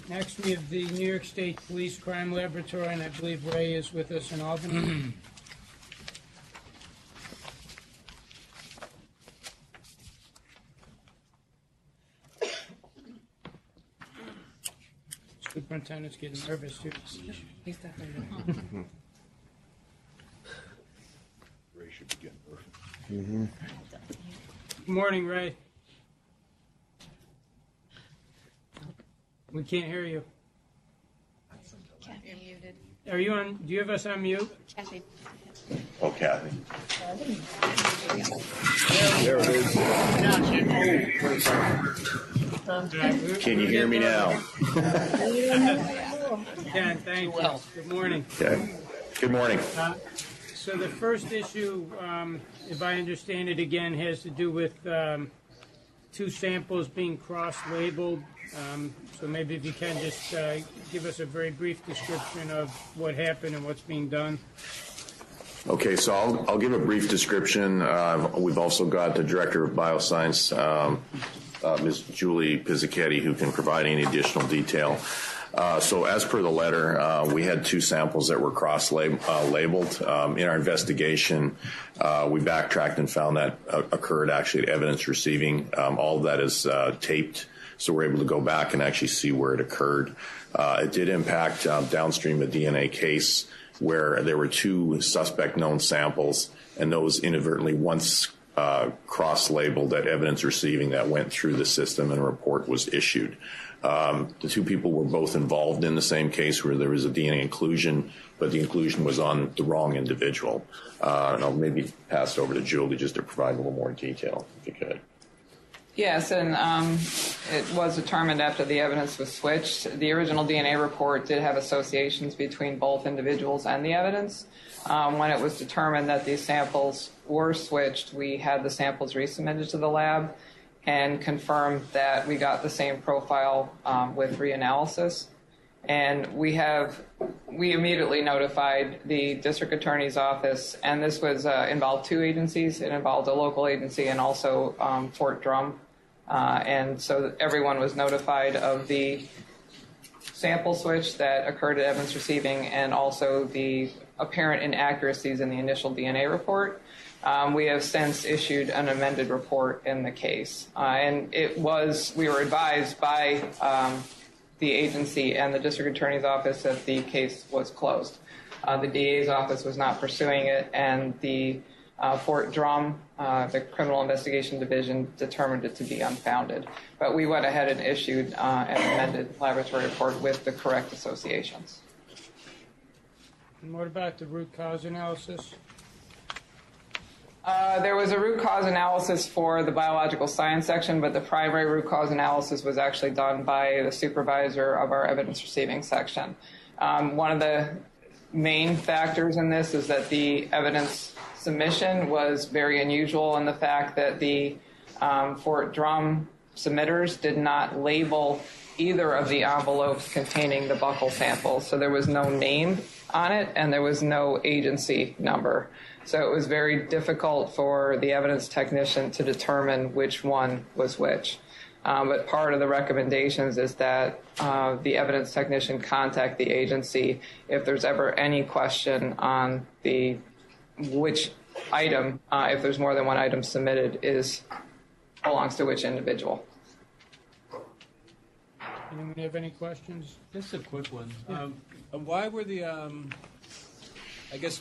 Next, we have the New York State Police Crime Laboratory, and I believe Ray is with us in Albany. Superintendent's getting nervous, too. He's definitely Ray should be getting nervous. Good morning, Ray. We can't hear you. You're muted. Are you on? Do you have us on mute? Kathy. Oh, Kathy. There it is. Can you hear me now? Yeah, thank you. Good morning. Okay. Good morning. So the first issue, if I understand it again, has to do with two samples being cross-labeled. So maybe if you can just give us a very brief description of what happened and what's being done. Okay, so I'll give a brief description. We've also got the Director of Bioscience, Ms. Julie Pizzichetti, who can provide any additional detail. So as per the letter, we had two samples that were cross-labeled. In our investigation, we backtracked and found that occurred actually at evidence receiving. All of that is taped, so we're able to go back and actually see where it occurred. It did impact downstream a DNA case where there were two suspect known samples, and those inadvertently once cross-labeled at evidence receiving that went through the system and a report was issued. The two people were both involved in the same case where there was a DNA inclusion, but the inclusion was on the wrong individual. And I'll maybe pass it over to Julie just to provide a little more detail, if you could. Yes, and it was determined after the evidence was switched. The original DNA report did have associations between both individuals and the evidence. When it was determined that these samples were switched, we had the samples resubmitted to the lab and confirmed that we got the same profile with reanalysis. And we immediately notified the district attorney's office, and this was involved two agencies. It involved a local agency and also Fort Drum. And so everyone was notified of the sample switch that occurred at evidence receiving and also the apparent inaccuracies in the initial DNA report. We have since issued an amended report in the case. And we were advised by the agency and the district attorney's office that the case was closed. The DA's office was not pursuing it, and the Fort Drum, the Criminal Investigation Division, determined it to be unfounded. But we went ahead and issued an amended laboratory report with the correct associations. And what about the root cause analysis? There was a root cause analysis for the biological science section, but the primary root cause analysis was actually done by the supervisor of our evidence receiving section. One of the main factors in this is that the evidence submission was very unusual in the fact that the Fort Drum submitters did not label either of the envelopes containing the buccal samples. So there was no name on it and there was no agency number. So it was very difficult for the evidence technician to determine which one was which. But part of the recommendations is that the evidence technician contact the agency if there's ever any question on which item, if there's more than one item submitted, belongs to which individual. Anyone have any questions? Just a quick one. Why were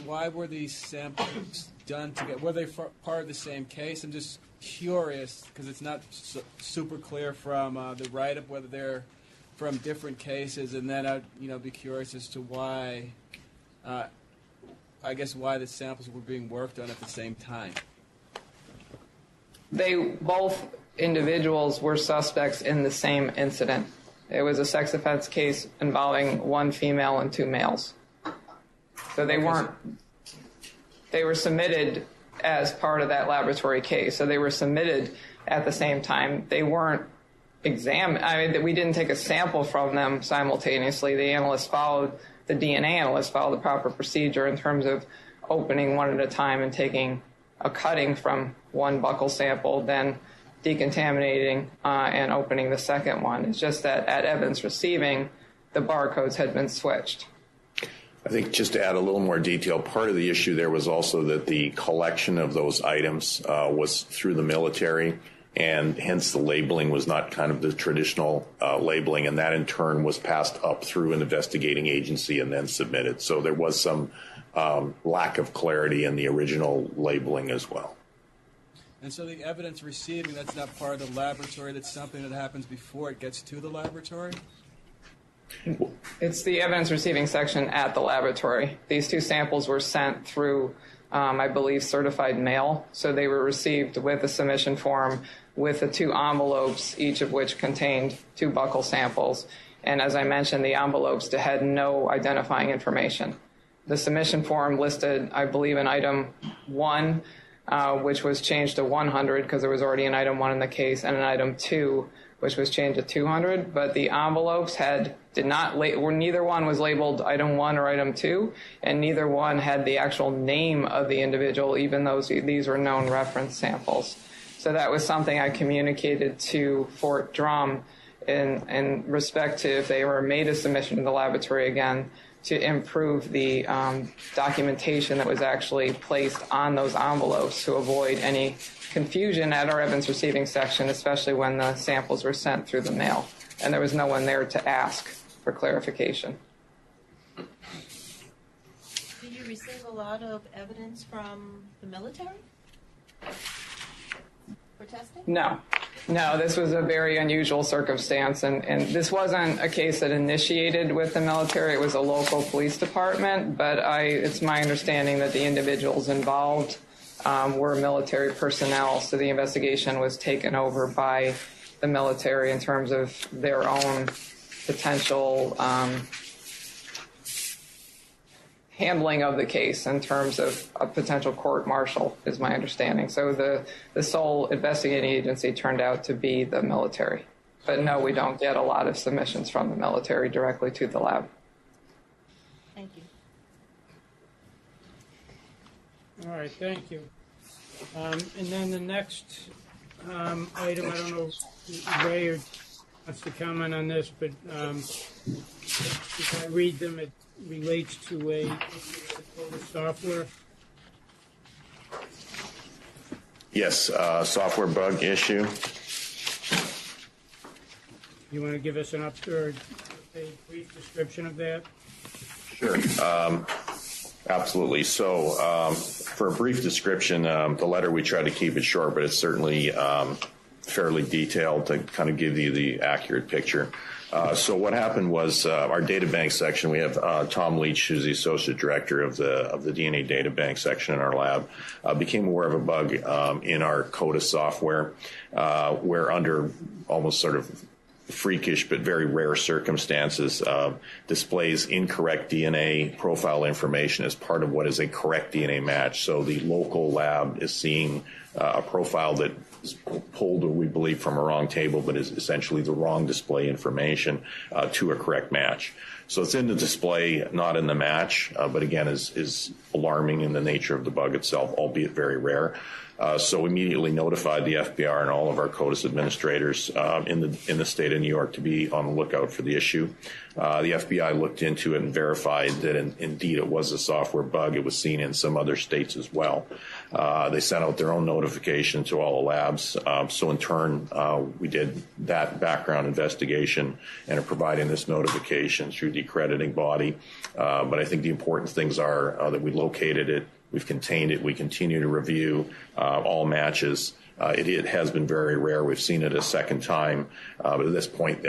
why were these samples done together? Were they part of the same case? I'm just curious because it's not super clear from the write-up whether they're from different cases, and then I'd be curious as to why. Why the samples were being worked on at the same time. Both individuals were suspects in the same incident. It was a sex offense case involving one female and two males. So they were submitted as part of that laboratory case. So they were submitted at the same time. They weren't examined. I mean, we didn't take a sample from them simultaneously. The DNA analyst followed the proper procedure in terms of opening one at a time and taking a cutting from one buccal sample, then decontaminating and opening the second one. It's just that at evidence receiving, the barcodes had been switched. I think just to add a little more detail, part of the issue there was also that the collection of those items was through the military, and hence the labeling was not kind of the traditional labeling, and that in turn was passed up through an investigating agency and then submitted. So there was some lack of clarity in the original labeling as well. And so the evidence receiving, that's not part of the laboratory, that's something that happens before it gets to the laboratory? It's the evidence receiving section at the laboratory. These two samples were sent through, I believe, certified mail. So they were received with a submission form with the two envelopes, each of which contained two buccal samples. And as I mentioned, the envelopes had no identifying information. The submission form listed, I believe, in item 1, which was changed to 100 because there was already an item 1 in the case, and an item 2, which was changed to 200. But the envelopes neither one was labeled item 1 or item 2, and neither one had the actual name of the individual, even though these were known reference samples. So that was something I communicated to Fort Drum in respect to if they were made a submission to the laboratory again, to improve the documentation that was actually placed on those envelopes to avoid any confusion at our evidence receiving section, especially when the samples were sent through the mail. And there was no one there to ask for clarification. Do you receive a lot of evidence from the military for testing? No, this was a very unusual circumstance, and this wasn't a case that initiated with the military. It was a local police department, but it's my understanding that the individuals involved were military personnel, so the investigation was taken over by the military in terms of their own potential handling of the case in terms of a potential court-martial, is my understanding. So the sole investigating agency turned out to be the military. But no, we don't get a lot of submissions from the military directly to the lab. Thank you. All right, thank you. And then the next item, I don't know if Ray wants to comment on this, but if I read them, it relates to a software. Yes, software bug issue. You want to give us a brief description of that? Sure. Absolutely. So for a brief description, the letter, we tried to keep it short, but it's certainly fairly detailed to kind of give you the accurate picture. So what happened was our data bank section, we have Tom Leach, who's the associate director of the DNA data bank section in our lab, became aware of a bug in our CODA software where under almost sort of freakish but very rare circumstances displays incorrect DNA profile information as part of what is a correct DNA match. So the local lab is seeing a profile that is pulled, we believe, from a wrong table, but is essentially the wrong display information to a correct match. So it's in the display, not in the match, but again is alarming in the nature of the bug itself, albeit very rare. So immediately notified the FBR and all of our CODIS administrators in the state of New York to be on the lookout for the issue. The FBI looked into it and verified that indeed it was a software bug. It was seen in some other states as well. They sent out their own notification to all the labs. So in turn, we did that background investigation and are providing this notification through the accrediting body. But I think the important things are that we located it, we've contained it, we continue to review all matches, It has been very rare. We've seen it a second time, but at this point,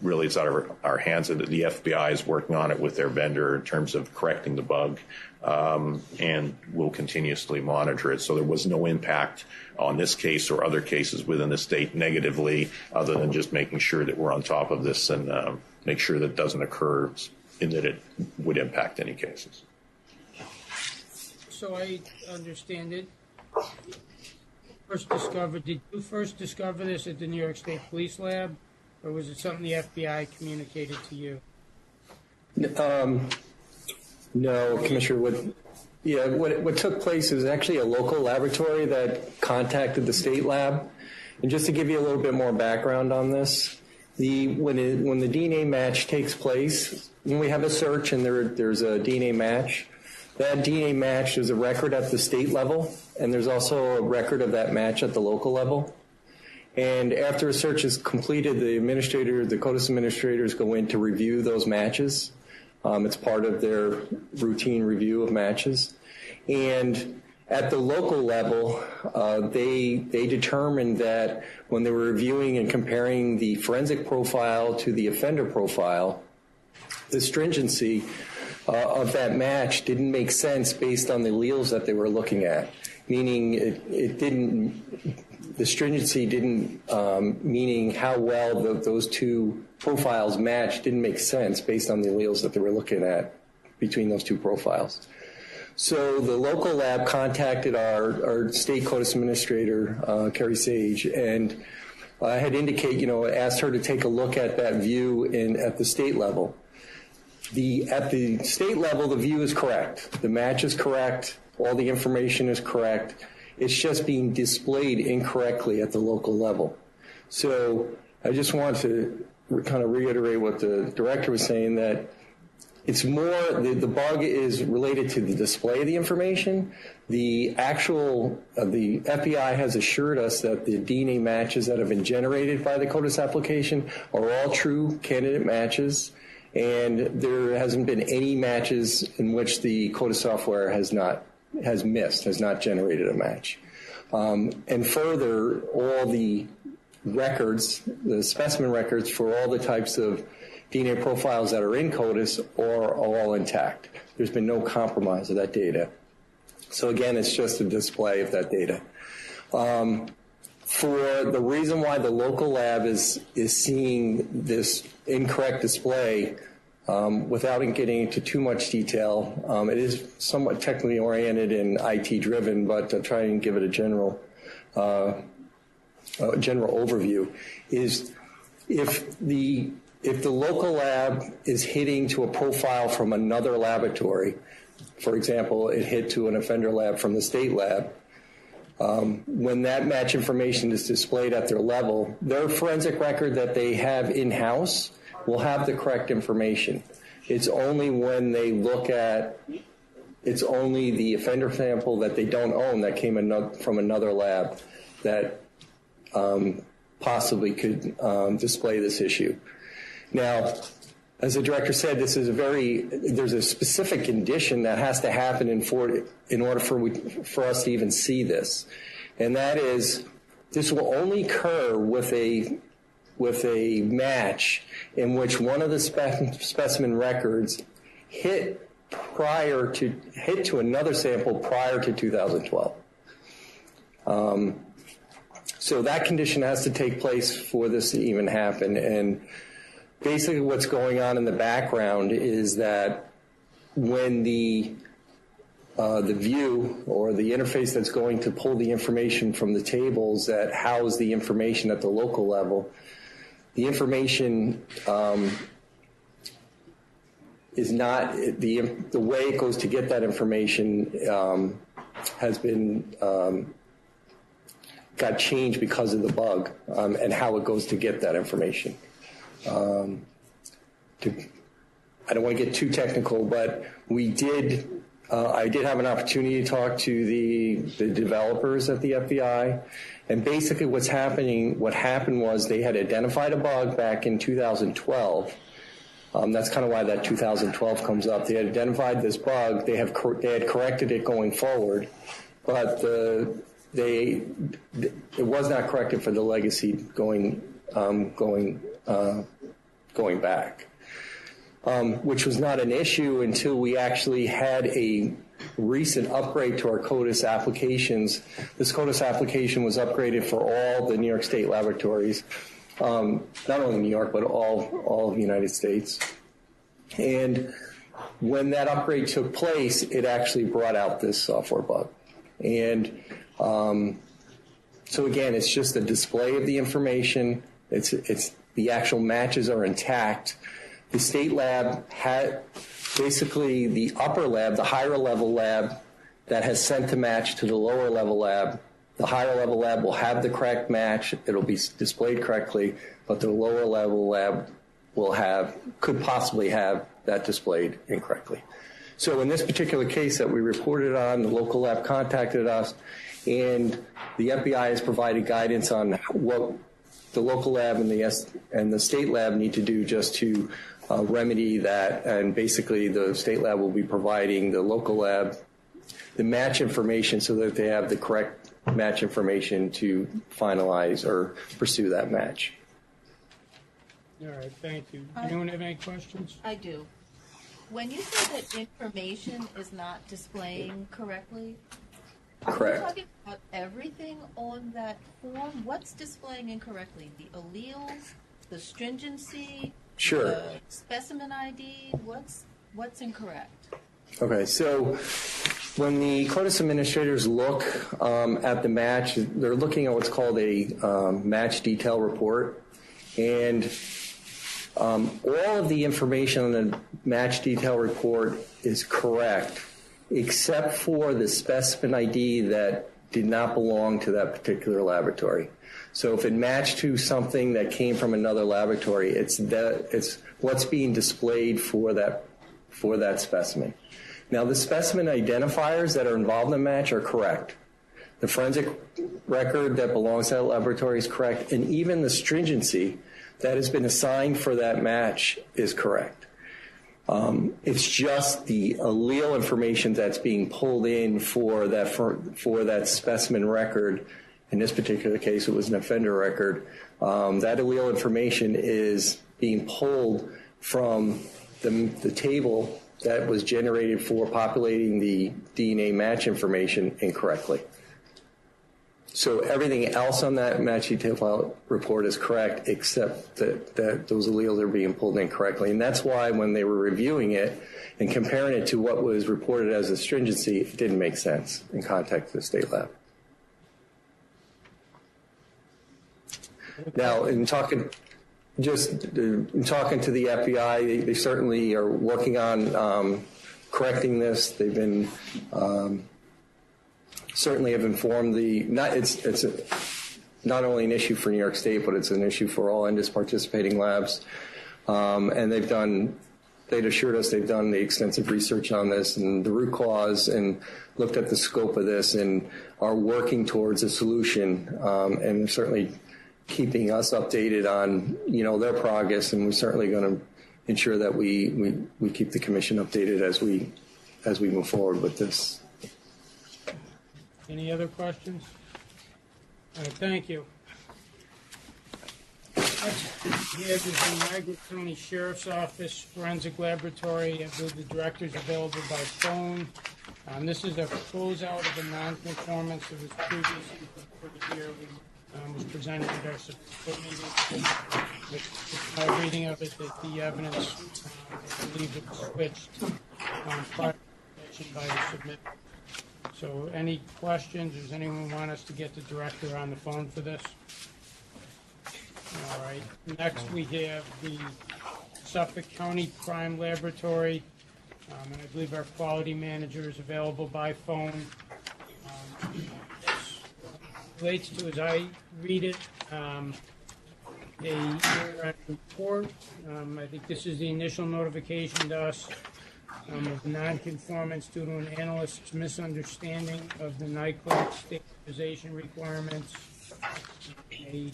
really it's out of our hands. The FBI is working on it with their vendor in terms of correcting the bug, and we'll continuously monitor it. So there was no impact on this case or other cases within the state negatively, other than just making sure that we're on top of this and make sure that it doesn't occur in that it would impact any cases. So I understand it. Did you first discover this at the New York State Police Lab, or was it something the FBI communicated to you? No, Commissioner. What took place is actually a local laboratory that contacted the state lab. And just to give you a little bit more background on this, when the DNA match takes place, when we have a search and there's a DNA match, that DNA match is a record at the state level, and there's also a record of that match at the local level. And after a search is completed, the CODIS administrators go in to review those matches. It's part of their routine review of matches. And at the local level, they determined that when they were reviewing and comparing the forensic profile to the offender profile, the stringency of that match didn't make sense based on the alleles that they were looking at. Meaning the stringency didn't, meaning how well those two profiles matched didn't make sense based on the alleles that they were looking at between those two profiles. So the local lab contacted our state CODIS administrator, Carrie Sage, and I had asked her to take a look at that view at the state level. At the state level, the view is correct. The match is correct. All the information is correct. It's just being displayed incorrectly at the local level. So I just want to kind of reiterate what the director was saying, that it's more, the bug is related to the display of the information. The FBI has assured us that the DNA matches that have been generated by the CODIS application are all true candidate matches, and there hasn't been any matches in which the CODIS software has not generated a match. And further, all the records, the specimen records for all the types of DNA profiles that are in CODIS are all intact. There's been no compromise of that data. So again, it's just a display of that data. For the reason why the local lab is seeing this incorrect display, without getting into too much detail, it is somewhat technically oriented and IT driven, but to try and give it a general overview, is if the local lab is hitting to a profile from another laboratory, for example, it hit to an offender lab from the state lab, when that match information is displayed at their level, their forensic record that they have in-house will have the correct information. It's only when they look at, it's only the offender sample that they don't own that came from another lab that possibly could display this issue. Now, as the director said, there's a specific condition that has to happen in order for us to even see this. And that is, this will only occur with a match in which one of the specimen records hit to another sample prior to 2012. So that condition has to take place for this to even happen. And basically what's going on in the background is that when the view or the interface that's going to pull the information from the tables that house the information at the local level, the information is not, the way it goes to get that information has been got changed because of the bug and how it goes to get that information. I don't want to get too technical, but I did have an opportunity to talk to the developers at the FBI, and basically what happened was they had identified a bug back in 2012. That's kind of why that 2012 comes up. They had identified this bug. They had corrected it going forward, but the it was not corrected for the legacy going back, which was not an issue until we actually had a recent upgrade to our CODIS applications. This CODIS application was upgraded for all the New York State laboratories, not only New York, but all of the United States. And when that upgrade took place, it actually brought out this software bug. And so again, it's just a display of the information. It's the actual matches are intact. The state lab had basically the upper lab, the higher level lab that has sent the match to the lower level lab. The higher level lab will have the correct match. It'll be displayed correctly, but the lower level lab could possibly have that displayed incorrectly. So in this particular case that we reported on, the local lab contacted us, and the FBI has provided guidance on what the local lab and the state lab need to do just to remedy that. And basically the state lab will be providing the local lab the match information so that they have the correct match information to finalize or pursue that match. All right, thank you. Anyone have any questions? I do. When you say that information is not displaying correctly, correct. Are you talking about everything on that form? What's displaying incorrectly? The alleles, the stringency, Sure. the specimen ID? What's incorrect? Okay, so when the CODIS administrators look at the match, they're looking at what's called a match detail report, and all of the information on the match detail report is correct, except for the specimen ID that did not belong to that particular laboratory. So if it matched to something that came from another laboratory, it's what's being displayed for that specimen. Now, the specimen identifiers that are involved in the match are correct. The forensic record that belongs to that laboratory is correct, and even the stringency that has been assigned for that match is correct. It's just the allele information that's being pulled in for that specimen record. In this particular case, it was an offender record. That allele information is being pulled from the table that was generated for populating the DNA match information incorrectly. So everything else on that match detail file report is correct, except that those alleles are being pulled incorrectly. And that's why when they were reviewing it and comparing it to what was reported as a stringency, it didn't make sense in contact with the state lab. Now, in talking to the FBI, they certainly are working on correcting this. They've been certainly have informed it's not only an issue for New York State, but it's an issue for all NDIS participating labs. And they'd assured us they've done the extensive research on this and the root cause and looked at the scope of this and are working towards a solution, and certainly keeping us updated on their progress, and we're certainly going to ensure that we keep the commission updated as we move forward with this. Any other questions? All right, thank you. Next, we have the Niagara County Sheriff's Office Forensic Laboratory. I believe the director is available by phone. This is a closeout of a non-conformance that was previously reported here. Was presented at our support meeting. With my reading of it, that the evidence, I believe it was switched prior to mention by the submitter. So any questions? Does anyone want us to get the director on the phone for this? All right. Next we have the Suffolk County Crime Laboratory, and I believe our quality manager is available by phone. Relates to, as I read it, a report. I think this is the initial notification to us of non-conformance due to an analyst's misunderstanding of the NICLAC standardization requirements. A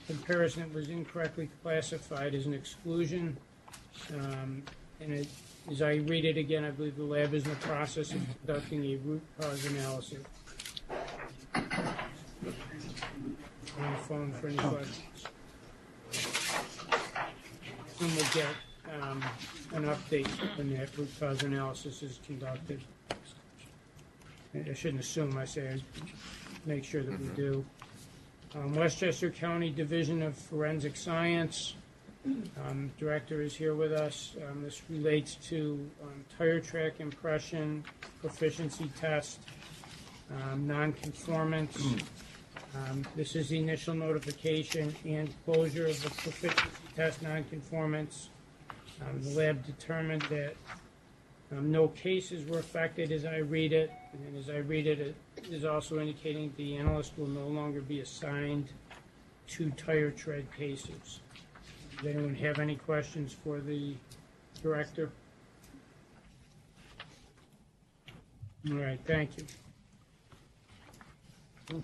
comparison that was incorrectly classified as an exclusion. And as I read it again, I believe the lab is in the process of conducting a root cause analysis. on the phone for any questions. And we'll get an update when that root cause analysis is conducted. I shouldn't assume, I say make sure that we do. Westchester County Division of Forensic Science. Director is here with us. This relates to tire track impression, proficiency test, non-conformance. This is the initial notification and closure of the proficiency test non-conformance. The lab determined that no cases were affected as I read it, and as I read it, it is also indicating the analyst will no longer be assigned to tire tread cases. Does anyone have any questions for the director? All right, thank you.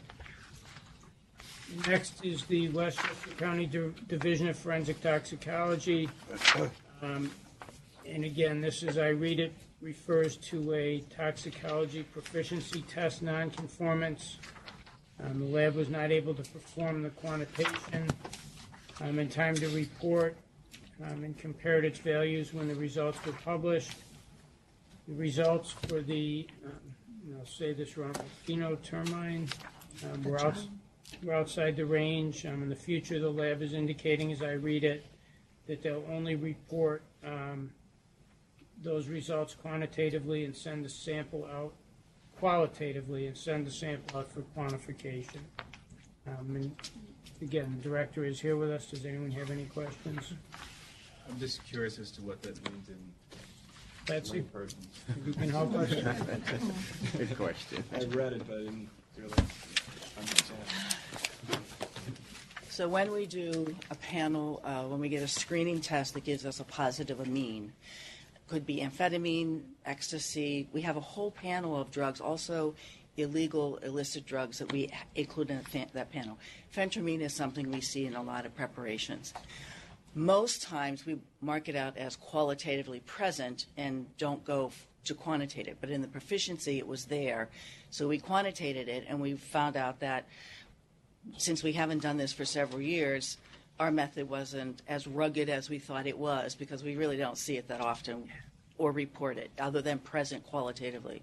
Next is the Westchester County Division of Forensic Toxicology. And again, this, as I read it, refers to a toxicology proficiency test nonconformance. The lab was not able to perform the quantitation in time to report and compared its values when the results were published. The results for the, I'll say this wrong, phentermine were outside the range. In the future, the lab is indicating, as I read it, that they'll only report those results quantitatively and send the sample out qualitatively and send the sample out for quantification. And again, the director is here with us. Does anyone have any questions? I'm just curious as to what that means in Betsy, layperson. you can help us. Good question. I read it, but I didn't really understand. So when we do a panel, when we get a screening test that gives us a positive amine, could be amphetamine, ecstasy. We have a whole panel of drugs, also illegal, illicit drugs that we include in that panel. Phentermine is something we see in a lot of preparations. Most times we mark it out as qualitatively present and don't go to quantitate it. But in the proficiency, it was there. So we quantitated it, and we found out that since we haven't done this for several years, our method wasn't as rugged as we thought it was, because we really don't see it that often or report it, other than present qualitatively.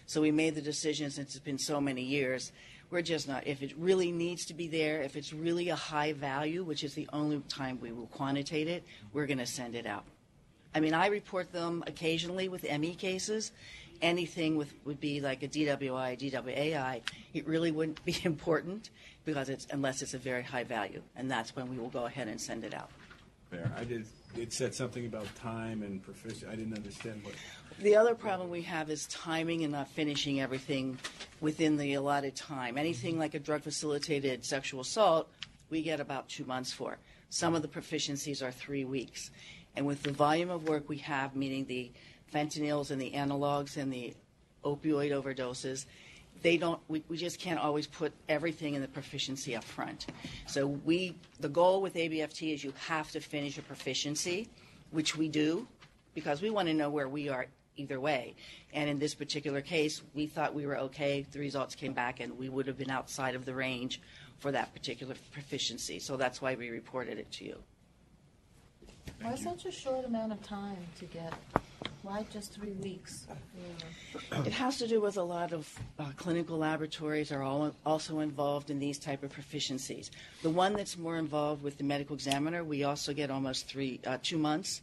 So we made the decision, since it's been so many years, we're just not, if it really needs to be there, if it's really a high value, which is the only time we will quantitate it, we're going to send it out. I mean, I report them occasionally with ME cases. Anything would be like a DWI, DWAI, it really wouldn't be important because unless it's a very high value, and that's when we will go ahead and send it out. Fair. It said something about time and proficiency. I didn't understand what. The other problem we have is timing and not finishing everything within the allotted time. Anything like a drug-facilitated sexual assault, we get about 2 months for. Some of the proficiencies are 3 weeks. And with the volume of work we have, meaning the fentanyls and the analogs and the opioid overdoses, we just can't always put everything in the proficiency up front. So the goal with ABFT is you have to finish a proficiency, which we do, because we want to know where we are either way. And in this particular case, we thought we were okay. The results came back, and we would have been outside of the range for that particular proficiency. So that's why we reported it to you. Why such a short amount of time to get? Why just 3 weeks? It has to do with a lot of clinical laboratories are also involved in these type of proficiencies. The one that's more involved with the medical examiner, we also get almost 2 months.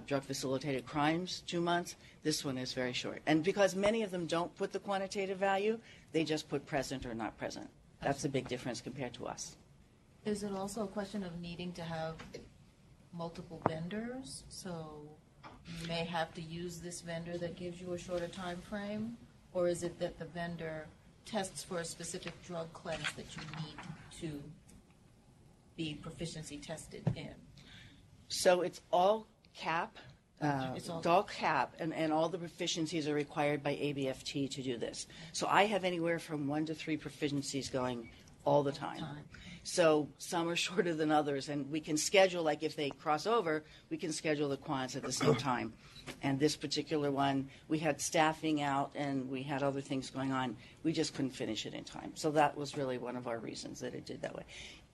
Drug-facilitated crimes, 2 months. This one is very short. And because many of them don't put the quantitative value, they just put present or not present. That's a big difference compared to us. Is it also a question of needing to have multiple vendors? So you may have to use this vendor that gives you a shorter time frame? Or is it that the vendor tests for a specific drug class that you need to be proficiency tested in? So it's all CAP. It's all CAP, and all the proficiencies are required by ABFT to do this. So I have anywhere from 1 to 3 proficiencies going all the time. So some are shorter than others, and we can schedule, like if they cross over, we can schedule the quants at the same time. And this particular one, we had staffing out and we had other things going on. We just couldn't finish it in time. So that was really one of our reasons that it did that way.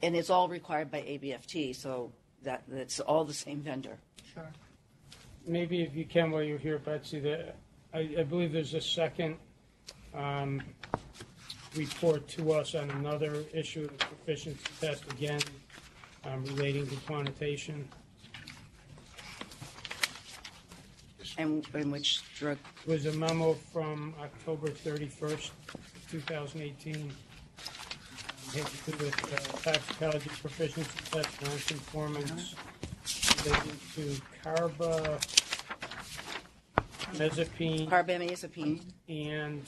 And it's all required by ABFT, so that's all the same vendor. Sure. Maybe if you can, while you're here, Betsy, I believe there's a second report to us on another issue, the proficiency test, again, relating to quantitation. And which drug? It was a memo from October 31st, 2018. Had to do with toxicology proficiency test non-conformance relating to carbamazepine and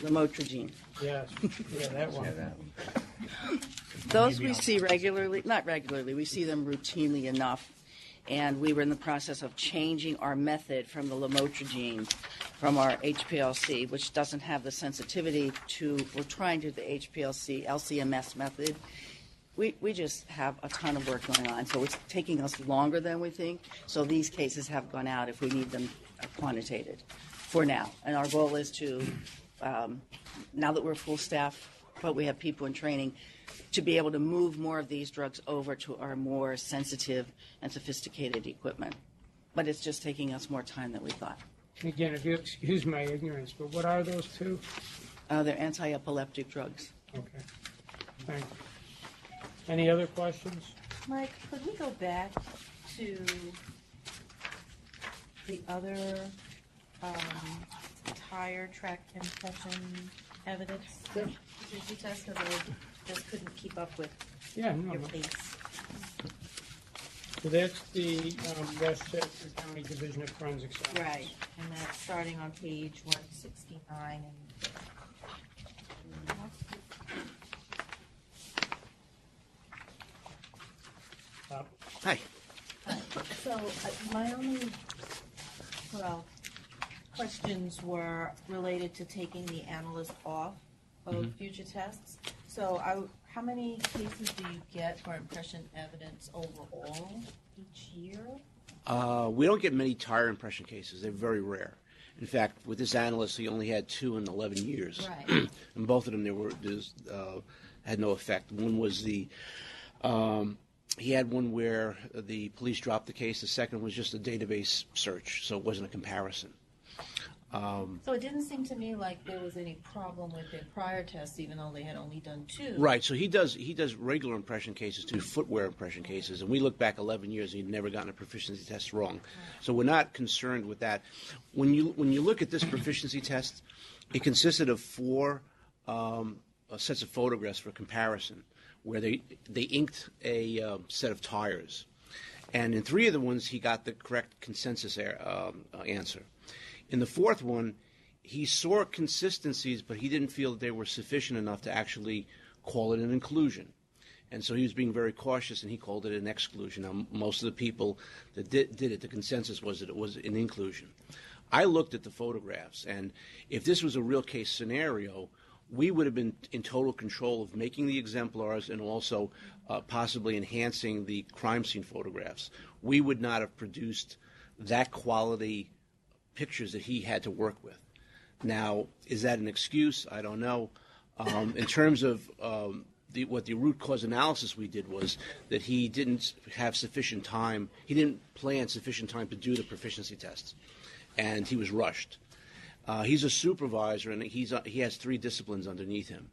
lamotrigine. Yes, yeah, that one. Those we see regularly, not regularly, we see them routinely enough. And we were in the process of changing our method from the lamotrigine from our HPLC, which doesn't have the sensitivity to, we're trying to do the HPLC, LCMS method. We just have a ton of work going on, so it's taking us longer than we think. So these cases have gone out if we need them quantitated for now. And our goal is to, now that we're full staff, but we have people in training, to be able to move more of these drugs over to our more sensitive and sophisticated equipment. But it's just taking us more time than we thought. Again, if you excuse my ignorance, but what are those two? They're anti-epileptic drugs. Okay, thank you. Any other questions? Mike, could we go back to the other tire track impression evidence? Did you test that I just couldn't keep up with your pace? So that's the Westchester County Division of Forensic Science. Right, and that's starting on page 169. Hi. So my only, questions were related to taking the analyst off of future tests. So how many cases do you get for impression evidence overall each year? We don't get many tire impression cases. They're very rare. In fact, with this analyst, he only had 2 in 11 years. Right. And both of them had no effect. One was he had one where the police dropped the case. The second was just a database search, so it wasn't a comparison. So it didn't seem to me like there was any problem with their prior tests, even though they had only done 2. Right. So he does regular impression cases too, footwear impression cases, and we look back 11 years and he'd never gotten a proficiency test wrong. So we're not concerned with that. When you look at this proficiency test, it consisted of 4 sets of photographs for comparison, where they inked a set of tires, and in 3 of the ones he got the correct consensus answer. In the 4th one, he saw consistencies, but he didn't feel that they were sufficient enough to actually call it an inclusion. And so he was being very cautious, and he called it an exclusion. Now, most of the people that did it, the consensus was that it was an inclusion. I looked at the photographs, and if this was a real case scenario, we would have been in total control of making the exemplars and also possibly enhancing the crime scene photographs. We would not have produced that quality pictures that he had to work with. Now, is that an excuse? I don't know. In terms of what the root cause analysis we did was that he didn't have sufficient time. He didn't plan sufficient time to do the proficiency tests, and he was rushed. He's a supervisor, and he has 3 disciplines underneath him.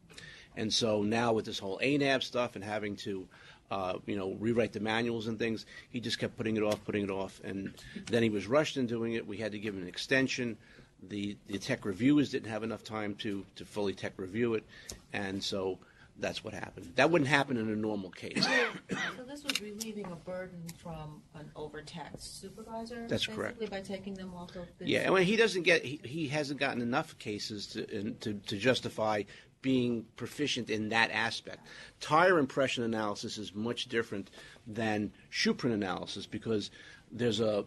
And so now with this whole ANAB stuff and having to rewrite the manuals and things, he just kept putting it off, and then he was rushed in doing it. We had to give him an extension. The tech reviewers didn't have enough time to fully tech review it, and so that's what happened. That wouldn't happen in a normal case. So this was relieving a burden from an overtaxed supervisor? That's correct. Basically by taking them off of this? Yeah, I mean, he hasn't gotten enough cases to justify being proficient in that aspect. Tire impression analysis is much different than shoe print analysis because there's not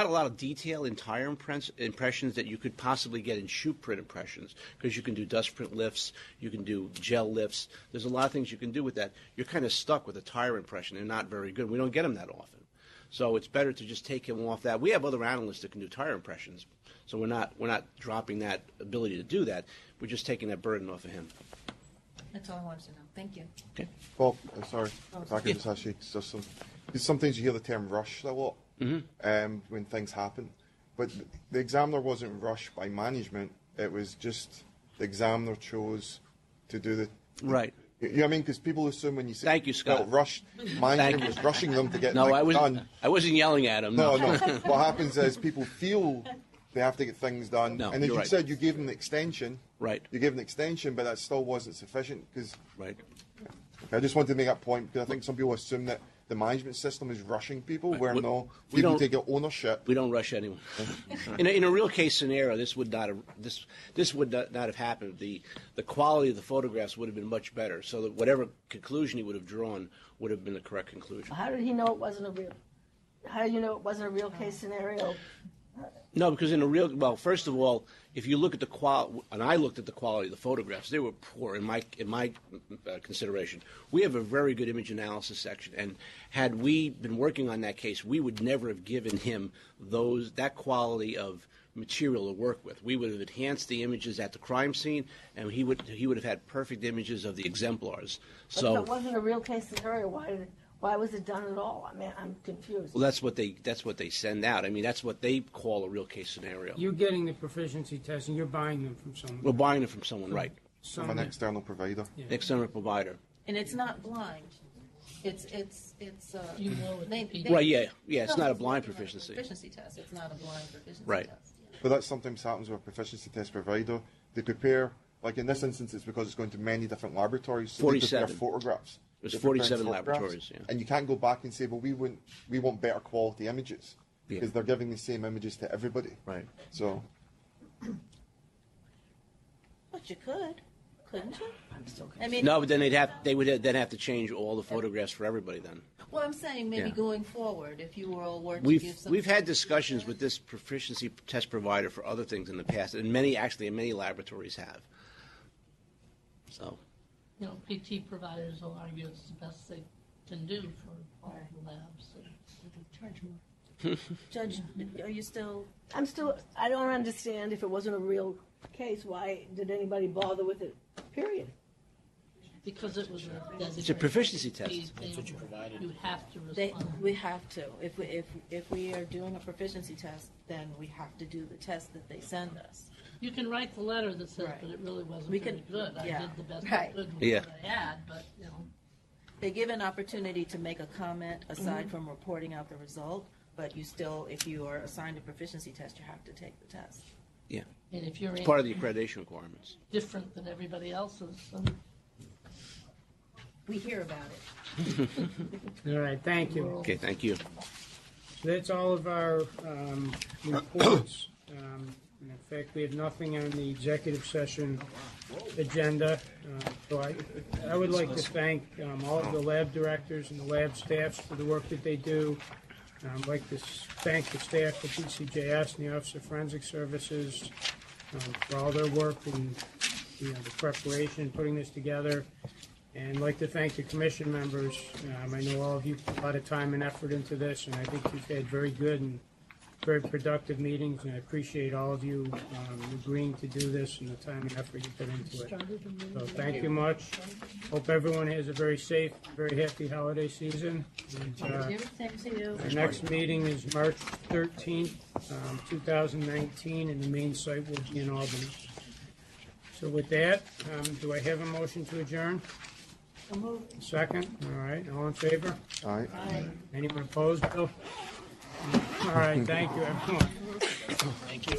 a lot of detail in tire impressions that you could possibly get in shoe print impressions, because you can do dust print lifts, you can do gel lifts. There's a lot of things you can do with that. You're kind of stuck with a tire impression. They're not very good. We don't get them that often. So it's better to just take him off that. We have other analysts that can do tire impressions, so we're not dropping that ability to do that. We're just taking that burden off of him. That's all I wanted to know. Thank you. Okay. Well, sorry, if I could just ask you, just because sometimes you hear the term rushed a lot when things happen, but the examiner wasn't rushed by management. It was just the examiner chose to do the right. You know what I mean? Because people assume when you say "Thank you, Scott," rushed, management was rushing them to get no, things done. I wasn't yelling at him. No. What happens is people feel they have to get things done, No, and as you're you right. said, you gave them the extension. Right. You gave them the extension, but that still wasn't sufficient because. Right. I just wanted to make that point because I think some people assume that the management system is rushing people, where We people don't take ownership. We don't rush anyone. in a real case scenario, this would not have happened. The quality of the photographs would have been much better, so that whatever conclusion he would have drawn would have been the correct conclusion. How did he know it wasn't a real? How did you know it wasn't a real case scenario? No, because first of all, if you look at the quality, and I looked at the quality of the photographs, they were poor in my consideration. We have a very good image analysis section, and had we been working on that case, we would never have given him that quality of material to work with. We would have enhanced the images at the crime scene, and he would have had perfect images of the exemplars. But if it wasn't a real case scenario, why was it done at all? I mean, I'm confused. Well, that's what they send out. I mean, that's what they call a real case scenario. You're getting the proficiency test, and you're buying them from someone. We're buying them from someone, right? From an external provider. Yeah. External provider. And it's not blind. It's You know it. Right, yeah. It's not a blind proficiency. Proficiency test. It's not a blind proficiency Right. test. But that sometimes happens with a proficiency test provider. They prepare, like in this instance, it's because it's going to many different laboratories. So 47. They prepare photographs. There's They're preparing 47 photographs, laboratories, yeah. And you can't go back and say, well, we want better quality images. Yeah. Because they're giving the same images to everybody. Right. So. But you couldn't you? I'm still confused. I mean, No, but then they would then have to change all the photographs for everybody then. well, I'm saying maybe Yeah. going forward, if you all were to give some. We've had discussions with this proficiency test provider for other things in the past, and many laboratories have. So. You know, PT providers will argue it's the best they can do for all the labs. So. Charge more. Judge, are you still? I don't understand if it wasn't a real case, why did anybody bother with it, period? Because it was It's a proficiency test. You have to respond. We have to. If we are doing a proficiency test, then we have to do the test that they send us. You can write the letter that says, Right. but it really wasn't We very can- good. I yeah. did the best Right. I could with Yeah. what I had, but, you know. They give an opportunity to make a comment aside Mhm. from reporting out the result, but you still, if you are assigned a proficiency test, you have to take the test. Yeah. And if you're It's part of the accreditation requirements. different than everybody else's, then We hear about it. All right, thank you. Okay, thank you. So that's all of our reports. In fact, we have nothing on the executive session agenda. So I would like to thank all of the lab directors and the lab staffs for the work that they do. I'd like to thank the staff at DCJS and the Office of Forensic Services for all their work and the preparation, putting this together. And I'd like to thank the commission members. I know all of you put a lot of time and effort into this, and I think you've had very good and very productive meetings, and I appreciate all of you agreeing to do this and the time and effort you put into it. So thank you much. Hope everyone has a very safe, very happy holiday season. And, Same to you. our next meeting is March 13th, 2019, and the main site will be in Albany. So with that, do I have a motion to adjourn? Second? All right, all in favor? Aye. Anyone opposed, Bill? All right, thank you, everyone. Thank you.